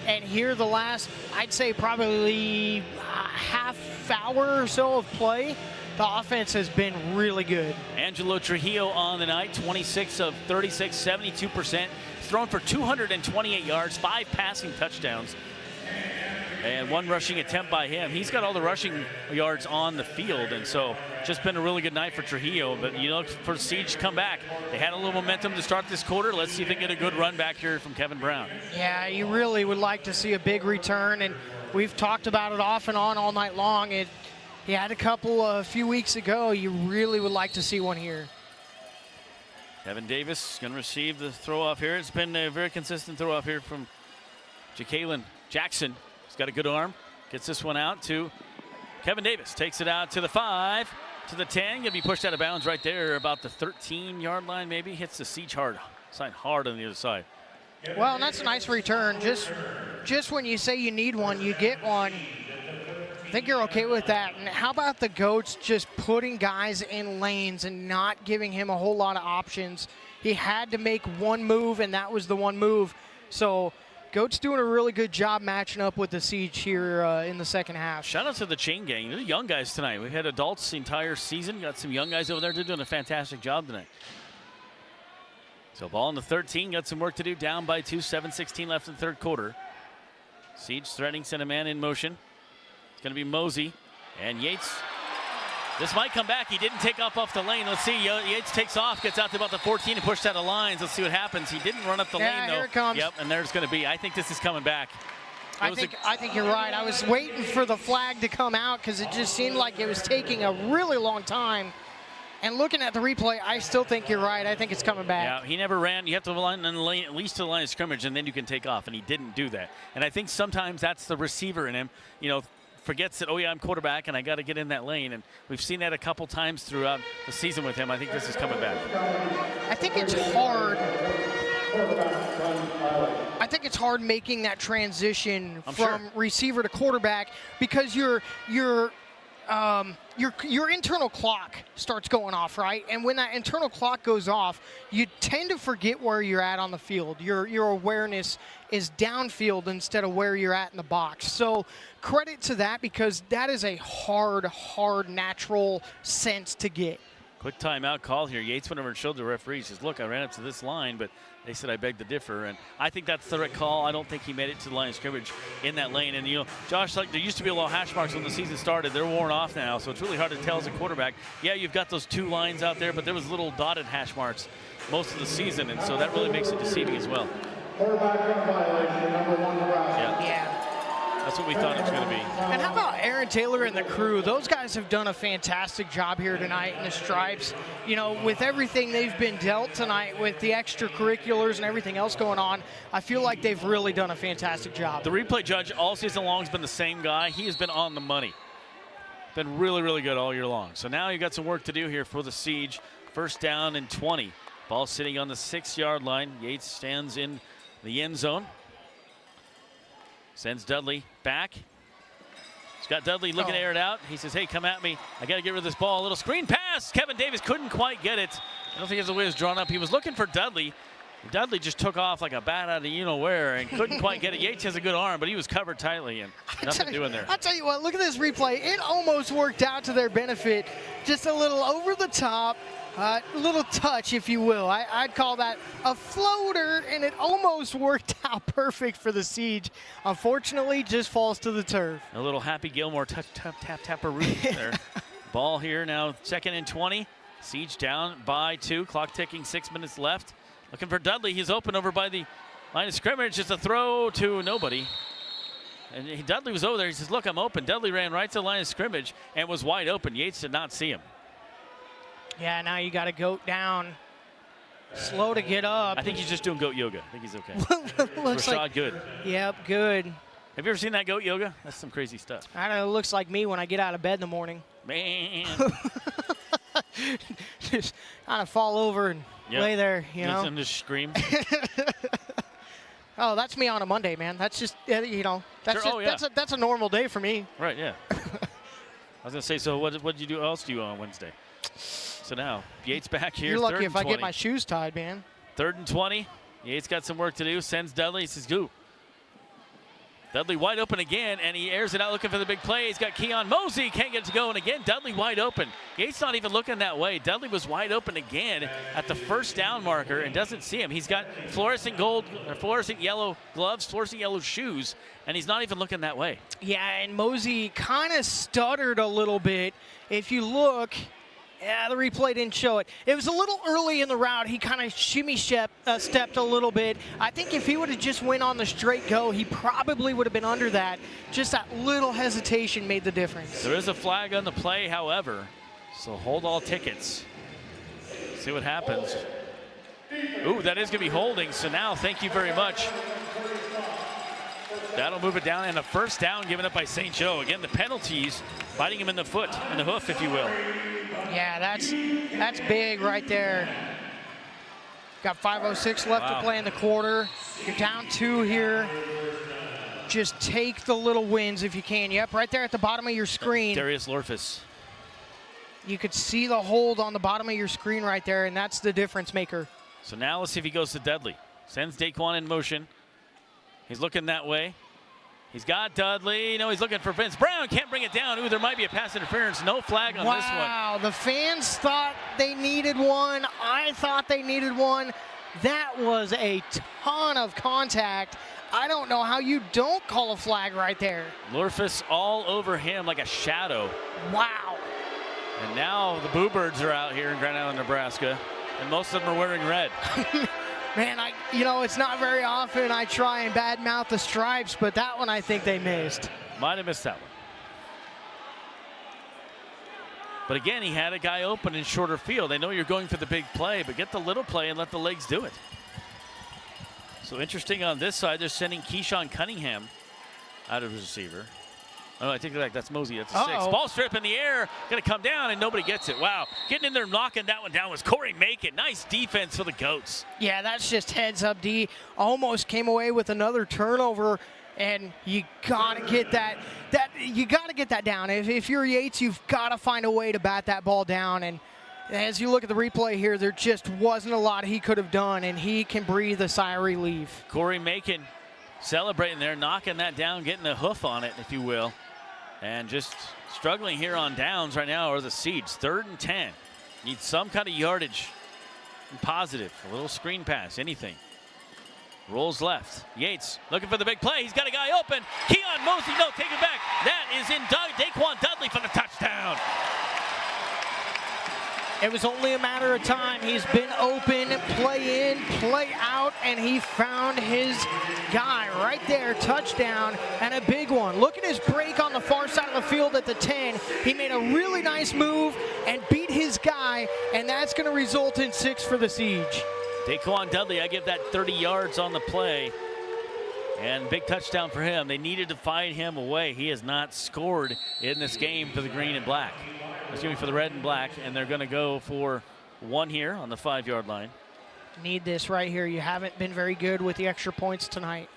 And here the last, I'd say probably half hour or so of play, the offense has been really good. Angelo Trujillo on the night, 26 of 36, 72%. He's thrown for 228 yards, 5 passing touchdowns, and 1 rushing attempt by him. He's got all the rushing yards on the field, and so just been a really good night for Trujillo. But you know, for Siege to come back, they had a little momentum to start this quarter. Let's see if they get a good run back here from Kevin Brown. Yeah, you really would like to see a big return, and we've talked about it off and on all night long. He had a couple a few weeks ago. You really would like to see one here. Kevin Davis going to receive the throw off here. It's been a very consistent throw off here from Ja'Kalen Jackson. He's got a good arm. Gets this one out to Kevin Davis. Takes it out to the 5, to the 10. Going to be pushed out of bounds right there, about the 13-yard line maybe. Hits the Siege side hard on the other side. Well, and that's a nice return. Just when you say you need one, you get one. I think you're okay with that. And how about the Goats just putting guys in lanes and not giving him a whole lot of options? He had to make one move, and that was the one move. So Goats doing a really good job matching up with the Siege here in the second half. Shout out to the chain gang. They're young guys tonight. We've had adults the entire season. Got some young guys over there. They're doing a fantastic job tonight. So ball in the 13. Got some work to do. Down by 2. 7:16 left in the third quarter. Siege threatening, send a man in motion. It's going to be Mosey and Yates. This might come back. He didn't take off the lane. Let's see. Yates takes off, gets out to about the 14 and pushed out of lines. Let's see what happens. He didn't run up the lane, though. Here it comes. Yep, and there's going to be. I think this is coming back. I think you're right. I was waiting for the flag to come out because it just seemed like it was taking a really long time. And looking at the replay, I still think you're right. I think it's coming back. Yeah, he never ran. You have to line in the lane, at least to the line of scrimmage, and then you can take off, and he didn't do that. And I think sometimes that's the receiver in him. You know, forgets that, oh yeah, I'm quarterback and I got to get in that lane. And we've seen that a couple times throughout the season with him. I think this is coming back. I think it's hard. I think it's hard making that transition from receiver to quarterback because your internal clock starts going off, right? And when that internal clock goes off, you tend to forget where you're at on the field. Your awareness is downfield instead of where you're at in the box. So credit to that because that is a hard natural sense to get. Quick timeout call here. Yates went over and showed the referee. He says, look, I ran up to this line, but they said I beg to differ. And I think that's the right call. I don't think he made it to the line of scrimmage in that lane. And, you know, Josh, like there used to be a lot of hash marks when the season started. They're worn off now, so it's really hard to tell as a quarterback. Yeah, you've got those 2 lines out there, but there was little dotted hash marks most of the season, and so that really makes it deceiving as well. Quarterback run violation, number 1 Nebraska. Yeah. That's what we thought it was going to be. And how about Aaron Taylor and the crew? Those guys have done a fantastic job here tonight in the Stripes. You know, with everything they've been dealt tonight, with the extracurriculars and everything else going on, I feel like they've really done a fantastic job. The replay judge all season long has been the same guy. He has been on the money. Been really, really good all year long. So now you've got some work to do here for the Siege. First down and 20. Ball sitting on the 6-yard line. Yates stands in the end zone. Sends Dudley back. He's got Dudley looking to air it out. He says, hey, come at me. I got to get rid of this ball. A little screen pass. Kevin Davis couldn't quite get it. I don't think that's the way it was drawn up. He was looking for Dudley. Dudley just took off like a bat out of you-know-where and couldn't quite get it. Yates has a good arm, but he was covered tightly and nothing doing there. I'll tell you what, look at this replay. It almost worked out to their benefit. Just a little over the top. Little touch, if you will. I'd call that a floater, and it almost worked out perfect for the Siege. Unfortunately, just falls to the turf. A little Happy Gilmore tap-tap-tap-a-roo there. Ball here now, 2nd and 20. Siege down by 2. Clock ticking, 6 minutes left. Looking for Dudley. He's open over by the line of scrimmage. Just a throw to nobody. And Dudley was over there. He says, look, I'm open. Dudley ran right to the line of scrimmage and was wide open. Yates did not see him. Yeah, now you got to goat down. Slow to get up. I think he's just doing goat yoga. I think he's okay. Looks Rashad like, good. Yep, good. Have you ever seen that goat yoga? That's some crazy stuff. I don't know, it looks like me when I get out of bed in the morning. Man. Just kind of fall over and lay there, you know. And just scream. Oh, that's me on a Monday, man. That's just, you know, that's Sure. just, that's a normal day for me. Right, yeah. I was going to say, so what did you do else do on Wednesday? So now, Yates back here. You're lucky 3rd if and I 20. get my shoes tied, man. 3rd and 20. Yates got some work to do. Sends Dudley. He says, go. Dudley wide open again, and he airs it out looking for the big play. He's got Keon Mosey. Can't get it to go. And again, Dudley wide open. Yates not even looking that way. Dudley was wide open again at the first down marker and doesn't see him. He's got fluorescent yellow gloves, fluorescent yellow shoes, and he's not even looking that way. Yeah, and Mosey kind of stuttered a little bit. If you look, yeah, the replay didn't show it. It was a little early in the route. He kind of stepped a little bit. I think if he would have just went on the straight go, he probably would have been under that. Just that little hesitation made the difference. There is a flag on the play, however, so hold all tickets. See what happens. Ooh, that is going to be holding, so now thank you very much. That'll move it down, and a first down given up by St. Joe. Again, the penalties biting him in the hoof, if you will. Yeah, that's big right there. Got 5:06 left to play in the quarter. You're down 2 here. Just take the little wins if you can. Yep, right there at the bottom of your screen. Darius Lorfus. You could see the hold on the bottom of your screen right there, and that's the difference maker. So now let's see if he goes to Dudley. Sends Daquan in motion. He's looking that way. He's got Dudley. No, he's looking for Vince Brown. Can't bring it down. Ooh, there might be a pass interference. No flag on this one. Wow, the fans thought they needed one. I thought they needed one. That was a ton of contact. I don't know how you don't call a flag right there. Lorfus all over him like a shadow. Wow. And now the Boo Birds are out here in Grand Island, Nebraska, and most of them are wearing red. Man, it's not very often I try and badmouth the Stripes, but that one I think they missed. Might have missed that one. But again, he had a guy open in shorter field. They know you're going for the big play, but get the little play and let the legs do it. So interesting on this side, they're sending Keyshawn Cunningham out of receiver. Oh, I take it back. That's Mosey. That's a 6. Uh-oh. Ball strip in the air. Going to come down, and nobody gets it. Wow. Getting in there, knocking that one down was Corey Macon. Nice defense for the Goats. Yeah, that's just heads up D. Almost came away with another turnover, and you gotta get that down. If you're Yates, you've got to find a way to bat that ball down. And as you look at the replay here, there just wasn't a lot he could have done, and he can breathe a sigh of relief. Corey Macon celebrating there, knocking that down, getting a hoof on it, if you will. And just struggling here on downs right now are the Siege. 3rd and 10. Need some kind of yardage. Positive. A little screen pass. Anything. Rolls left. Yates looking for the big play. He's got a guy open. Keon Mosey. No, take it back. That is in Daquan Dudley for the touchdown. It was only a matter of time. He's been open, play in, play out, and he found his guy right there. Touchdown, and a big one. Look at his break on the far side of the field at the 10. He made a really nice move and beat his guy, and that's going to result in 6 for the Siege. Daquan Dudley, I give that 30 yards on the play. And big touchdown for him. They needed to fight him away. He has not scored in this game for the green and black. Excuse me, for the red and black. And they're going to go for 1 here on the 5-yard line. Need this right here. You haven't been very good with the extra points tonight.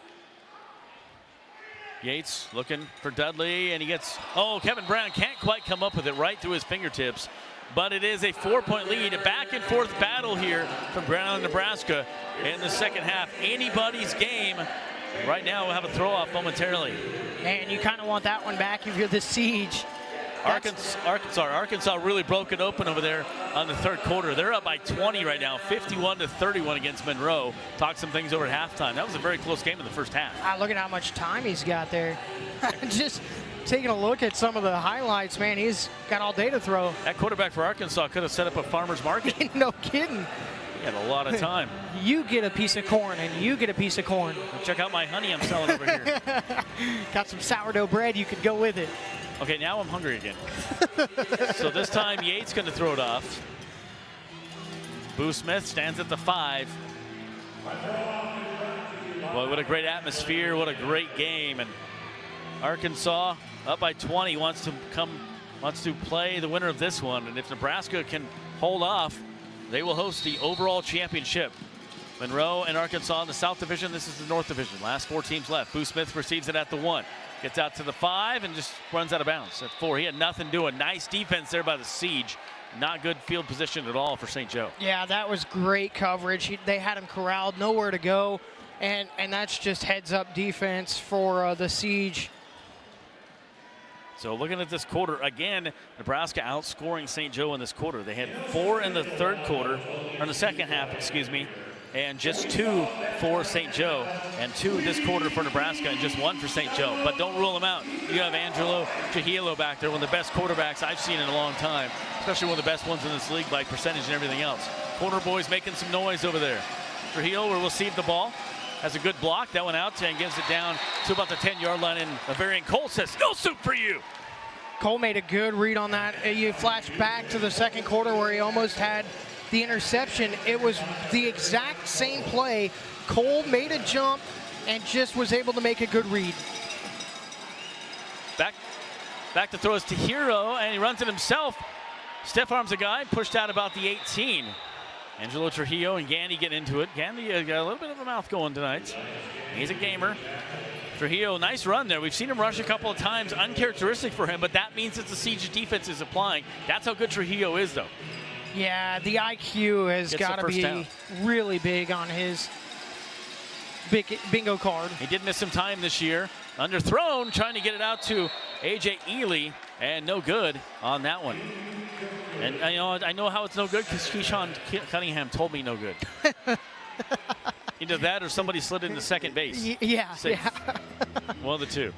Yates looking for Dudley, and he gets, Kevin Brown can't quite come up with it right through his fingertips. But it is a 4-point lead, a back-and-forth battle here from Brown, Nebraska in the second half. Anybody's game. Right now we'll have a throw-off momentarily. And you kind of want that one back if you're the Siege. Arkansas really broke it open over there on the 3rd quarter. They're up by 20 right now, 51-31 against Monroe. Talked some things over at halftime. That was a very close game in the first half. Look at how much time he's got there. Just taking a look at some of the highlights, man, he's got all day to throw. That quarterback for Arkansas could have set up a farmer's market. No kidding. He had a lot of time. You get a piece of corn, and you get a piece of corn. Check out my honey I'm selling over here. Got some sourdough bread. You could go with it. Okay, now I'm hungry again. So this time Yates going to throw it off. Boo Smith stands at the 5. Well, what a great atmosphere. What a great game. And Arkansas up by 20 wants to play the winner of this one. And if Nebraska can hold off, they will host the overall championship. Monroe and Arkansas in the South Division. This is the North Division. Last 4 teams left. Boo Smith receives it at the 1. Gets out to the 5 and just runs out of bounds at 4. He had nothing doing. Nice defense there by the Siege. Not good field position at all for St. Joe. Yeah, that was great coverage. They had him corralled, nowhere to go. And that's just heads-up defense for the Siege. So looking at this quarter, again, Nebraska outscoring St. Joe in this quarter. They had 4 in the 3rd quarter, or in the second half, excuse me, and just 2 for St. Joe, and 2 this quarter for Nebraska, and just 1 for St. Joe. But don't rule them out. You have Angelo Trujillo back there, one of the best quarterbacks I've seen in a long time, especially one of the best ones in this league by percentage and everything else. Corner boys making some noise over there. Trujillo will receive the ball. Has a good block. That one out and gives it down to about the 10-yard line. And Avarian Cole says, no soup for you. Cole made a good read on that. You flash back to the 2nd quarter where he almost had the interception. It was the exact same play. Cole made a jump and just was able to make a good read. Back to throw is to Hero, and he runs it himself. Stiff arms a guy, pushed out about the 18. Angelo Trujillo and Gandy get into it. Gandy got a little bit of a mouth going tonight. He's a gamer. Trujillo, nice run there. We've seen him rush a couple of times, uncharacteristic for him, but that means that the Siege defense is applying. That's how good Trujillo is, though. Yeah, the IQ has got to be really big on his bingo card. He did miss some time this year. Underthrown, trying to get it out to A.J. Ely, and no good on that one. And I know how it's no good because Keyshawn Cunningham told me no good. Either that or somebody slid into second base. Yeah. One of the two.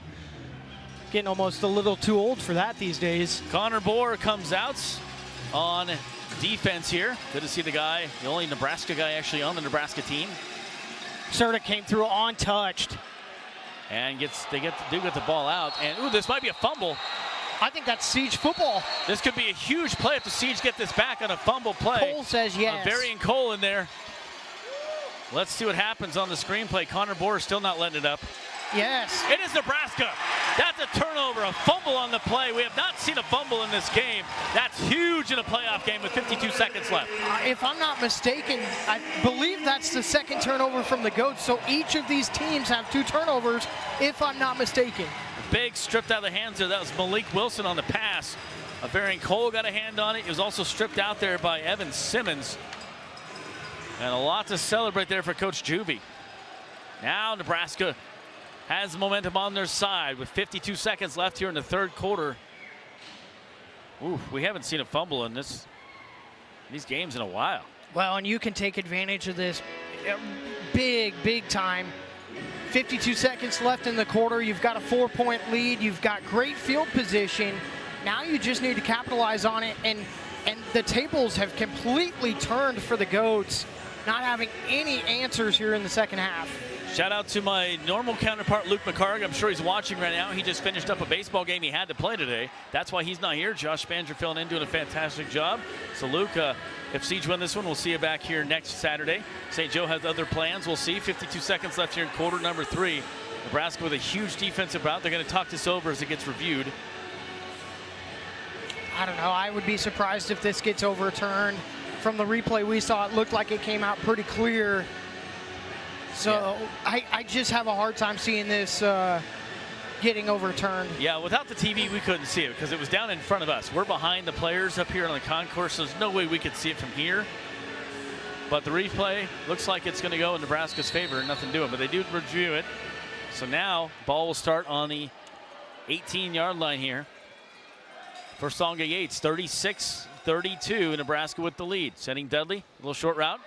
Getting almost a little too old for that these days. Connor Bohr comes out on defense here. Good to see the guy, the only Nebraska guy actually on the Nebraska team. Serta came through untouched. And do get the ball out. And this might be a fumble. I think that's Siege football. This could be a huge play if the Siege get this back on a fumble play. Cole says yes. Avarian Cole in there. Let's see what happens on the screenplay. Connor Bohr still not letting it up. Yes. It is Nebraska. That's a turnover, a fumble on the play. We have not seen a fumble in this game. That's huge in a playoff game with 52 seconds left. If I'm not mistaken, I believe that's the second turnover from the Goats. So each of these teams have 2 turnovers, if I'm not mistaken. Big stripped out of the hands there. That was Malik Wilson on the pass. Varian Cole got a hand on it. It was also stripped out there by Evan Simmons. And a lot to celebrate there for Coach Juvie. Now Nebraska has momentum on their side with 52 seconds left here in the third quarter. Ooh, we haven't seen a fumble in these games in a while. Well, and you can take advantage of this big time. 52 seconds left in the quarter. You've got a 4-point lead. You've got great field position. Now you just need to capitalize on it. And the tables have completely turned for the Goats, not having any answers here in the second half. Shout out to my normal counterpart, Luke McCarg. I'm sure he's watching right now. He just finished up a baseball game he had to play today. That's why he's not here. Josh Spanger filling in, doing a fantastic job. So, Luke, if Siege win this one, we'll see you back here next Saturday. St. Joe has other plans. We'll see. 52 seconds left here in quarter number 3. Nebraska with a huge defensive bout. They're going to talk this over as it gets reviewed. I don't know. I would be surprised if this gets overturned. From the replay we saw, it looked like it came out pretty clear. So yeah. I just have a hard time seeing this getting overturned. Yeah, without the TV, we couldn't see it because it was down in front of us. We're behind the players up here on the concourse, so there's no way we could see it from here. But the replay looks like it's going to go in Nebraska's favor. Nothing doing, but they do review it. So now, ball will start on the 18-yard line here. For Songa Yates, 36-32, Nebraska with the lead. Sending Dudley, a little short route.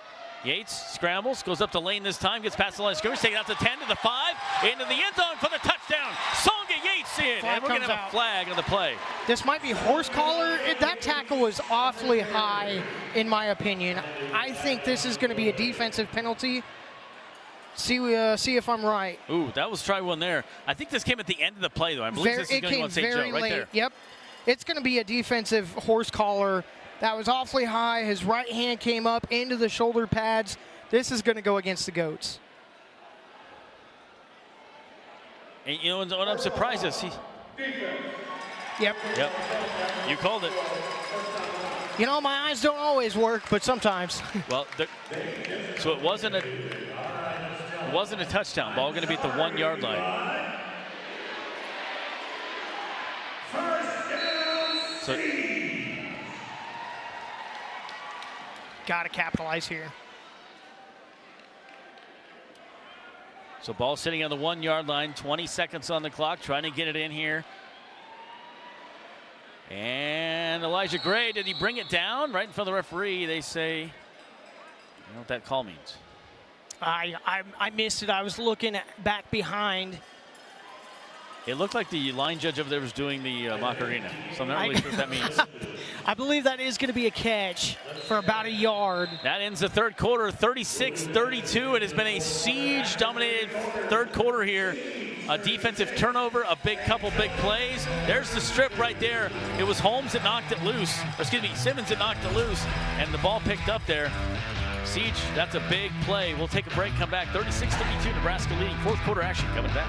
Yates scrambles, goes up the lane this time, gets past the line of scrimmage, taking out to 10 to the 5, into the end zone for the touchdown. Songa Yates in, and we're going to have a flag on the play. This might be horse collar. That tackle was awfully high, in my opinion. I think this is going to be a defensive penalty. See if I'm right. Ooh, that was try one there. I think this came at the end of the play, though. I believe this is going on St. Joe, right there. Yep. It's going to be a defensive horse collar. That was awfully high. His right hand came up into the shoulder pads. This is going to go against the Goats. And you know what I'm surprised is Yep. You called it. You know, my eyes don't always work, but sometimes. Well, so it wasn't a touchdown. Ball going to be at the 1-yard line. So got to capitalize here. So ball sitting on the 1-yard line, 20 seconds on the clock, trying to get it in here. And Elijah Gray, did he bring it down right in front of the referee? They say, you know what that call means. I missed it. I was looking back behind. It looked like the line judge over there was doing the Macarena, so I'm not really sure what that means. I believe that is going to be a catch for about a yard. That ends the third quarter, 36-32. It has been a Siege-dominated third quarter here. A defensive turnover, a couple big plays. There's the strip right there. It was Holmes that knocked it loose, or excuse me, Simmons that knocked it loose, and the ball picked up there. Siege, that's a big play. We'll take a break, come back. 36-32, Nebraska leading. Fourth quarter action coming back.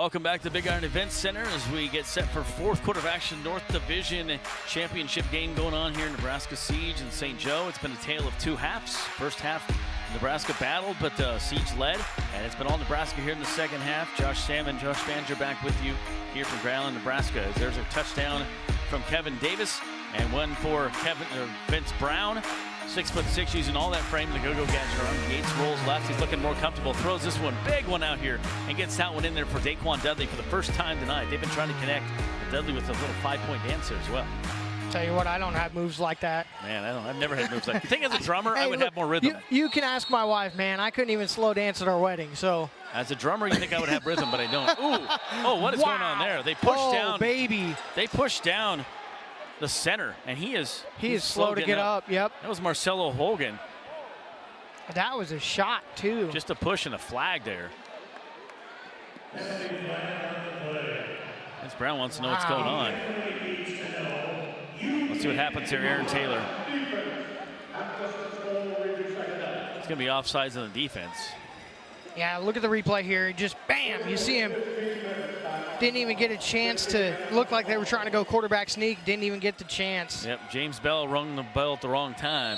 Welcome back to Big Iron Events Center as we get set for fourth quarter of action. North Division championship game going on here in Nebraska Siege and St. Joe. It's been a tale of two halves. First half, Nebraska battled, but Siege led, and it's been all Nebraska here in the second half. Josh Salmon, Josh Banjer back with you here from Grand Island, Nebraska. As there's a touchdown from Kevin Davis and one for Vince Brown. 6'6", using all that frame to go-go gadget arm. Yates rolls left. He's looking more comfortable. Throws this one, big one out here, and gets that one in there for Daquan Dudley for the first time tonight. They've been trying to connect Dudley with a little 5-point dance there as well. Tell you what, I don't have moves like that. Man, I've never had moves like that. You think as a drummer, I would have more rhythm? You can ask my wife, man. I couldn't even slow dance at our wedding, so. As a drummer, you think I would have rhythm, but I don't. Ooh, oh, what is going on there? They pushed down. Oh, baby. They pushed down the center, and he is slow to get up. Yep. That was Marcelo Hogan. That was a shot, too. Just a push and a flag there. Vince Brown wants to know what's going on. Let's see what happens here. Aaron Taylor. It's going to be offsides on the defense. Yeah, look at the replay here. Just bam, you see him. Didn't even get a chance to look like they were trying to go quarterback sneak. Didn't even get the chance. Yep, James Bell rung the bell at the wrong time.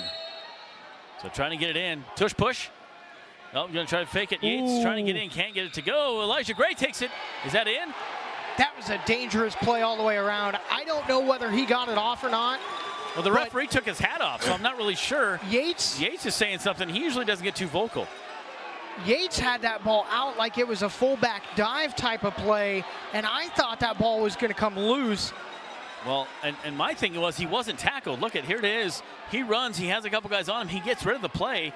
So trying to get it in. Tush push. Oh, going to try to fake it. Yates trying to get in, can't get it to go. Elijah Gray takes it. Is that in? That was a dangerous play all the way around. I don't know whether he got it off or not. Well, the referee took his hat off, so I'm not really sure. Yates is saying something. He usually doesn't get too vocal. Yates had that ball out like it was a fullback dive type of play, and I thought that ball was going to come loose. Well, and my thing was he wasn't tackled. Look at, here it is. He runs. He has a couple guys on him. He gets rid of the play,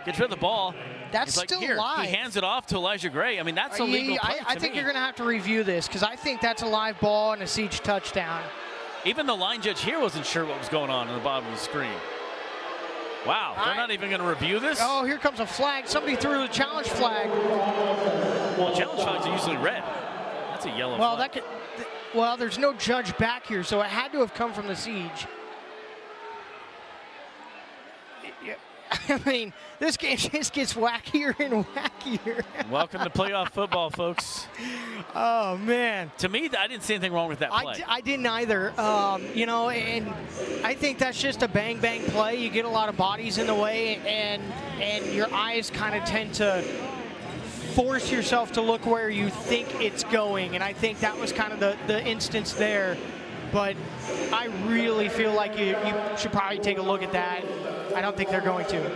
gets rid of the ball. That's like, still here. live. He hands it off to Elijah Gray. I mean, that's a legal play I think you're going to have to review this because I think that's a live ball and a Siege touchdown. Even the line judge here wasn't sure what was going on the bottom of the screen. Wow, they're not even going to review this? Oh, here comes a flag. Somebody threw the challenge flag. Well, challenge flags are usually red. That's a yellow flag. Well, there's no judge back here, so it had to have come from the Siege. I mean, this game just gets wackier and wackier. Welcome to playoff football, folks. Oh, man. To me, I didn't see anything wrong with that play. I didn't either. You know, and I think that's just a bang-bang play. You get a lot of bodies in the way, and your eyes kind of tend to force yourself to look where you think it's going, and I think that was kind of the instance there. But I really feel like you should probably take a look at that. I don't think they're going to. No, I'm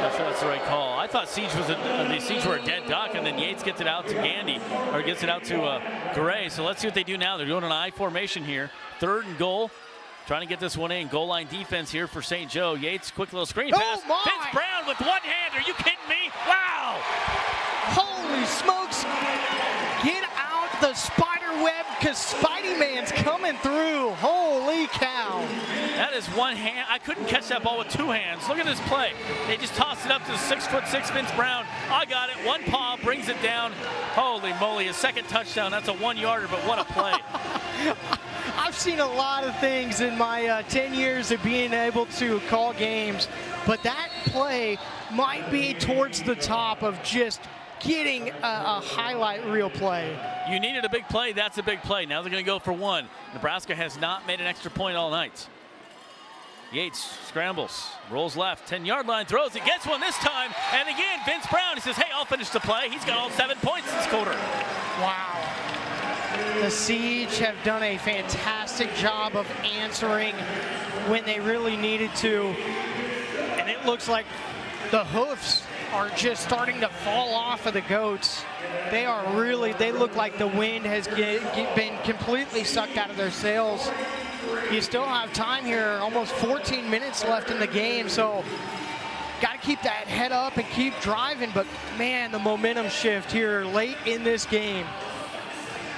not sure that's the right call. I thought the Siege were a dead duck, and then Yates gets it out to Gandy, or gets it out to Gray. So let's see what they do now. They're doing an I formation here. 3rd and goal. Trying to get this one in. Goal line defense here for St. Joe. Yates, quick little screen pass. Vince Brown with one hand. Are you kidding me? Wow! Holy smokes! Get out the spider web because Spidey Man's coming through. Holy cow! That is one hand. I couldn't catch that ball with 2 hands. Look at this play. They just tossed it up to the 6'6" Vince Brown. I got it. One paw brings it down. Holy moly! A second touchdown. That's a 1-yarder, but what a play! I've seen a lot of things in my 10 years of being able to call games, but that play might be towards the top of just getting a highlight reel play. You needed a big play. That's a big play. Now they're going to go for 1. Nebraska has not made an extra point all night. Yates scrambles, rolls left, 10-yard line, throws it, gets one this time, and again, Vince Brown, he says, hey, I'll finish the play. He's got all 7 points this quarter. Wow. The Siege have done a fantastic job of answering when they really needed to. And it looks like the hoofs are just starting to fall off of the Goats. They look like the wind has been completely sucked out of their sails. You still have time here, almost 14 minutes left in the game, so got to keep that head up and keep driving. But man, the momentum shift here late in this game.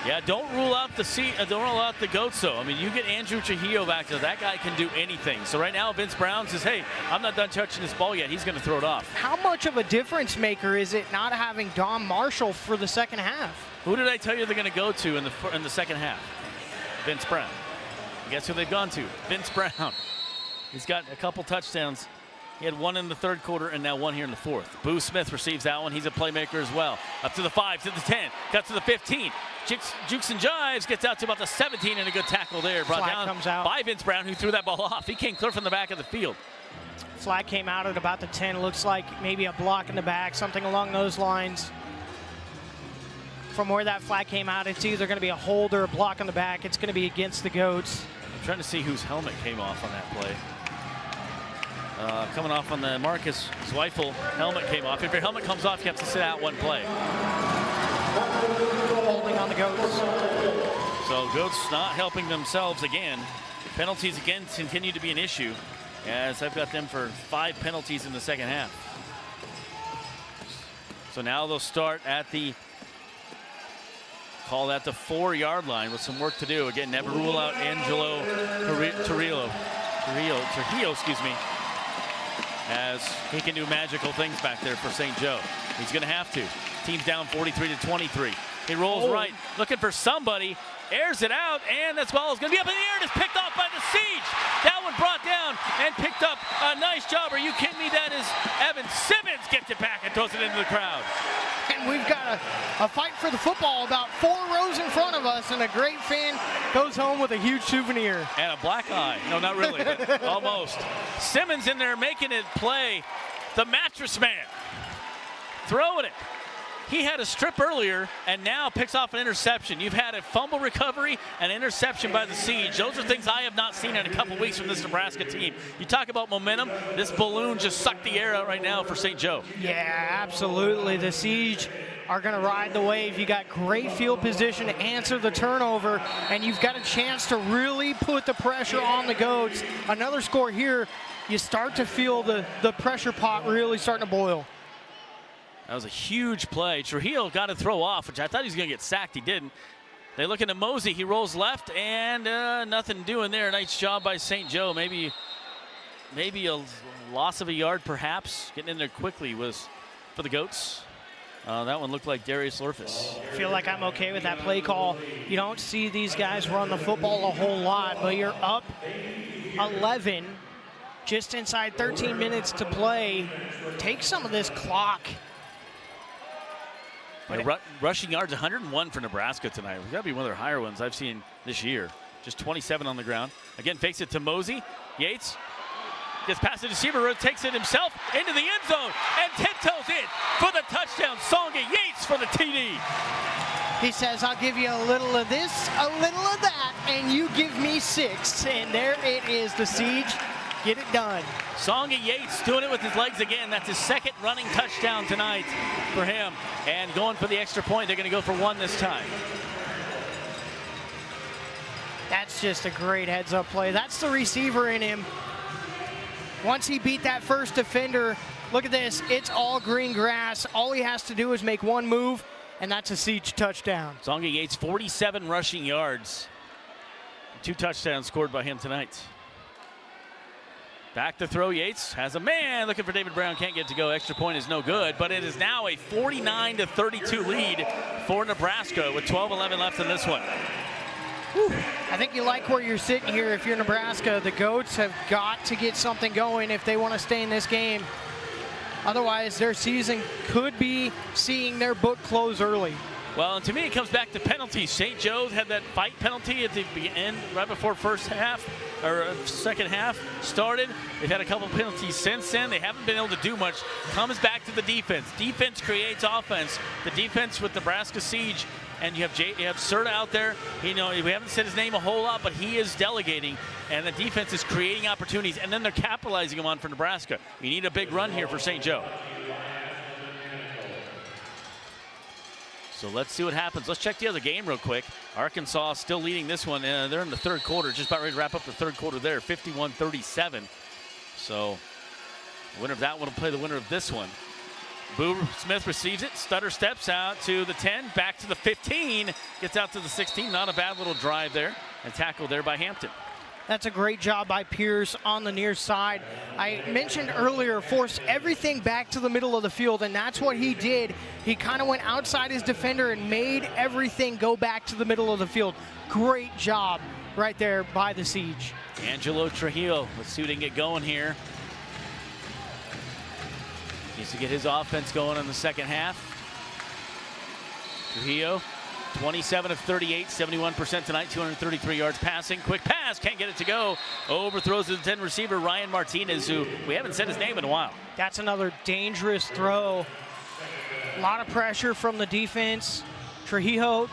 Yeah, don't rule out the Goats, though. I mean, you get Andrew Trujillo back there. That guy can do anything. So right now, Vince Brown says, hey, I'm not done touching this ball yet. He's going to throw it off. How much of a difference maker is it not having Dom Marshall for the second half? Who did I tell you they're going to go to in the second half? Vince Brown. Guess who they've gone to? Vince Brown. He's got a couple touchdowns He had one in the third quarter and now one here in the fourth. Boo Smith receives that one. He's a playmaker as well. Up to the 5, to the 10, cut to the 15. Jukes and jives, gets out to about the 17, and a good tackle there. Brought Flag down comes out by Vince Brown, who threw that ball off. He came clear from the back of the field. Flag came out at about the 10. Looks like maybe a block in the back, something along those lines. From where that flag came out, it's either going to be a hold or a block in the back. It's going to be against the Goats. I'm trying to see whose helmet came off on that play. Coming off on the Marcus Zweifel helmet came off. If your helmet comes off, you have to sit out one play. Holding on the Goats. So Goats not helping themselves again. Penalties again continue to be an issue, as I've got them for 5 penalties in the second half. So now they'll start at the, call that the 4-yard line with some work to do. Again, never rule out Angelo Trujillo, excuse me, as he can do magical things back there for St. Joe. He's going to have to. Team's down 43-23. He rolls right, looking for somebody, airs it out, and this ball is going to be up in the air, and it's picked off by the Siege. That one brought down and picked up. A nice job. Are you kidding me? That is Evan Simmons gets it back and throws it into the crowd. And we've got a fight for the football about 4 rows in front of us, and a great fan goes home with a huge souvenir. And a black eye. No, not really, but almost. Simmons in there making it play. The mattress man throwing it. He had a strip earlier and now picks off an interception. You've had a fumble recovery and interception by the Siege. Those are things I have not seen in a couple weeks from this Nebraska team. You talk about momentum. This balloon just sucked the air out right now for St. Joe. Yeah, absolutely. The Siege are going to ride the wave. You got great field position to answer the turnover, and you've got a chance to really put the pressure on the Goats. Another score here, you start to feel the pressure pot really starting to boil. That was a huge play. Trujillo got to throw off, which I thought he was going to get sacked. He didn't. They look into Mosey. He rolls left, and nothing doing there. Nice job by St. Joe. Maybe a loss of a yard, perhaps. Getting in there quickly was for the Goats. That one looked like Darius Lurfus. I feel like I'm okay with that play call. You don't see these guys run the football a whole lot, but you're up 11, just inside 13 minutes to play. Take some of this clock. Rushing yards, 101 for Nebraska tonight. We've got to be one of their higher ones I've seen this year. Just 27 on the ground. Again, fakes it to Mosey. Yates gets past the receiver, takes it himself into the end zone, and tiptoes in for the touchdown. Songa Yates for the TD. He says, I'll give you a little of this, a little of that, and you give me 6. And there it is, the Siege. Get it done. Songa Yates doing it with his legs again. That's his second running touchdown tonight for him. And going for the extra point. They're going to go for 1 this time. That's just a great heads-up play. That's the receiver in him. Once he beat that first defender, look at this. It's all green grass. All he has to do is make 1 move, and that's a Siege touchdown. Songa Yates, 47 rushing yards. 2 touchdowns scored by him tonight. Back to throw, Yates has a man looking for David Brown, can't get to go. Extra point is no good, but it is now a 49-32 lead for Nebraska with 12-11 left in this one. Whew. I think you like where you're sitting here if you're Nebraska. The Goats have got to get something going if they want to stay in this game. Otherwise, their season could be seeing their book close early. Well, and to me, it comes back to penalties. St. Joe's had that fight penalty at the end, right before second half started. They've had a couple penalties since then. They haven't been able to do much. Comes back to the defense. Defense creates offense. The defense with Nebraska Siege, and you have Serta out there. We haven't said his name a whole lot, but he is delegating, and the defense is creating opportunities, and then they're capitalizing them on for Nebraska. You need a big run here for St. Joe. So let's see what happens. Let's check the other game real quick. Arkansas still leading this one. They're in the third quarter, just about ready to wrap up the third quarter there, 51-37. So the winner of that one will play the winner of this one. Boo Smith receives it, stutter steps out to the 10, back to the 15, gets out to the 16. Not a bad little drive there, and tackle there by Hampton. That's a great job by Pierce on the near side. I mentioned earlier, force everything back to the middle of the field, and that's what he did. He kind of went outside his defender and made everything go back to the middle of the field. Great job right there by the Siege. Angelo Trujillo, let's see what he can get going here. Needs to get his offense going in the second half. Trujillo, 27 of 38, 71% tonight, 233 yards passing. Quick pass, can't get it to go. Overthrows the 10 receiver, Ryan Martinez, who we haven't said his name in a while. That's another dangerous throw. A lot of pressure from the defense. Trujillo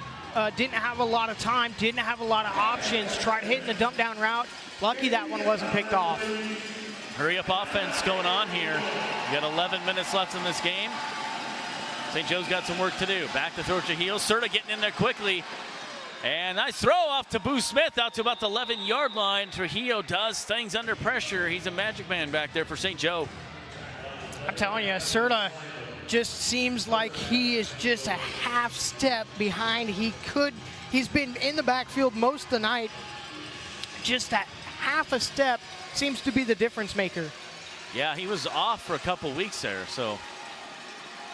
didn't have a lot of time, didn't have a lot of options. Tried hitting the dump down route. Lucky that one wasn't picked off. Hurry up offense going on here. We got 11 minutes left in this game. St. Joe's got some work to do. Back to throw Trujillo. Serta getting in there quickly. And nice throw off to Boo Smith out to about the 11-yard line. Trujillo does things under pressure. He's a magic man back there for St. Joe. I'm telling you, Serta just seems like he is just a half step behind. He's been in the backfield most of the night. Just that half a step seems to be the difference maker. Yeah, he was off for a couple weeks there, so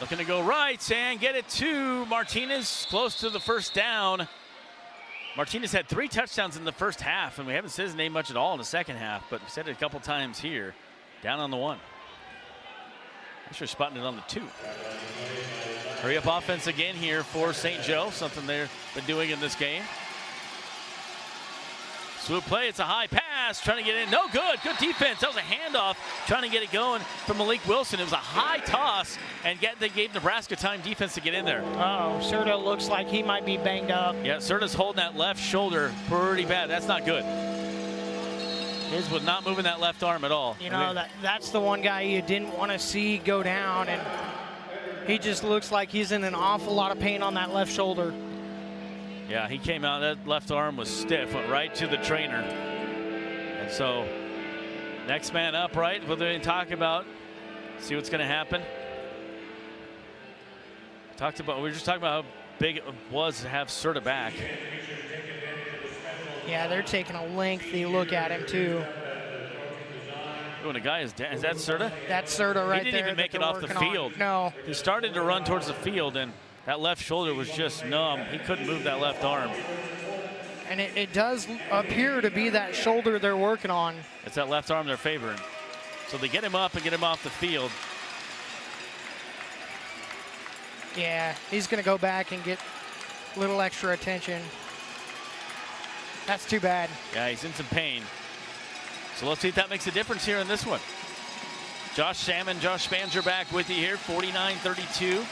looking to go right and get it to Martinez, close to the first down. Martinez had 3 touchdowns in the first half, and we haven't said his name much at all in the second half, but we said it a couple times here. Down on the 1. Thanks for spotting it on the 2. Hurry up offense again here for St. Joe, something they've been doing in this game. Swoop play, it's a high pass, trying to get in, no good, good defense. That was a handoff, trying to get it going from Malik Wilson. It was a high toss, and they gave Nebraska time defense to get in there. Uh-oh, Serta looks like he might be banged up. Yeah, Serta's holding that left shoulder pretty bad. That's not good. His was not moving that left arm at all. You know, that's the one guy you didn't want to see go down, and he just looks like he's in an awful lot of pain on that left shoulder. Yeah, he came out, that left arm was stiff, went right to the trainer. And so, next man up, right? What they talk about, see what's going to happen. We were just talking about how big it was to have Serta back. Yeah, they're taking a lengthy look at him, too. When a guy is down, is that Serta? That's Serta right there. He didn't even make it off the field. No. He started to run towards the field, and that left shoulder was just numb. He couldn't move that left arm. And it does appear to be that shoulder they're working on. It's that left arm they're favoring. So they get him up and get him off the field. Yeah, he's going to go back and get a little extra attention. That's too bad. Yeah, he's in some pain. So let's see if that makes a difference here in this one. Josh Spanzer back with you here, 49-32.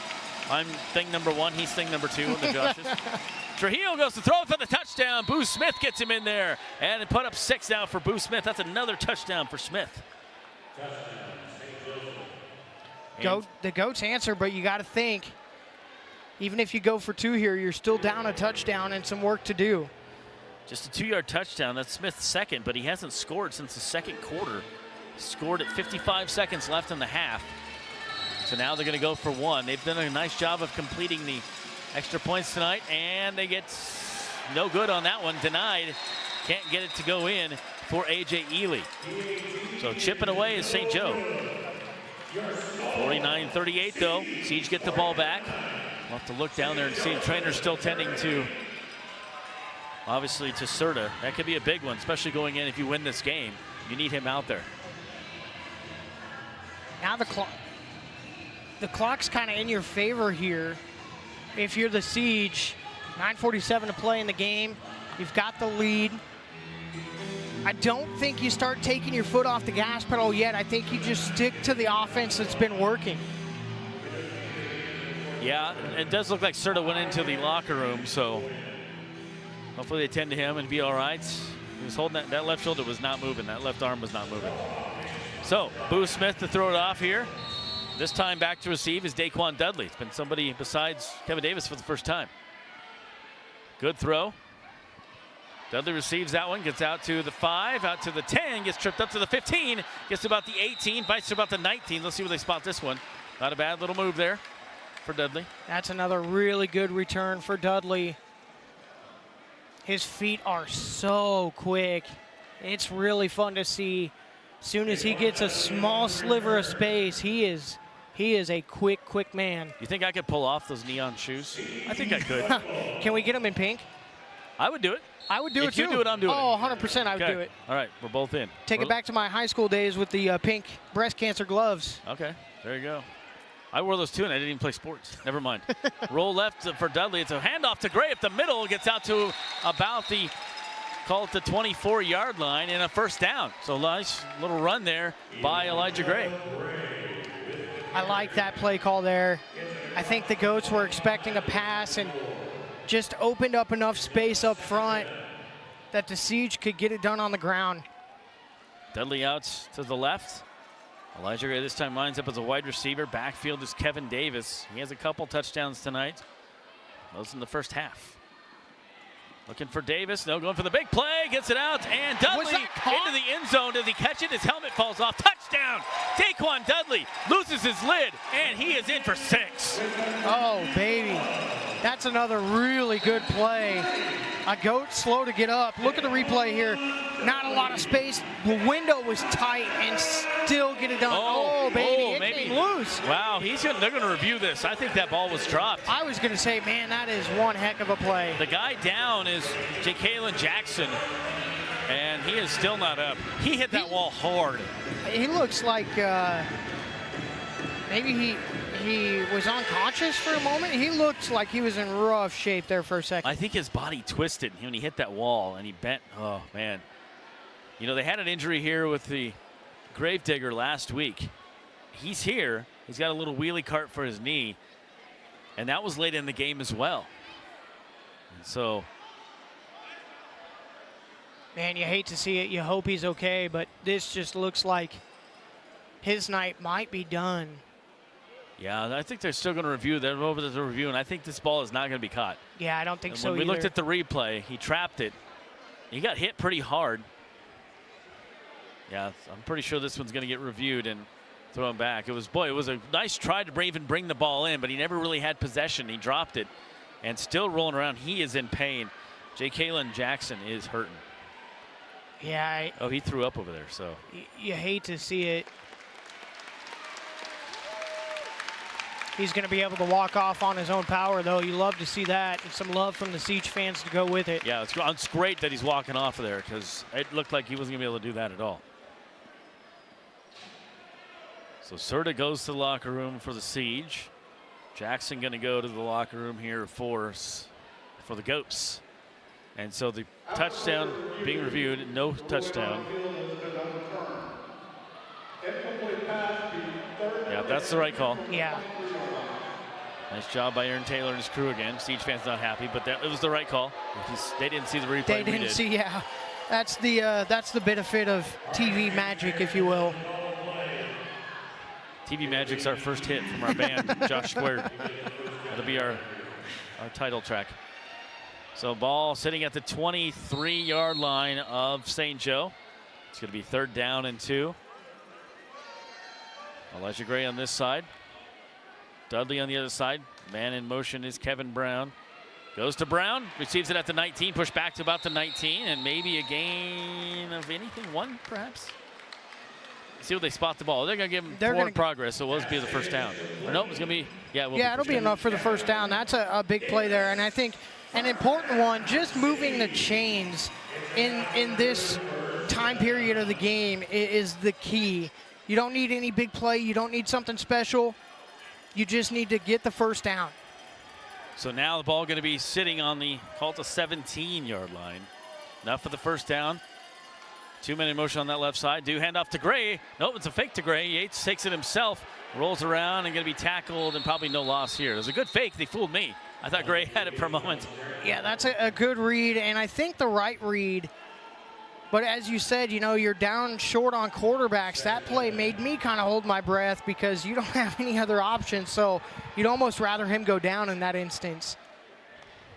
I'm thing number 1, he's thing number 2 with the Joshes. Trujillo goes to throw it for the touchdown. Boo Smith gets him in there. And it put up 6 now for Boo Smith. That's another touchdown for Smith. The Goats answer, but you got to think, even if you go for 2 here, you're still down a touchdown and some work to do. Just a 2-yard touchdown. That's Smith's second, but he hasn't scored since the second quarter. He scored at 55 seconds left in the half. So now they're going to go for 1. They've done a nice job of completing the extra points tonight, and they get no good on that one. Denied. Can't get it to go in for A.J. Ely. So chipping away is St. Joe. 49-38 though. Siege get the ball back. We'll have to look down there and see. The trainer's still tending to, obviously, to Serta. That could be a big one, especially going in if you win this game. You need him out there. Now the clock's kind of in your favor here. If you're the Siege, 9:47 to play in the game. You've got the lead. I don't think you start taking your foot off the gas pedal yet. I think you just stick to the offense that's been working. Yeah, it does look like Serta went into the locker room, so hopefully they tend to him and be all right. He was holding that left shoulder was not moving. That left arm was not moving. So, Boo Smith to throw it off here. This time back to receive is Daquan Dudley. It's been somebody besides Kevin Davis for the first time. Good throw. Dudley receives that one, gets out to the 5, out to the 10, gets tripped up to the 15, gets to about the 18, bites to about the 19. Let's see where they spot this one. Not a bad little move there for Dudley. That's another really good return for Dudley. His feet are so quick. It's really fun to see. As soon as he gets a small sliver of space, he is a quick man. You think I could pull off those neon shoes? I think I could. Can we get them in pink? I would do it. I would do it too. If you do it, I'm doing it. Oh, 100% I would do it. All right, we're both in. Take it back to my high school days with the pink breast cancer gloves. Okay, there you go. I wore those too, and I didn't even play sports. Never mind. Roll left for Dudley. It's a handoff to Gray up the middle. Gets out to about the, call it the 24-yard line, and a first down. So nice little run there by Elijah Gray. I like that play call there. I think the Goats were expecting a pass and just opened up enough space up front that the Siege could get it done on the ground. Dudley out to the left. Elijah Gray this time lines up as a wide receiver. Backfield is Kevin Davis. He has a couple touchdowns tonight. Those in the first half. Looking for Davis. No, going for the big play. Gets it out. And Dudley into the end zone. Does he catch it? His helmet falls off. Touchdown. Daquan Dudley loses his lid, and he is in for 6. Oh, baby. That's another really good play. A Goat slow to get up. Look at the replay here. Not a lot of space. The window was tight and still get it done. Oh baby, it came loose. Wow, they're going to review this. I think that ball was dropped. I was going to say, man, that is one heck of a play. The guy down is Ja'Kalen Jackson, and he is still not up. He hit that wall hard. He looks like maybe he was unconscious for a moment. He looked like he was in rough shape there for a second. I think his body twisted when he hit that wall and he bent. Oh, man. You know, they had an injury here with the Gravedigger last week. He's here. He's got a little wheelie cart for his knee. And that was late in the game as well. And so. Man, you hate to see it. You hope he's okay. But this just looks like his night might be done. Yeah, I think they're still going to review. They're over the review, and I think this ball is not going to be caught. Yeah, I don't think so When we either. looked at the replay, he trapped it. He got hit pretty hard. Yeah, I'm pretty sure this one's going to get reviewed and thrown back. It was a nice try to even bring the ball in, but he never really had possession. He dropped it, and still rolling around. He is in pain. Ja'Kalen Jackson is hurting. Yeah. He threw up over there. So you hate to see it. He's going to be able to walk off on his own power, though. You love to see that, and some love from the Siege fans to go with it. Yeah, it's great that he's walking off of there because it looked like he wasn't going to be able to do that at all. So Serta goes to the locker room for the Siege. Jackson going to go to the locker room here for the Goats. And so the touchdown being reviewed, no touchdown. Yeah, that's the right call. Yeah. Nice job by Aaron Taylor and his crew again. Siege fans not happy, but it was the right call. They didn't see the replay. They didn't see, yeah. That's the benefit of TV magic, if you will. TV Magic's our first hit from our band, Josh Squared. That'll be our title track. So ball sitting at the 23-yard line of St. Joe. It's going to be 3rd down and 2. Elijah Gray on this side. Dudley on the other side. Man in motion is Kevin Brown. Goes to Brown, receives it at the 19, pushed back to about the 19, and maybe a gain of anything, 1 perhaps? See what they spot the ball. They're going to give him forward progress, so it will be the first down. Or no, it's going to be, it'll be enough for the first down. That's a big play there, and I think an important one, just moving the chains in this time period of the game is the key. You don't need any big play. You don't need something special. You just need to get the first down. So now the ball going to be sitting on the 17-yard line. Enough for the first down. 2-man in motion on that left side. Do hand off to Gray. Nope, it's a fake to Gray. Yates takes it himself, rolls around, and going to be tackled, and probably no loss here. It was a good fake. They fooled me. I thought Gray had it for a moment. Yeah, that's a good read, and I think the right read. But as you said, you're down short on quarterbacks. That play made me kind of hold my breath because you don't have any other options. So you'd almost rather him go down in that instance.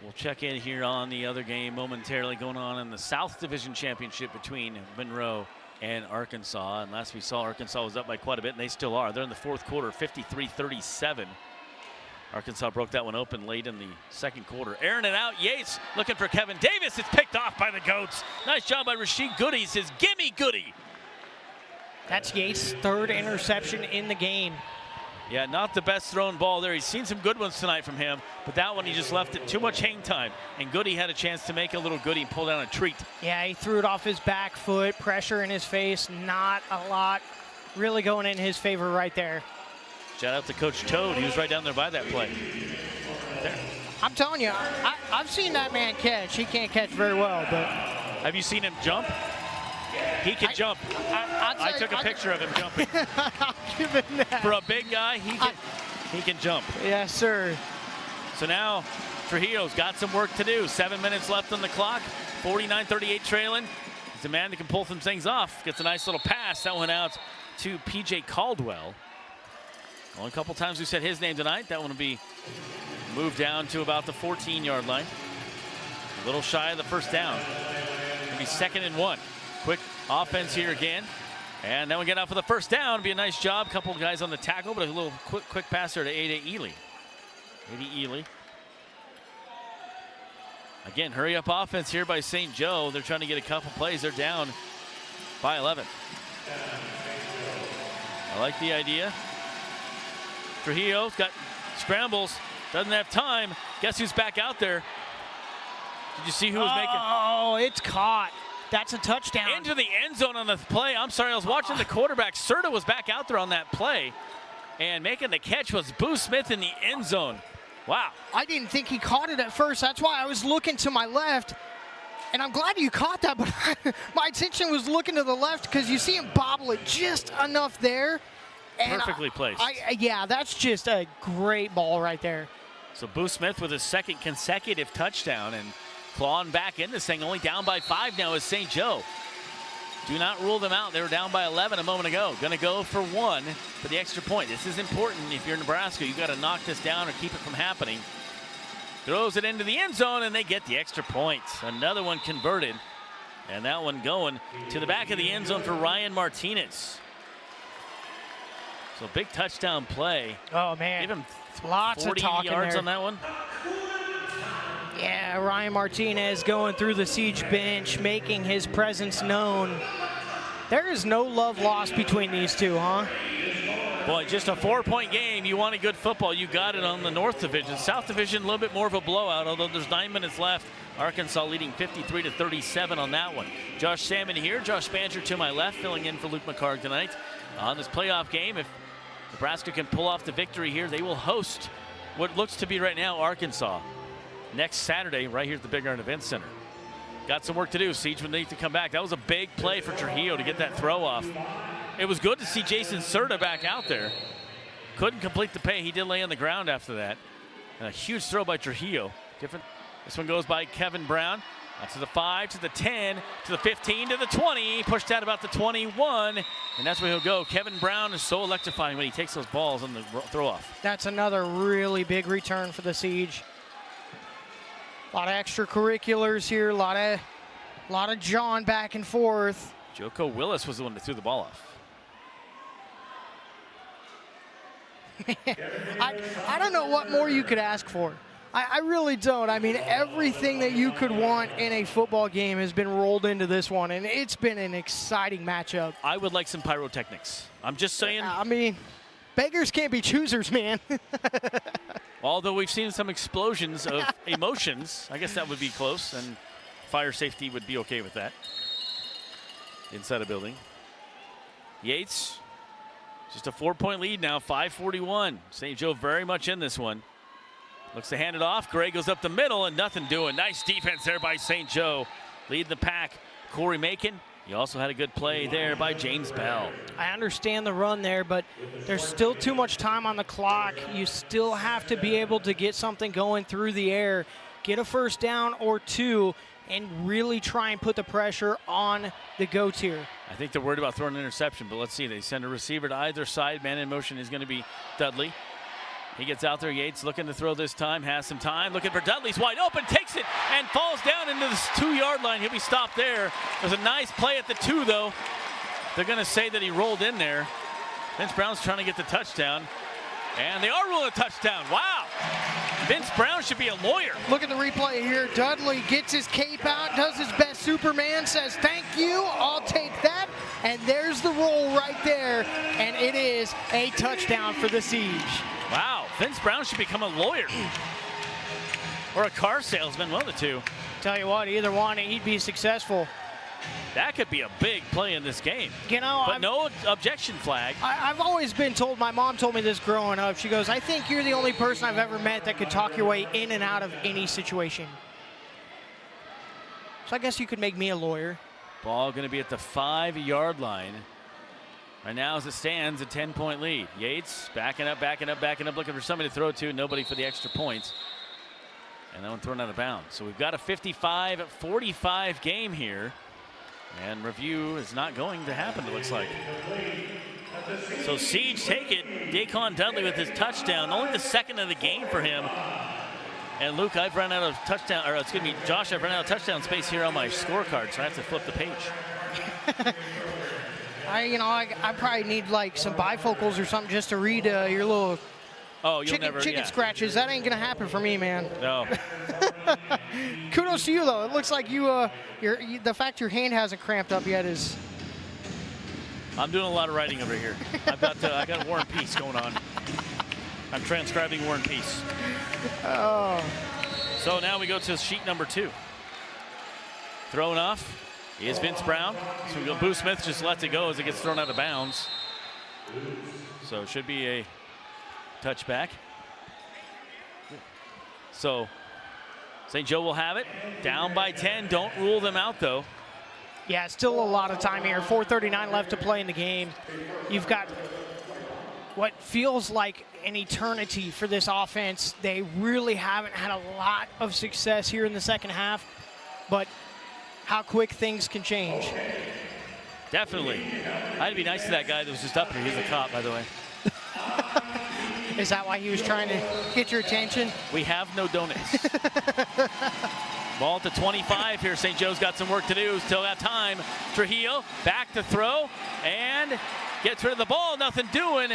We'll check in here on the other game momentarily going on in the South Division Championship between Monroe and Arkansas. And last we saw, Arkansas was up by quite a bit, and they still are. They're in the 4th quarter, 53-37. Arkansas broke that one open late in the 2nd quarter. Airing it out, Yates looking for Kevin Davis. It's picked off by the Goats. Nice job by Rasheed Goody, his gimme Goody. That's Yates' 3rd interception in the game. Yeah, not the best thrown ball there. He's seen some good ones tonight from him, but that one he just left it too much hang time. And Goody had a chance to make a little Goody and pull down a treat. Yeah, he threw it off his back foot, pressure in his face, not a lot really going in his favor right there. Shout out to Coach Toad. He was right down there by that play. There. I'm telling you, I've seen that man catch. He can't catch very well, but. Have you seen him jump? He can jump. I took a picture of him jumping. I'll give him that. For a big guy, he can jump. Yes, sir. So now Trujillo's got some work to do. 7 minutes left on the clock. 49-38 trailing. He's a man that can pull some things off. Gets a nice little pass. That went out to P.J. Caldwell. Only a couple times we said his name tonight. That one will be moved down to about the 14-yard line. A little shy of the first down. It'll be 2nd and 1. Quick offense here again. And then we get out for the first down. It'll be a nice job. Couple of guys on the tackle, but a little quick pass there to Ada Ely. Again, hurry up offense here by St. Joe. They're trying to get a couple plays. They're down by 11. I like the idea. Trujillo's got scrambles, doesn't have time. Guess who's back out there? Did you see who was making? Oh, it's caught. That's a touchdown. Into the end zone on the play. I'm sorry, I was watching the quarterback. Serta was back out there on that play. And making the catch was Boo Smith in the end zone. Wow. I didn't think he caught it at first. That's why I was looking to my left. And I'm glad you caught that, but my attention was looking to the left because you see him bobble it just enough there. And Perfectly placed. Yeah, that's just a great ball right there. So Boo Smith with his 2nd consecutive touchdown and clawing back in this thing. Only down by 5 now is St. Joe. Do not rule them out. They were down by 11 a moment ago. Going to go for 1 for the extra point. This is important. If you're Nebraska, you've got to knock this down or keep it from happening. Throws it into the end zone, and they get the extra point. Another one converted, and that one going to the back of the end zone for Ryan Martinez. So big touchdown play. Oh, man. Give him lots 40 of talking yards there on that one. Yeah, Ryan Martinez going through the Siege bench, making his presence known. There is no love lost between these two, huh? Boy, just a 4-point game. You want a good football, you got it on the North Division. South Division, a little bit more of a blowout, although there's 9 minutes left. Arkansas leading 53-37 on that one. Josh Salmon here, Josh Spancher to my left, filling in for Luke McCarg tonight. On this playoff game, if Nebraska can pull off the victory here, they will host what looks to be right now Arkansas next Saturday right here at the Big Iron Event Center. Got some work to do. Siege will need to come back. That was a big play for Trujillo to get that throw off. It was good to see Jason Serta back out there. Couldn't complete the pay. He did lay on the ground after that. And a huge throw by Trujillo. This one goes by Kevin Brown. To the 5, to the 10, to the 15, to the 20. Pushed out about the 21. And that's where he'll go. Kevin Brown is so electrifying when he takes those balls on the throw off. That's another really big return for the Siege. A lot of extracurriculars here, a lot of John back and forth. Joko Willis was the one that threw the ball off. I don't know what more you could ask for. I really don't. I mean, everything that you could want in a football game has been rolled into this one, and it's been an exciting matchup. I would like some pyrotechnics. I'm just saying. I mean, beggars can't be choosers, man. Although we've seen some explosions of emotions, I guess that would be close, and fire safety would be okay with that. Inside a building. Yates, just a 4-point lead now, 5:41. St. Joe very much in this one. Looks to hand it off. Gray goes up the middle and nothing doing. Nice defense there by St. Joe. Lead the pack. Corey Macon. He also had a good play there by James Bell. I understand the run there, but there's still too much time on the clock. You still have to be able to get something going through the air, get a first down or 2, and really try and put the pressure on the goats here. I think they're worried about throwing an interception, but let's see. They send a receiver to either side. Man in motion is going to be Dudley. He gets out there. Yates looking to throw this time, has some time. Looking for Dudley's wide open, takes it, and falls down into the 2-yard line. He'll be stopped there. There's a nice play at the 2, though. They're going to say that he rolled in there. Vince Brown's trying to get the touchdown, and they are ruling a touchdown. Wow. Vince Brown should be a lawyer. Look at the replay here. Dudley gets his cape out, does his best Superman, says, thank you, I'll take that. And there's the roll right there, and it is a touchdown for the Siege. Wow, Vince Brown should become a lawyer. Or a car salesman, one of the two. Tell you what, either one, he'd be successful. That could be a big play in this game. You know, but no objection flag. I've always been told, my mom told me this growing up. She goes, I think you're the only person I've ever met that could talk your way in and out of any situation. So I guess you could make me a lawyer. Ball going to be at the 5-yard line. Right now, as it stands, a 10-point lead. Yates backing up, looking for somebody to throw to. Nobody for the extra points. And that one thrown out of bounds. So we've got a 55-45 game here. And review is not going to happen, it looks like. So Siege take it. Daquan Dudley with his touchdown. Only the second of the game for him. And Luke, I've run out of touchdown, or excuse me, Josh, I've run out of touchdown space here on my scorecard, so I have to flip the page. I probably need like some bifocals or something just to read your little chicken scratches. That ain't gonna happen for me, man. No. Kudos to you, though. It looks like the fact your hand hasn't cramped up yet is. I'm doing a lot of writing over here. I got War and Peace going on. I'm transcribing War and Peace. Oh. So now we go to sheet number 2. Thrown off is Vince Brown. So we go. Boo Smith just lets it go as it gets thrown out of bounds. So it should be a touchback. So St. Joe will have it. Down by 10. Don't rule them out, though. Yeah, still a lot of time here. 4:39 left to play in the game. You've got what feels like an eternity for this offense. They really haven't had a lot of success here in the second half, but how quick things can change. Definitely. I'd be nice to that guy that was just up here. He's a cop, by the way. Is that why he was trying to get your attention? We have no donuts. Ball to 25 here. St. Joe's got some work to do. Still got time. Trujillo back to throw and gets rid of the ball. Nothing doing.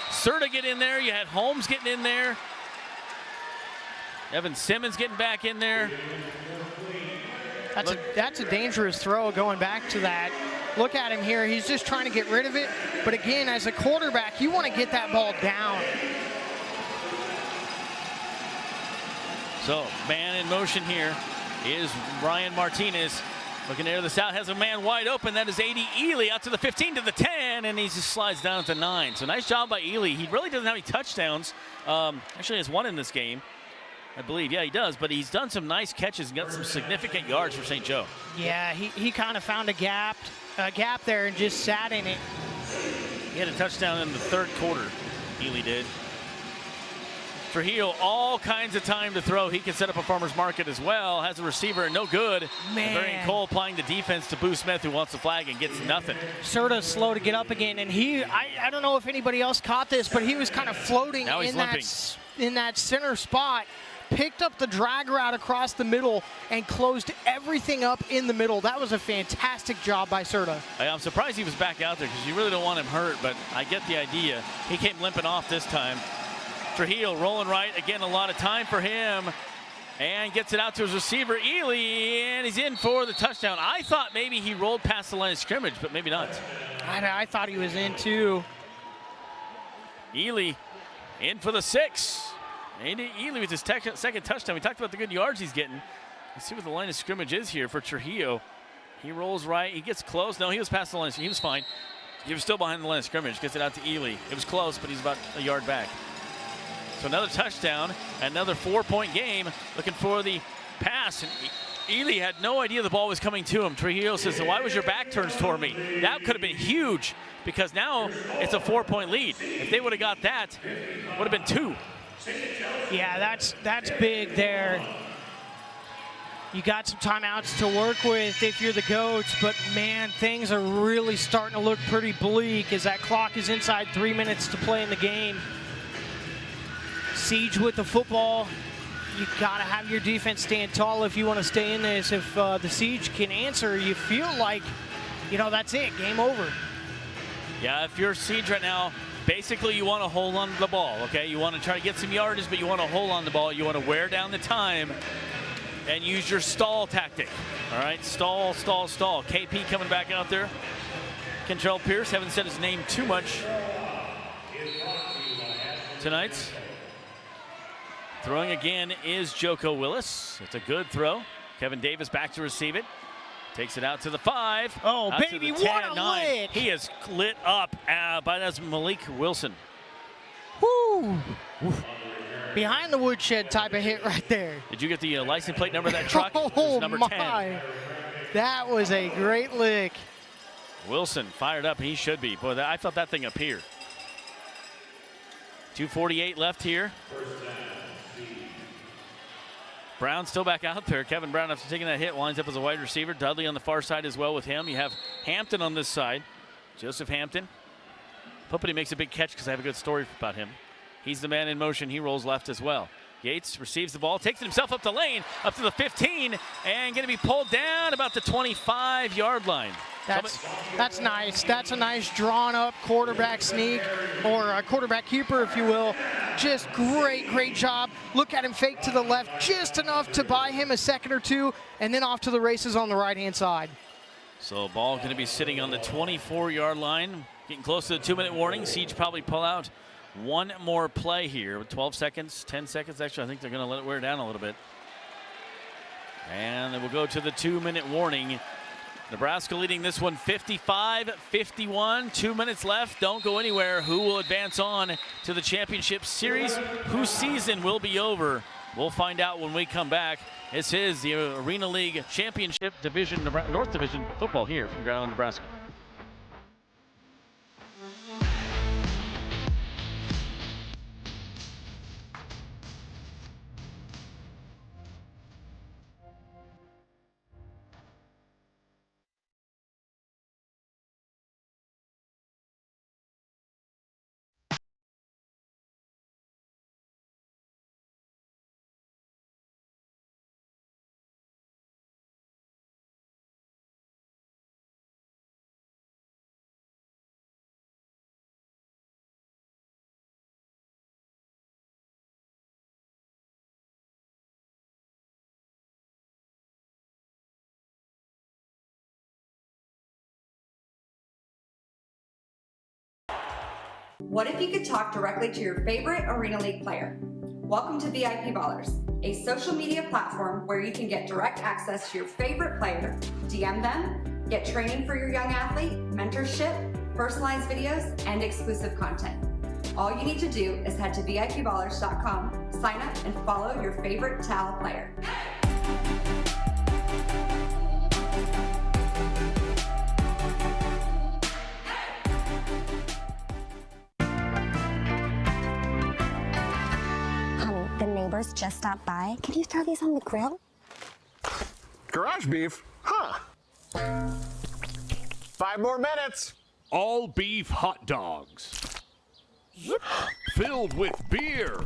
Serta get in there. You had Holmes getting in there. Evan Simmons getting back in there. That's a dangerous throw going back to that. Look at him here. He's just trying to get rid of it. But again, as a quarterback, you want to get that ball down. So, man in motion here is Ryan Martinez. Looking to air this out, has a man wide open. That is A.D. Ely out to the 15, to the 10, and he just slides down to 9. So nice job by Ely. He really doesn't have any touchdowns. Actually has one in this game, I believe. Yeah, he does, but he's done some nice catches and got some significant yards for St. Joe. Yeah, he kind of found a gap there and just sat in it. He had a touchdown in the third quarter, Ely did. Trujillo, all kinds of time to throw. He can set up a farmer's market as well. Has a receiver, no good. Man. Varian Cole applying the defense to Boo Smith, who wants the flag and gets nothing. Serta slow to get up again, and I don't know if anybody else caught this, but he was kind of floating in that center spot. Picked up the drag route across the middle and closed everything up in the middle. That was a fantastic job by Serta. I'm surprised he was back out there because you really don't want him hurt, but I get the idea. He came limping off this time. Trujillo rolling right. Again, a lot of time for him. And gets it out to his receiver, Ely, and he's in for the touchdown. I thought maybe he rolled past the line of scrimmage, but maybe not. I thought he was in too. Ely in for the 6. Ely with his second touchdown. We talked about the good yards he's getting. Let's see what the line of scrimmage is here for Trujillo. He rolls right. He gets close. No, he was past the line. He was fine. He was still behind the line of scrimmage. Gets it out to Ely. It was close, but he's about a yard back. So another touchdown, another 4-point game. Looking for the pass. And Ely had no idea the ball was coming to him. Trujillo says, why was your back turned toward me? That could have been huge because now it's a 4-point lead. If they would have got that, it would have been 2. Yeah, that's big there. You got some timeouts to work with if you're the Goats, but man, things are really starting to look pretty bleak as that clock is inside 3 minutes to play in the game. Siege with the football. You got to have your defense stand tall if you want to stay in this. If the Siege can answer, you feel like, that's it, game over. Yeah, if you're Siege right now, basically you want to hold on to the ball, okay? You want to try to get some yardage, but you want to hold on the ball. You want to wear down the time and use your stall tactic, all right? Stall, stall, stall. KP coming back out there. Kentrell Pierce, haven't said his name too much tonight. Throwing again is Joko Willis. It's a good throw. Kevin Davis back to receive it. Takes it out to the 5. Oh, out to baby, the 10, what a 9. lick. He is lit up by that's Malik Wilson. Woo! Behind the woodshed type of hit right there. Did you get the license plate number of that truck? It was Oh, number my. 10. That was a great lick. Wilson fired up, and he should be. Boy, I felt that thing up here. 2:48 left here. Brown still back out there. Kevin Brown, after taking that hit, winds up as a wide receiver. Dudley on the far side as well with him. You have Hampton on this side. Joseph Hampton. Puppety makes a big catch because I have a good story about him. He's the man in motion. He rolls left as well. Yates receives the ball, takes it himself up the lane, up to the 15, and going to be pulled down about the 25-yard line. That's nice. That's a nice drawn-up quarterback sneak, or a quarterback keeper, if you will. Just great job. Look at him fake to the left, just enough to buy him a second or two, and then off to the races on the right-hand side. So ball going to be sitting on the 24-yard line. Getting close to the 2-minute warning. Siege probably pull out one more play here with 12 seconds, 10 seconds. Actually, I think they're going to let it wear down a little bit. And then we'll go to the 2-minute warning. Nebraska leading this one 55-51. 2 minutes left. Don't go anywhere. Who will advance on to the championship series? Whose season will be over? We'll find out when we come back. This is the Arena League Championship Division, North Division football here from Grand Island, Nebraska. What if you could talk directly to your favorite Arena League player? Welcome to VIP Ballers, a social media platform where you can get direct access to your favorite player, DM them, get training for your young athlete, mentorship, personalized videos, and exclusive content. All you need to do is head to VIPballers.com, sign up, and follow your favorite Tal player. The neighbors just stopped by. Can you throw these on the grill? Garage beef? Huh. 5 more minutes. All beef hot dogs. Filled with beer.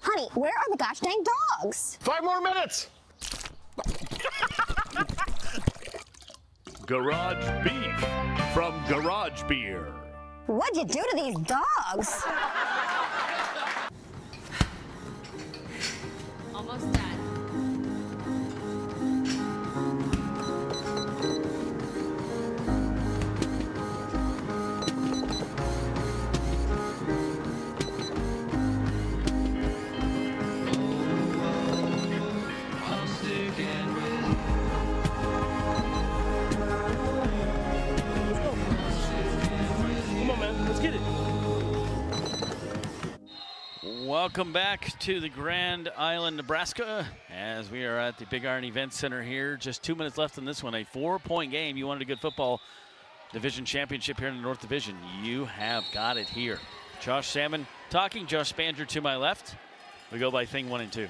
Honey, where are the gosh dang dogs? 5 more minutes. Garage beef from Garage Beer. What'd you do to these dogs? Almost done. Welcome back to the Grand Island, Nebraska, as we are at the Big Iron Event Center here. Just 2 minutes left in this one. A 4-point game. You wanted a good football division championship here in the North Division. You have got it here. Josh Salmon talking. Josh Spanger to my left. We go by thing 1 and 2.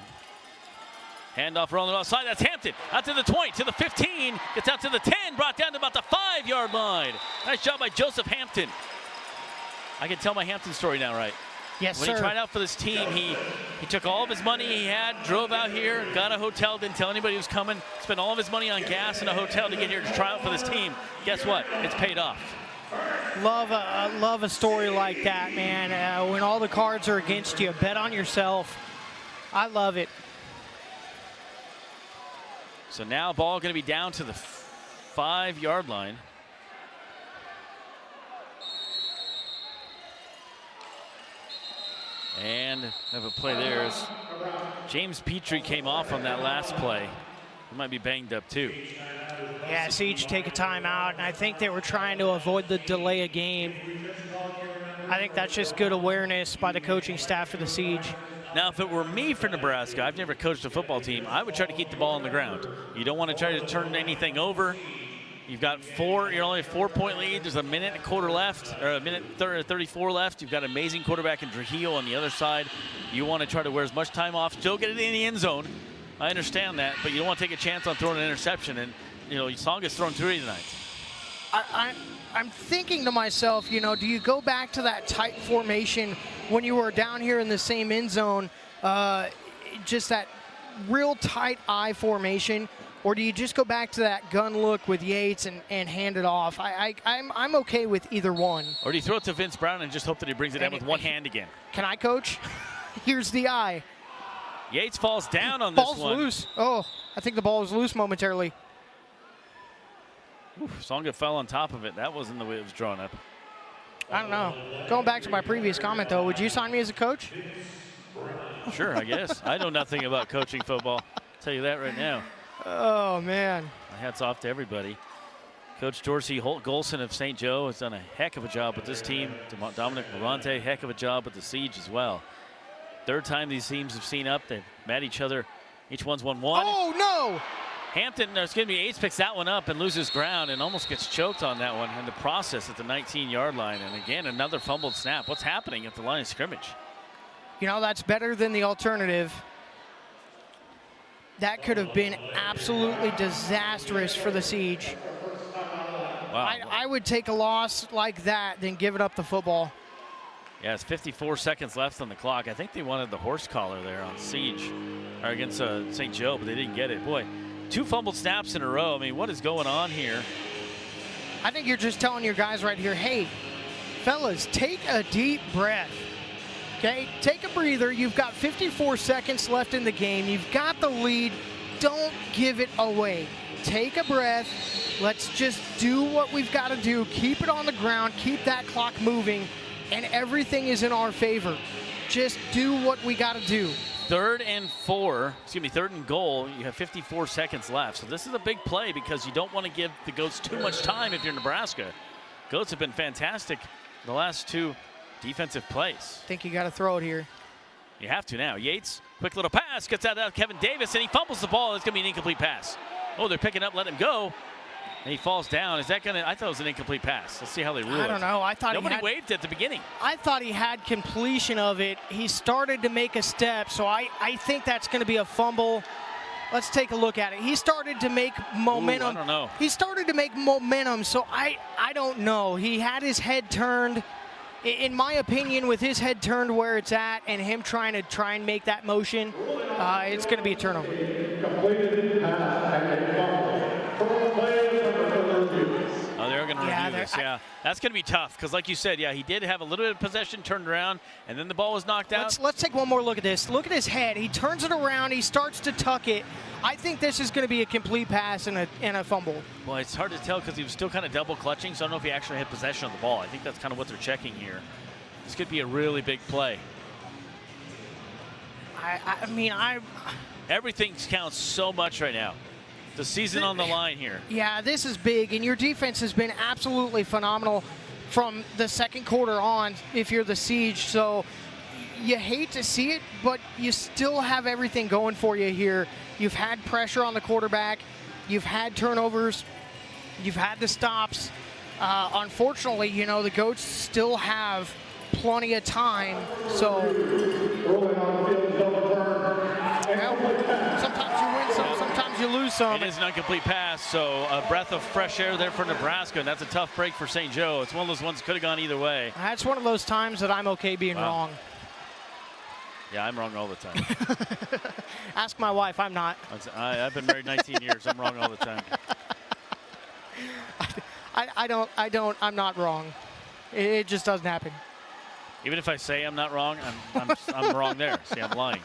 Handoff rolling outside. That's Hampton. Out to the 20, to the 15. Gets out to the 10. Brought down to about the 5-yard line. Nice job by Joseph Hampton. I can tell my Hampton story now, right? Yes, when sir. he tried out for this team, he took all of his money he had, drove out here, got a hotel, didn't tell anybody he was coming, spent all of his money on gas and a hotel to get here to try out for this team. Guess what? It's paid off. Love a story like that, man. When all the cards are against you, bet on yourself. I love it. So now ball going to be down to the 5-yard line. And have a play there as James Petrie came off on that last play. He might be banged up too. Yeah, Siege take a timeout, and I think they were trying to avoid the delay of game. I think that's just good awareness by the coaching staff for the Siege. Now, if it were me for Nebraska, I've never coached a football team, I would try to keep the ball on the ground. You don't want to try to turn anything over. You've got you're only a 4-point lead. There's a minute and a quarter left, or a minute 34 left. You've got an amazing quarterback in Trujillo on the other side. You want to try to wear as much time off, still get it in the end zone. I understand that, but you don't want to take a chance on throwing an interception. And, Tsonga's thrown 3 tonight. I'm thinking to myself, do you go back to that tight formation when you were down here in the same end zone, just that real tight eye formation, or do you just go back to that gun look with Yates and hand it off? I'm okay with either one. Or do you throw it to Vince Brown and just hope that he brings it in with one hand again? Can I, coach? Here's the eye. Yates falls down on this one. Ball's loose. Oh, I think the ball was loose momentarily. Tsonga fell on top of it. That wasn't the way it was drawn up. I don't know. Going back to my previous comment, though, would you sign me as a coach? Sure, I guess. I know nothing about coaching football. I'll tell you that right now. Oh, man. My hat's off to everybody. Coach Dorsey Holt-Golson of St. Joe has done a heck of a job with this team. Dominic Morante, heck of a job with the Siege as well. Third time these teams have seen up. They've met each other. Each one's won one. Oh, no! Yates picks that one up and loses ground and almost gets choked on that one in the process at the 19-yard line. And again, another fumbled snap. What's happening at the line of scrimmage? That's better than the alternative. That could have been absolutely disastrous for the Siege. Wow. I would take a loss like that than giving up the football. Yeah, it's 54 seconds left on the clock. I think they wanted the horse collar there on Siege, or against St. Joe, but they didn't get it. Boy, 2 fumbled snaps in a row. I mean, what is going on here? I think you're just telling your guys right here, hey, fellas, take a deep breath. Okay, take a breather. You've got 54 seconds left in the game. You've got the lead. Don't give it away. Take a breath. Let's just do what we've got to do. Keep it on the ground. Keep that clock moving. And everything is in our favor. Just do what we got to do. Third and goal. You have 54 seconds left. So this is a big play because you don't want to give the Goats too much time if you're Nebraska. Goats have been fantastic the last 2 defensive plays. I think you got to throw it here. You have to now. Yates, quick little pass, gets out of Kevin Davis, and he fumbles the ball. It's going to be an incomplete pass. Oh, they're picking up, let him go. And he falls down. Is that going to – I thought it was an incomplete pass. Let's see how they rule it. I don't know. I thought nobody waved at the beginning. I thought he had completion of it. He started to make a step, so I think that's going to be a fumble. Let's take a look at it. He started to make momentum. I don't know. He started to make momentum, so I don't know. He had his head turned. In my opinion, with his head turned where it's at and him trying to make that motion, it's going to be a turnover. Oh, they're going to review this. Yeah, that's going to be tough because, like you said, yeah, he did have a little bit of possession, turned around, and then the ball was knocked out. Let's take one more look at this. Look at his head. He turns it around. He starts to tuck it. I think this is going to be a complete pass and a fumble. Well, it's hard to tell because he was still kind of double clutching, so I don't know if he actually had possession of the ball. I think that's kind of what they're checking here. This could be a really big play. Everything counts so much right now. The season on the line here. Yeah, this is big, and your defense has been absolutely phenomenal from the second quarter on if you're the Siege. So you hate to see it, but you still have everything going for you here. You've had pressure on the quarterback. You've had turnovers. You've had the stops. Unfortunately, the Goats still have plenty of time. So sometimes you win some, sometimes you lose some. It is an incomplete pass, so a breath of fresh air there for Nebraska, and that's a tough break for St. Joe. It's one of those ones that could have gone either way. That's one of those times that I'm okay being wrong. Yeah, I'm wrong all the time. Ask my wife, I'm not. I've been married 19 years. I'm wrong all the time. I'm not wrong. It just doesn't happen. Even if I say I'm not wrong, I'm wrong there. See, I'm lying.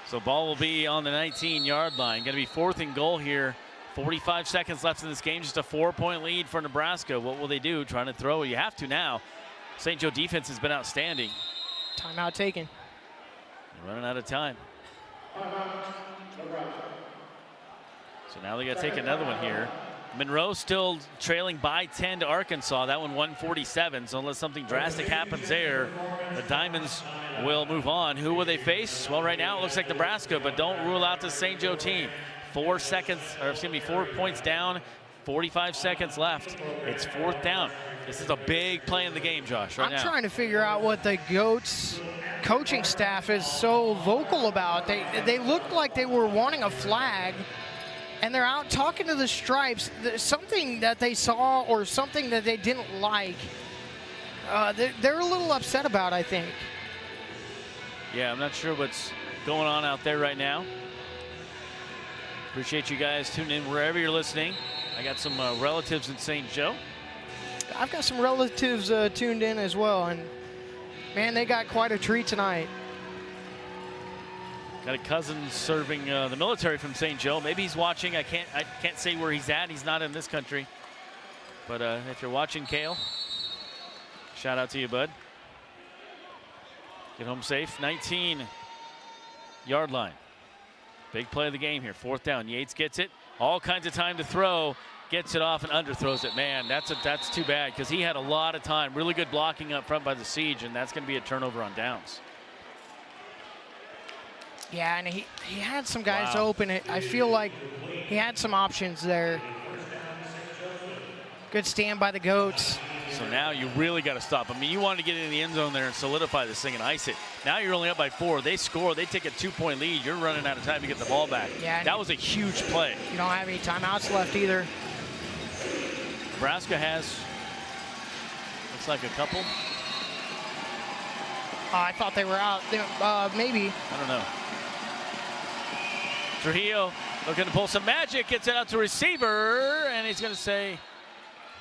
So ball will be on the 19-yard line. Going to be 4th and goal here. 45 seconds left in this game. Just a 4-point lead for Nebraska. What will they do? Trying to throw. You have to now. St. Joe defense has been outstanding. Timeout taken. They're running out of time. So now they got to take another one here. Monroe still trailing by 10 to Arkansas. That one 147. So unless something drastic happens there, the Diamonds will move on. Who will they face? Well, right now it looks like Nebraska, but don't rule out the St. Joe team. 4 points down, 45 seconds left. It's 4th down. This is a big play in the game, Josh, right now. I'm trying to figure out what the Goats coaching staff is so vocal about. They looked like they were wanting a flag, and they're out talking to the Stripes. Something that they saw or something that they didn't like, they're a little upset about, I think. Yeah, I'm not sure what's going on out there right now. Appreciate you guys tuning in wherever you're listening. I got some relatives in St. Joe. I've got some relatives tuned in as well, and man, they got quite a treat tonight. Got a cousin serving the military from St. Joe. Maybe he's watching. I can't say where he's at. He's not in this country. But if you're watching, Kale, shout out to you, bud. Get home safe. 19-yard line. Big play of the game here. 4th down. Yates gets it. All kinds of time to throw. Gets it off and underthrows it. Man, that's too bad because he had a lot of time. Really good blocking up front by the Siege, and that's going to be a turnover on downs. Yeah, and he had some guys open. I feel like he had some options there. Good stand by the Goats. So now you really got to stop. I mean, you wanted to get in the end zone there and solidify this thing and ice it. Now you're only up by 4. They score. They take a 2-point lead. You're running out of time to get the ball back. Yeah, that was a huge play. You don't have any timeouts left either. Nebraska has, looks like a couple. I thought they were out. Maybe. I don't know. Trujillo looking to pull some magic. Gets it out to receiver, and he's going to say,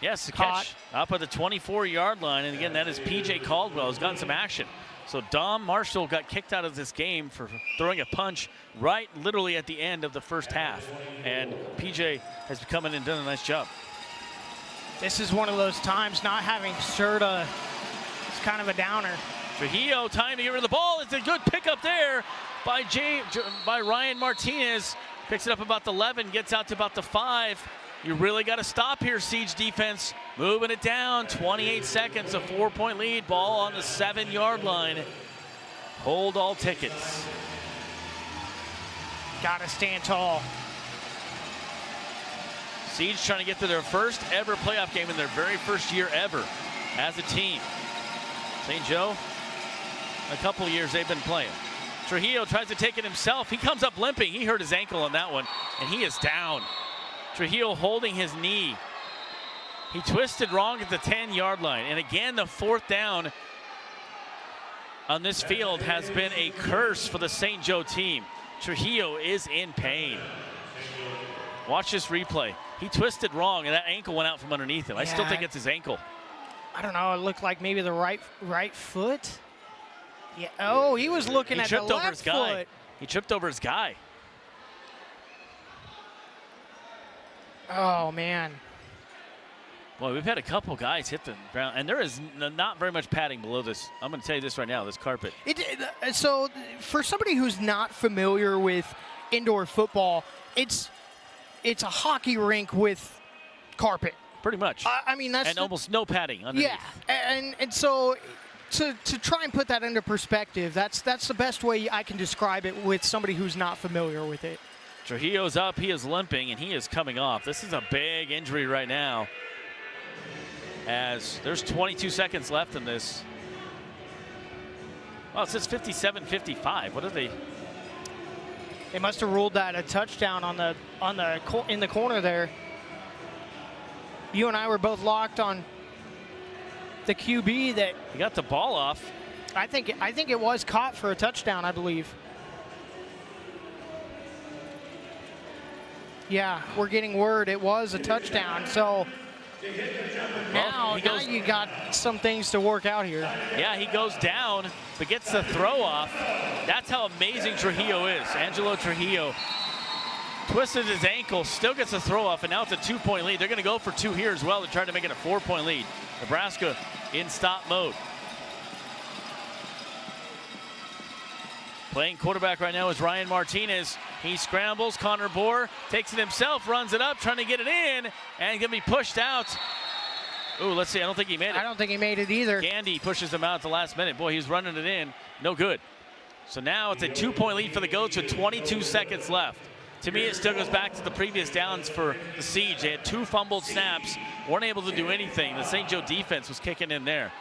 yes, the catch up at the 24-yard line. And again, that is P.J. Caldwell, who's gotten some action. So Dom Marshall got kicked out of this game for throwing a punch right literally at the end of the first half. And P.J. has come in and done a nice job. This is one of those times not having Serta. It's kind of a downer. Trujillo, time to get rid of the ball. It's a good pickup there by Ryan Martinez. Picks it up about the 11, gets out to about the 5. You really got to stop here, Siege defense. Moving it down, 28 seconds, a 4-point lead. Ball on the 7-yard line. Hold all tickets. Got to stand tall. Siege trying to get to their first ever playoff game in their very first year ever as a team. St. Joe, a couple of years they've been playing. Trujillo tries to take it himself. He comes up limping. He hurt his ankle on that one, and he is down. Trujillo holding his knee. He twisted wrong at the 10-yard line. And again, the 4th down on this field has been a curse for the St. Joe team. Trujillo is in pain. Watch this replay. He twisted wrong, and that ankle went out from underneath him. I still think it's his ankle. I don't know. It looked like maybe the right foot. Yeah. Oh, he was looking at the left foot. He tripped over his guy. Oh, man. Well, we've had a couple guys hit the ground, and there is not very much padding below this. I'm going to tell you this right now, this carpet. So for somebody who's not familiar with indoor football, it's a hockey rink with carpet. Pretty much. I mean, that's almost no padding underneath. Yeah, and so to try and put that into perspective, that's the best way I can describe it with somebody who's not familiar with it. Trujillo's up, he is limping, and he is coming off. This is a big injury right now, as there's 22 seconds left in this. Oh, it says 57-55. What are they? They must have ruled that a touchdown in the corner there. You and I were both locked on the QB that he got the ball off. I think it was caught for a touchdown, I believe. Yeah, we're getting word it was a touchdown. So now you got some things to work out here. Yeah, he goes down, but gets the throw off. That's how amazing Trujillo is. Angelo Trujillo twisted his ankle, still gets a throw off, and now it's a 2-point lead. They're going to go for 2 here as well to try to make it a 4-point lead. Nebraska in stop mode. Playing quarterback right now is Ryan Martinez. He scrambles. Connor Bohr takes it himself, runs it up, trying to get it in, and going to be pushed out. Ooh, let's see. I don't think he made it. I don't think he made it either. Gandy pushes him out at the last minute. Boy, he's running it in. No good. So now it's a 2-point lead for the Goats with 22 seconds left. To me, it still goes back to the previous downs for the Siege. They had 2 fumbled snaps, weren't able to do anything. The St. Joe defense was kicking in there.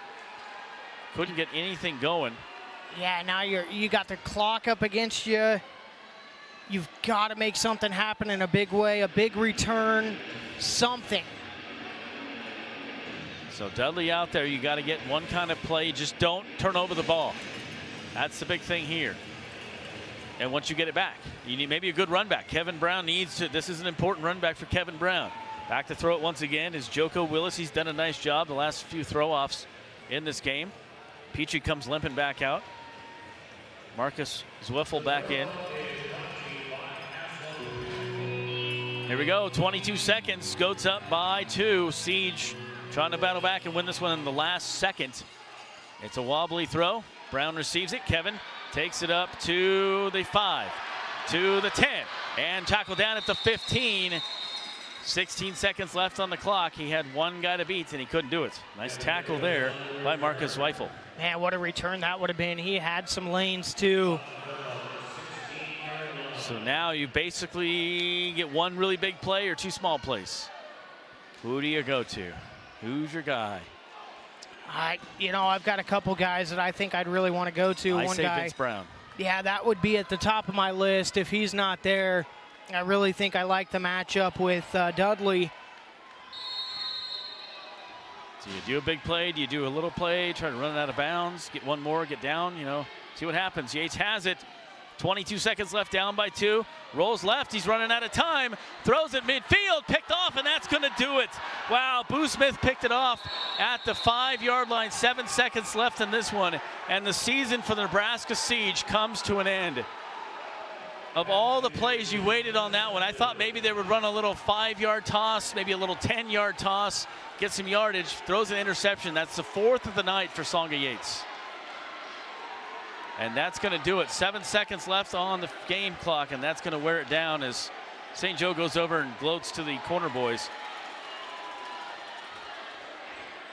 Couldn't get anything going. Yeah, now you got the clock up against you. You've got to make something happen in a big way, a big return, something. So Dudley out there, you got to get one kind of play. Just don't turn over the ball. That's the big thing here. And once you get it back, you need maybe a good run back. Kevin Brown needs to, this is an important run back for Kevin Brown. Back to throw it once again is Joko Willis. He's done a nice job the last few throw-offs in this game. Petrie comes limping back out. Marcus Zwiffel back in. Here we go, 22 seconds. Goats up by 2. Siege trying to battle back and win this one in the last second. It's a wobbly throw. Brown receives it. Kevin takes it up to the 5, to the 10, and tackled down at the 15. 16 seconds left on the clock. He had one guy to beat, and he couldn't do it. Nice tackle there by Marcus Zwiffel. Man, what a return that would have been. He had some lanes, too. So now you basically get one really big play or 2 small plays. Who do you go to? Who's your guy? I've got a couple guys that I think I'd really want to go to. I One say guy, Vince Brown. Yeah, that would be at the top of my list. If he's not there, I really think I like the matchup with Dudley. So you do a big play, do you do a little play, try to run it out of bounds, get one more, get down, see what happens. Yates has it. 22 seconds left, down by 2. Rolls left, he's running out of time. Throws it midfield, picked off, and that's going to do it. Wow, Boo Smith picked it off at the 5-yard line. 7 seconds left in this one. And the season for the Nebraska Siege comes to an end. Of all the plays you waited on that one, I thought maybe they would run a little 5-yard toss, maybe a little 10-yard toss, get some yardage, throws an interception. That's the 4th of the night for Songa Yates. And that's going to do it. 7 seconds left on the game clock, and that's going to wear it down as St. Joe goes over and gloats to the corner boys.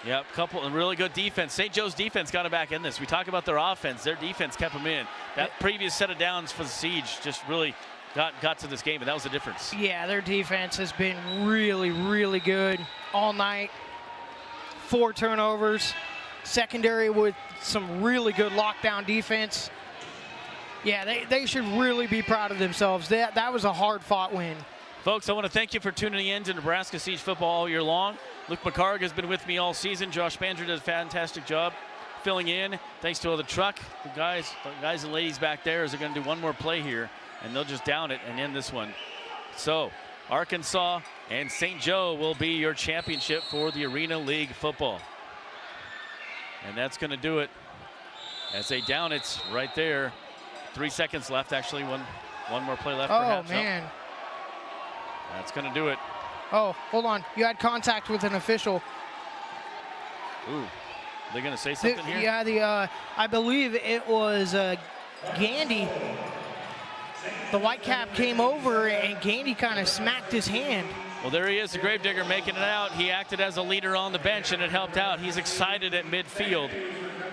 Yep, couple of really good defense. St. Joe's defense got them back in this. We talk about their offense. Their defense kept them in. That previous set of downs for the Siege just really got to this game, and that was the difference. Yeah, their defense has been really, really good all night. 4 turnovers. Secondary with some really good lockdown defense. Yeah, they should really be proud of themselves. That was a hard-fought win. Folks, I want to thank you for tuning in to Nebraska Siege football all year long. Luke McCarg has been with me all season. Josh Banzer does a fantastic job filling in. Thanks to the truck. The guys and ladies back there are going to do one more play here, and they'll just down it and end this one. So, Arkansas and St. Joe will be your championship for the Arena League football. And that's going to do it as they down it right there. 3 seconds left, actually. One more play left, perhaps. Oh, man. That's going to do it. Oh, hold on. You had contact with an official. Ooh, they're going to say something here? Yeah, I believe it was Gandy. The Whitecap came over, and Gandy kind of smacked his hand. Well, there he is, the Gravedigger making it out. He acted as a leader on the bench, and it helped out. He's excited at midfield.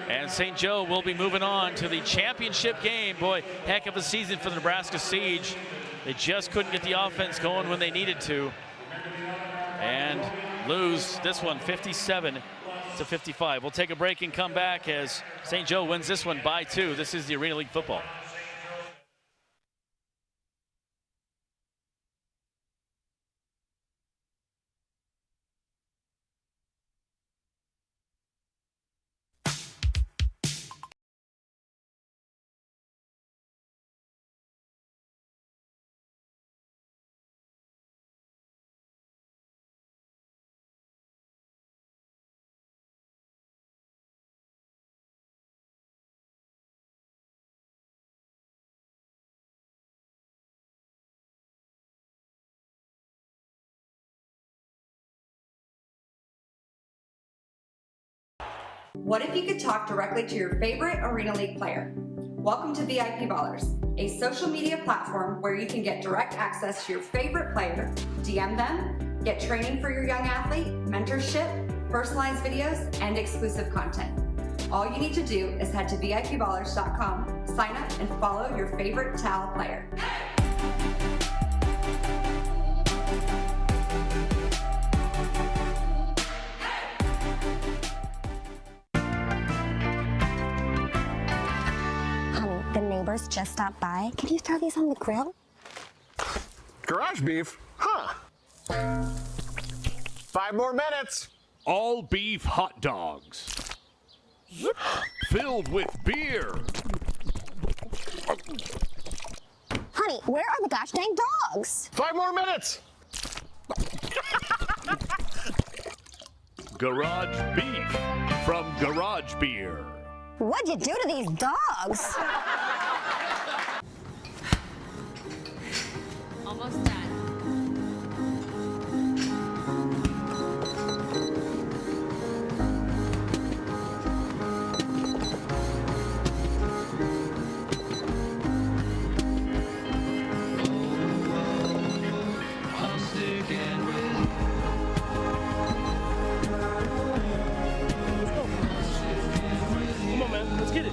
And St. Joe will be moving on to the championship game. Boy, heck of a season for the Nebraska Siege. They just couldn't get the offense going when they needed to. And lose this one 57-55. We'll take a break and come back as St. Joe wins this one by 2. This is the Arena League football. What if you could talk directly to your favorite Arena League player? Welcome to VIP Ballers, a social media platform where you can get direct access to your favorite player, DM them, get training for your young athlete, mentorship, personalized videos, and exclusive content. All you need to do is head to VIPballers.com, sign up, and follow your favorite Tal player. Honey, the neighbors just stopped by. Can you throw these on the grill? Garage beef? Huh. 5 more minutes. All beef hot dogs. Filled with beer. Honey, where are the gosh dang dogs? 5 more minutes. Garage beef from Garage Beer. What'd you do to these dogs? Almost done. Come on, man. Let's get it.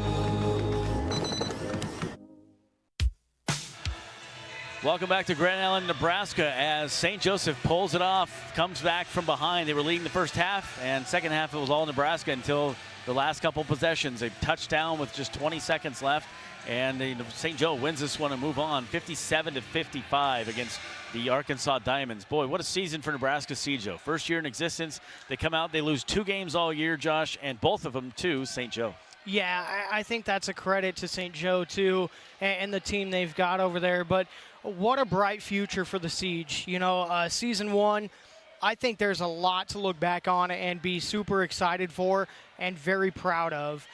Welcome back to Grand Island, Nebraska, as St. Joseph pulls it off, comes back from behind. They were leading the first half, and second half it was all Nebraska until the last couple possessions. A touchdown with just 20 seconds left, and St. Joe wins this one and move on, 57-55 against the Arkansas Diamonds. Boy, what a season for Nebraska CJO. First year in existence. They come out, they lose 2 games all year, Josh, and both of them to St. Joe. Yeah, I think that's a credit to St. Joe, too, and the team they've got over there. But what a bright future for the Siege. You know, season 1, I think there's a lot to look back on and be super excited for and very proud of.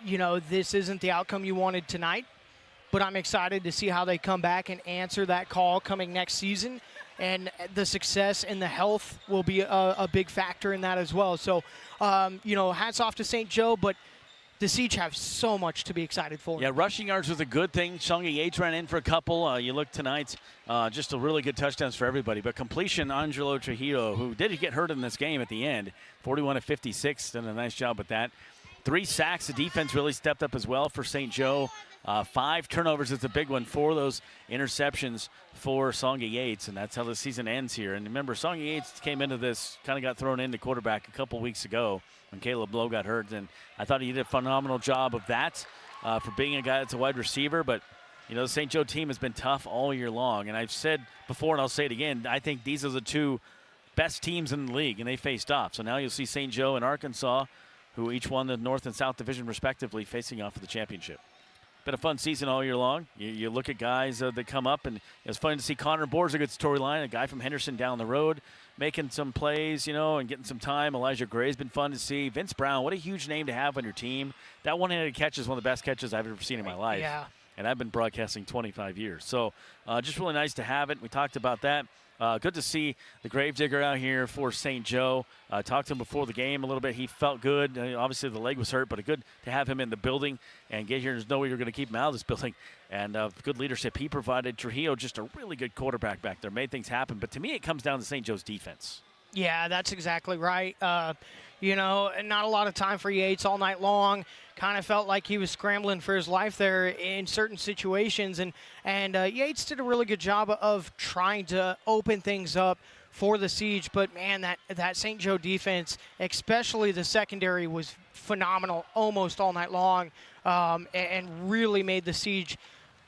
You know, this isn't the outcome you wanted tonight, but I'm excited to see how they come back and answer that call coming next season. And the success and the health will be a big factor in that as well. So, you know, hats off to St. Joe, but the Siege have so much to be excited for. Yeah, rushing yards was a good thing. Songy Yates ran in for a couple. You look tonight, just a really good touchdowns for everybody. But completion, Angelo Trujillo, who did get hurt in this game at the end, 41-56, done a nice job with that. 3 sacks. The defense really stepped up as well for St. Joe. 5 turnovers is a big one. 4 of those interceptions for Songy Yates, and that's how the season ends here. And remember, Songy Yates came into this, kind of got thrown into quarterback a couple weeks ago when Caleb Lowe got hurt, and I thought he did a phenomenal job of that for being a guy that's a wide receiver. But, you know, the St. Joe team has been tough all year long, and I've said before, and I'll say it again, I think these are the 2 best teams in the league, and they faced off. So now you'll see St. Joe and Arkansas, who each won the North and South Division respectively, facing off for the championship. Been a fun season all year long. You look at guys that come up, and it's fun to see Connor Boer's a good storyline, a guy from Henderson down the road, making some plays, you know, and getting some time. Elijah Gray's been fun to see. Vince Brown, what a huge name to have on your team. That one-handed catch is one of the best catches I've ever seen in my life. Yeah. And I've been broadcasting 25 years. So just really nice to have it. We talked about that. Good to see the Gravedigger out here for St. Joe. Talked to him before the game a little bit. He felt good. Obviously, the leg was hurt, but good to have him in the building and get here. There's no way you're going to keep him out of this building. And good leadership he provided. Trujillo, just a really good quarterback back there. Made things happen. But to me, it comes down to St. Joe's defense. Yeah, that's exactly right. You know, not a lot of time for Yates all night long. Kind of felt like he was scrambling for his life there in certain situations. And Yates did a really good job of trying to open things up for the Siege. But, man, that St. Joe defense, especially the secondary, was phenomenal almost all night long and really made the Siege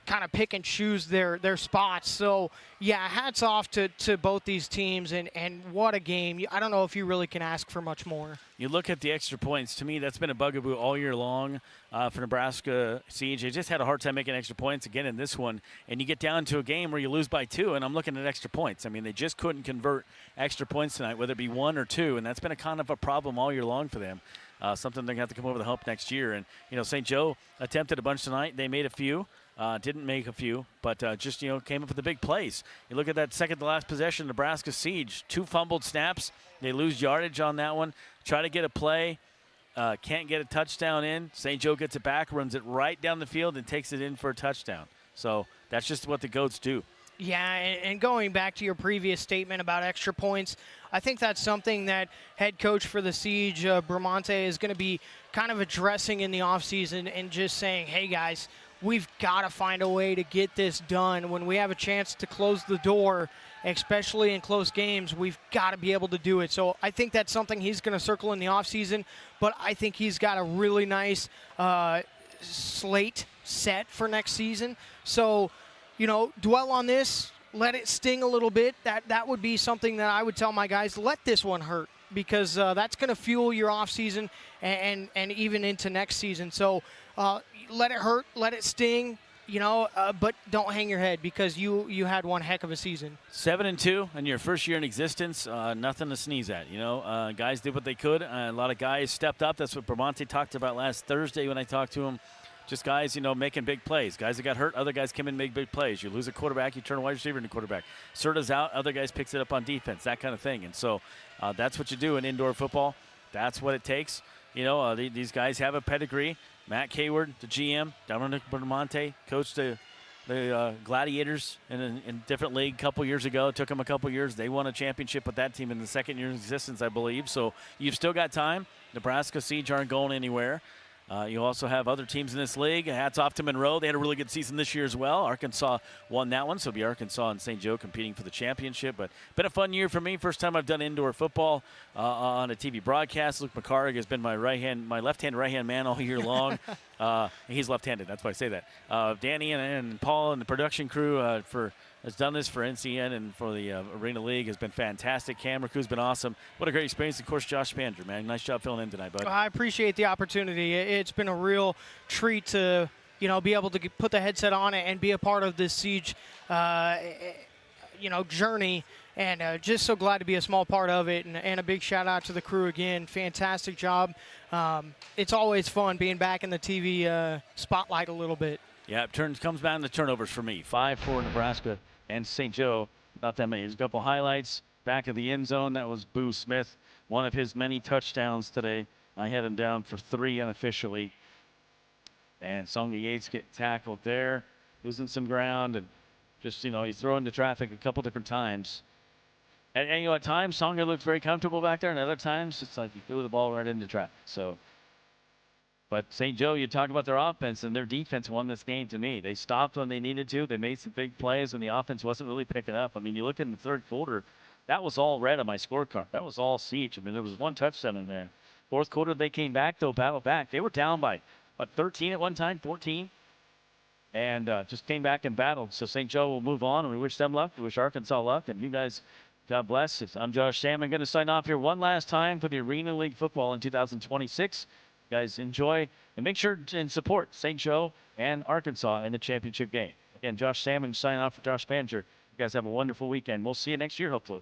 kind of pick and choose their spots. So, yeah, hats off to both these teams, and what a game. I don't know if you really can ask for much more. You look at the extra points. To me, that's been a bugaboo all year long for Nebraska Siege. They just had a hard time making extra points again in this one, and you get down to a game where you lose by 2, and I'm looking at extra points. I mean, they just couldn't convert extra points tonight, whether it be 1 or 2, and that's been a kind of a problem all year long for them. Something they're going to have to come over the hump next year. And, you know, St. Joe attempted a bunch tonight. They made a few. Didn't make a few, but just, you know, came up with the big plays. You look at that second-to-last possession, Nebraska Siege, 2 fumbled snaps. They lose yardage on that one. Try to get a play. can't get a touchdown in. St. Joe gets it back, runs it right down the field, and takes it in for a touchdown. So that's just what the Goats do. Yeah, and going back to your previous statement about extra points, I think that's something that head coach for the Siege, Bramante, is going to be kind of addressing in the offseason and just saying, hey, guys, we've got to find a way to get this done. When we have a chance to close the door, especially in close games, we've got to be able to do it. So I think that's something he's going to circle in the offseason, but I think he's got a really nice slate set for next season. So, dwell on this, let it sting a little bit. That would be something that I would tell my guys, let this one hurt, because that's going to fuel your offseason and even into next season. So let it hurt, let it sting, but don't hang your head, because you had one heck of a season. 7-2 in your first year in existence, nothing to sneeze at. Guys did what they could. A lot of guys stepped up. That's what Bramante talked about last Thursday when I talked to him. Just guys, making big plays. Guys that got hurt, other guys come in and make big plays. You lose a quarterback, you turn a wide receiver into quarterback. Serta's out, other guys picks it up on defense, that kind of thing. And so that's what you do in indoor football. That's what it takes. These guys have a pedigree. Matt Kayward, the GM, Dominic Bramante, coached the Gladiators in a different league a couple years ago. It took them a couple years. They won a championship with that team in the second year of existence, I believe. So you've still got time. Nebraska Siege aren't going anywhere. You also have other teams in this league. Hats off to Monroe. They had a really good season this year as well. Arkansas won that one, so it'll be Arkansas and St. Joe competing for the championship. But been a fun year for me. First time I've done indoor football on a TV broadcast. Luke McCarrig has been my left-hand, right-hand man all year long. He's left-handed, that's why I say that. Danny and Paul and the production crew has done this for NCN and for the Arena League, has been fantastic. Cam Raku's been awesome. What a great experience. Of course, Josh Spanger, man. Nice job filling in tonight, bud. I appreciate the opportunity. It's been a real treat to, be able to put the headset on and be a part of this Siege, journey. And just so glad to be a small part of it. And a big shout out to the crew again. Fantastic job. It's always fun being back in the TV spotlight a little bit. Yeah, comes down to turnovers for me. 5 for Nebraska and St. Joe. Not that many. There's a couple highlights. Back of the end zone, that was Boo Smith. One of his many touchdowns today. I had him down for 3 unofficially. And Songa Yates get tackled there, losing some ground, and just, he's throwing to traffic a couple different times. And at times, Songa looked very comfortable back there, and other times, it's like he threw the ball right into traffic. But St. Joe, you talk about their offense, and their defense won this game to me. They stopped when they needed to. They made some big plays when the offense wasn't really picking up. I mean, you look in the third quarter, that was all red on my scorecard. That was all Siege. I mean, there was one touchdown in there. Fourth quarter, they came back, though, battled back. They were down by, 13 at one time, 14? And just came back and battled. So St. Joe will move on, and we wish them luck. We wish Arkansas luck. And you guys, God bless. I'm Josh Salmon, going to sign off here one last time for the Arena League football in 2026. Guys, enjoy and make sure and support St. Joe and Arkansas in the championship game. Again, Josh Salmon signing off for Josh Spanger. You guys have a wonderful weekend. We'll see you next year, hopefully.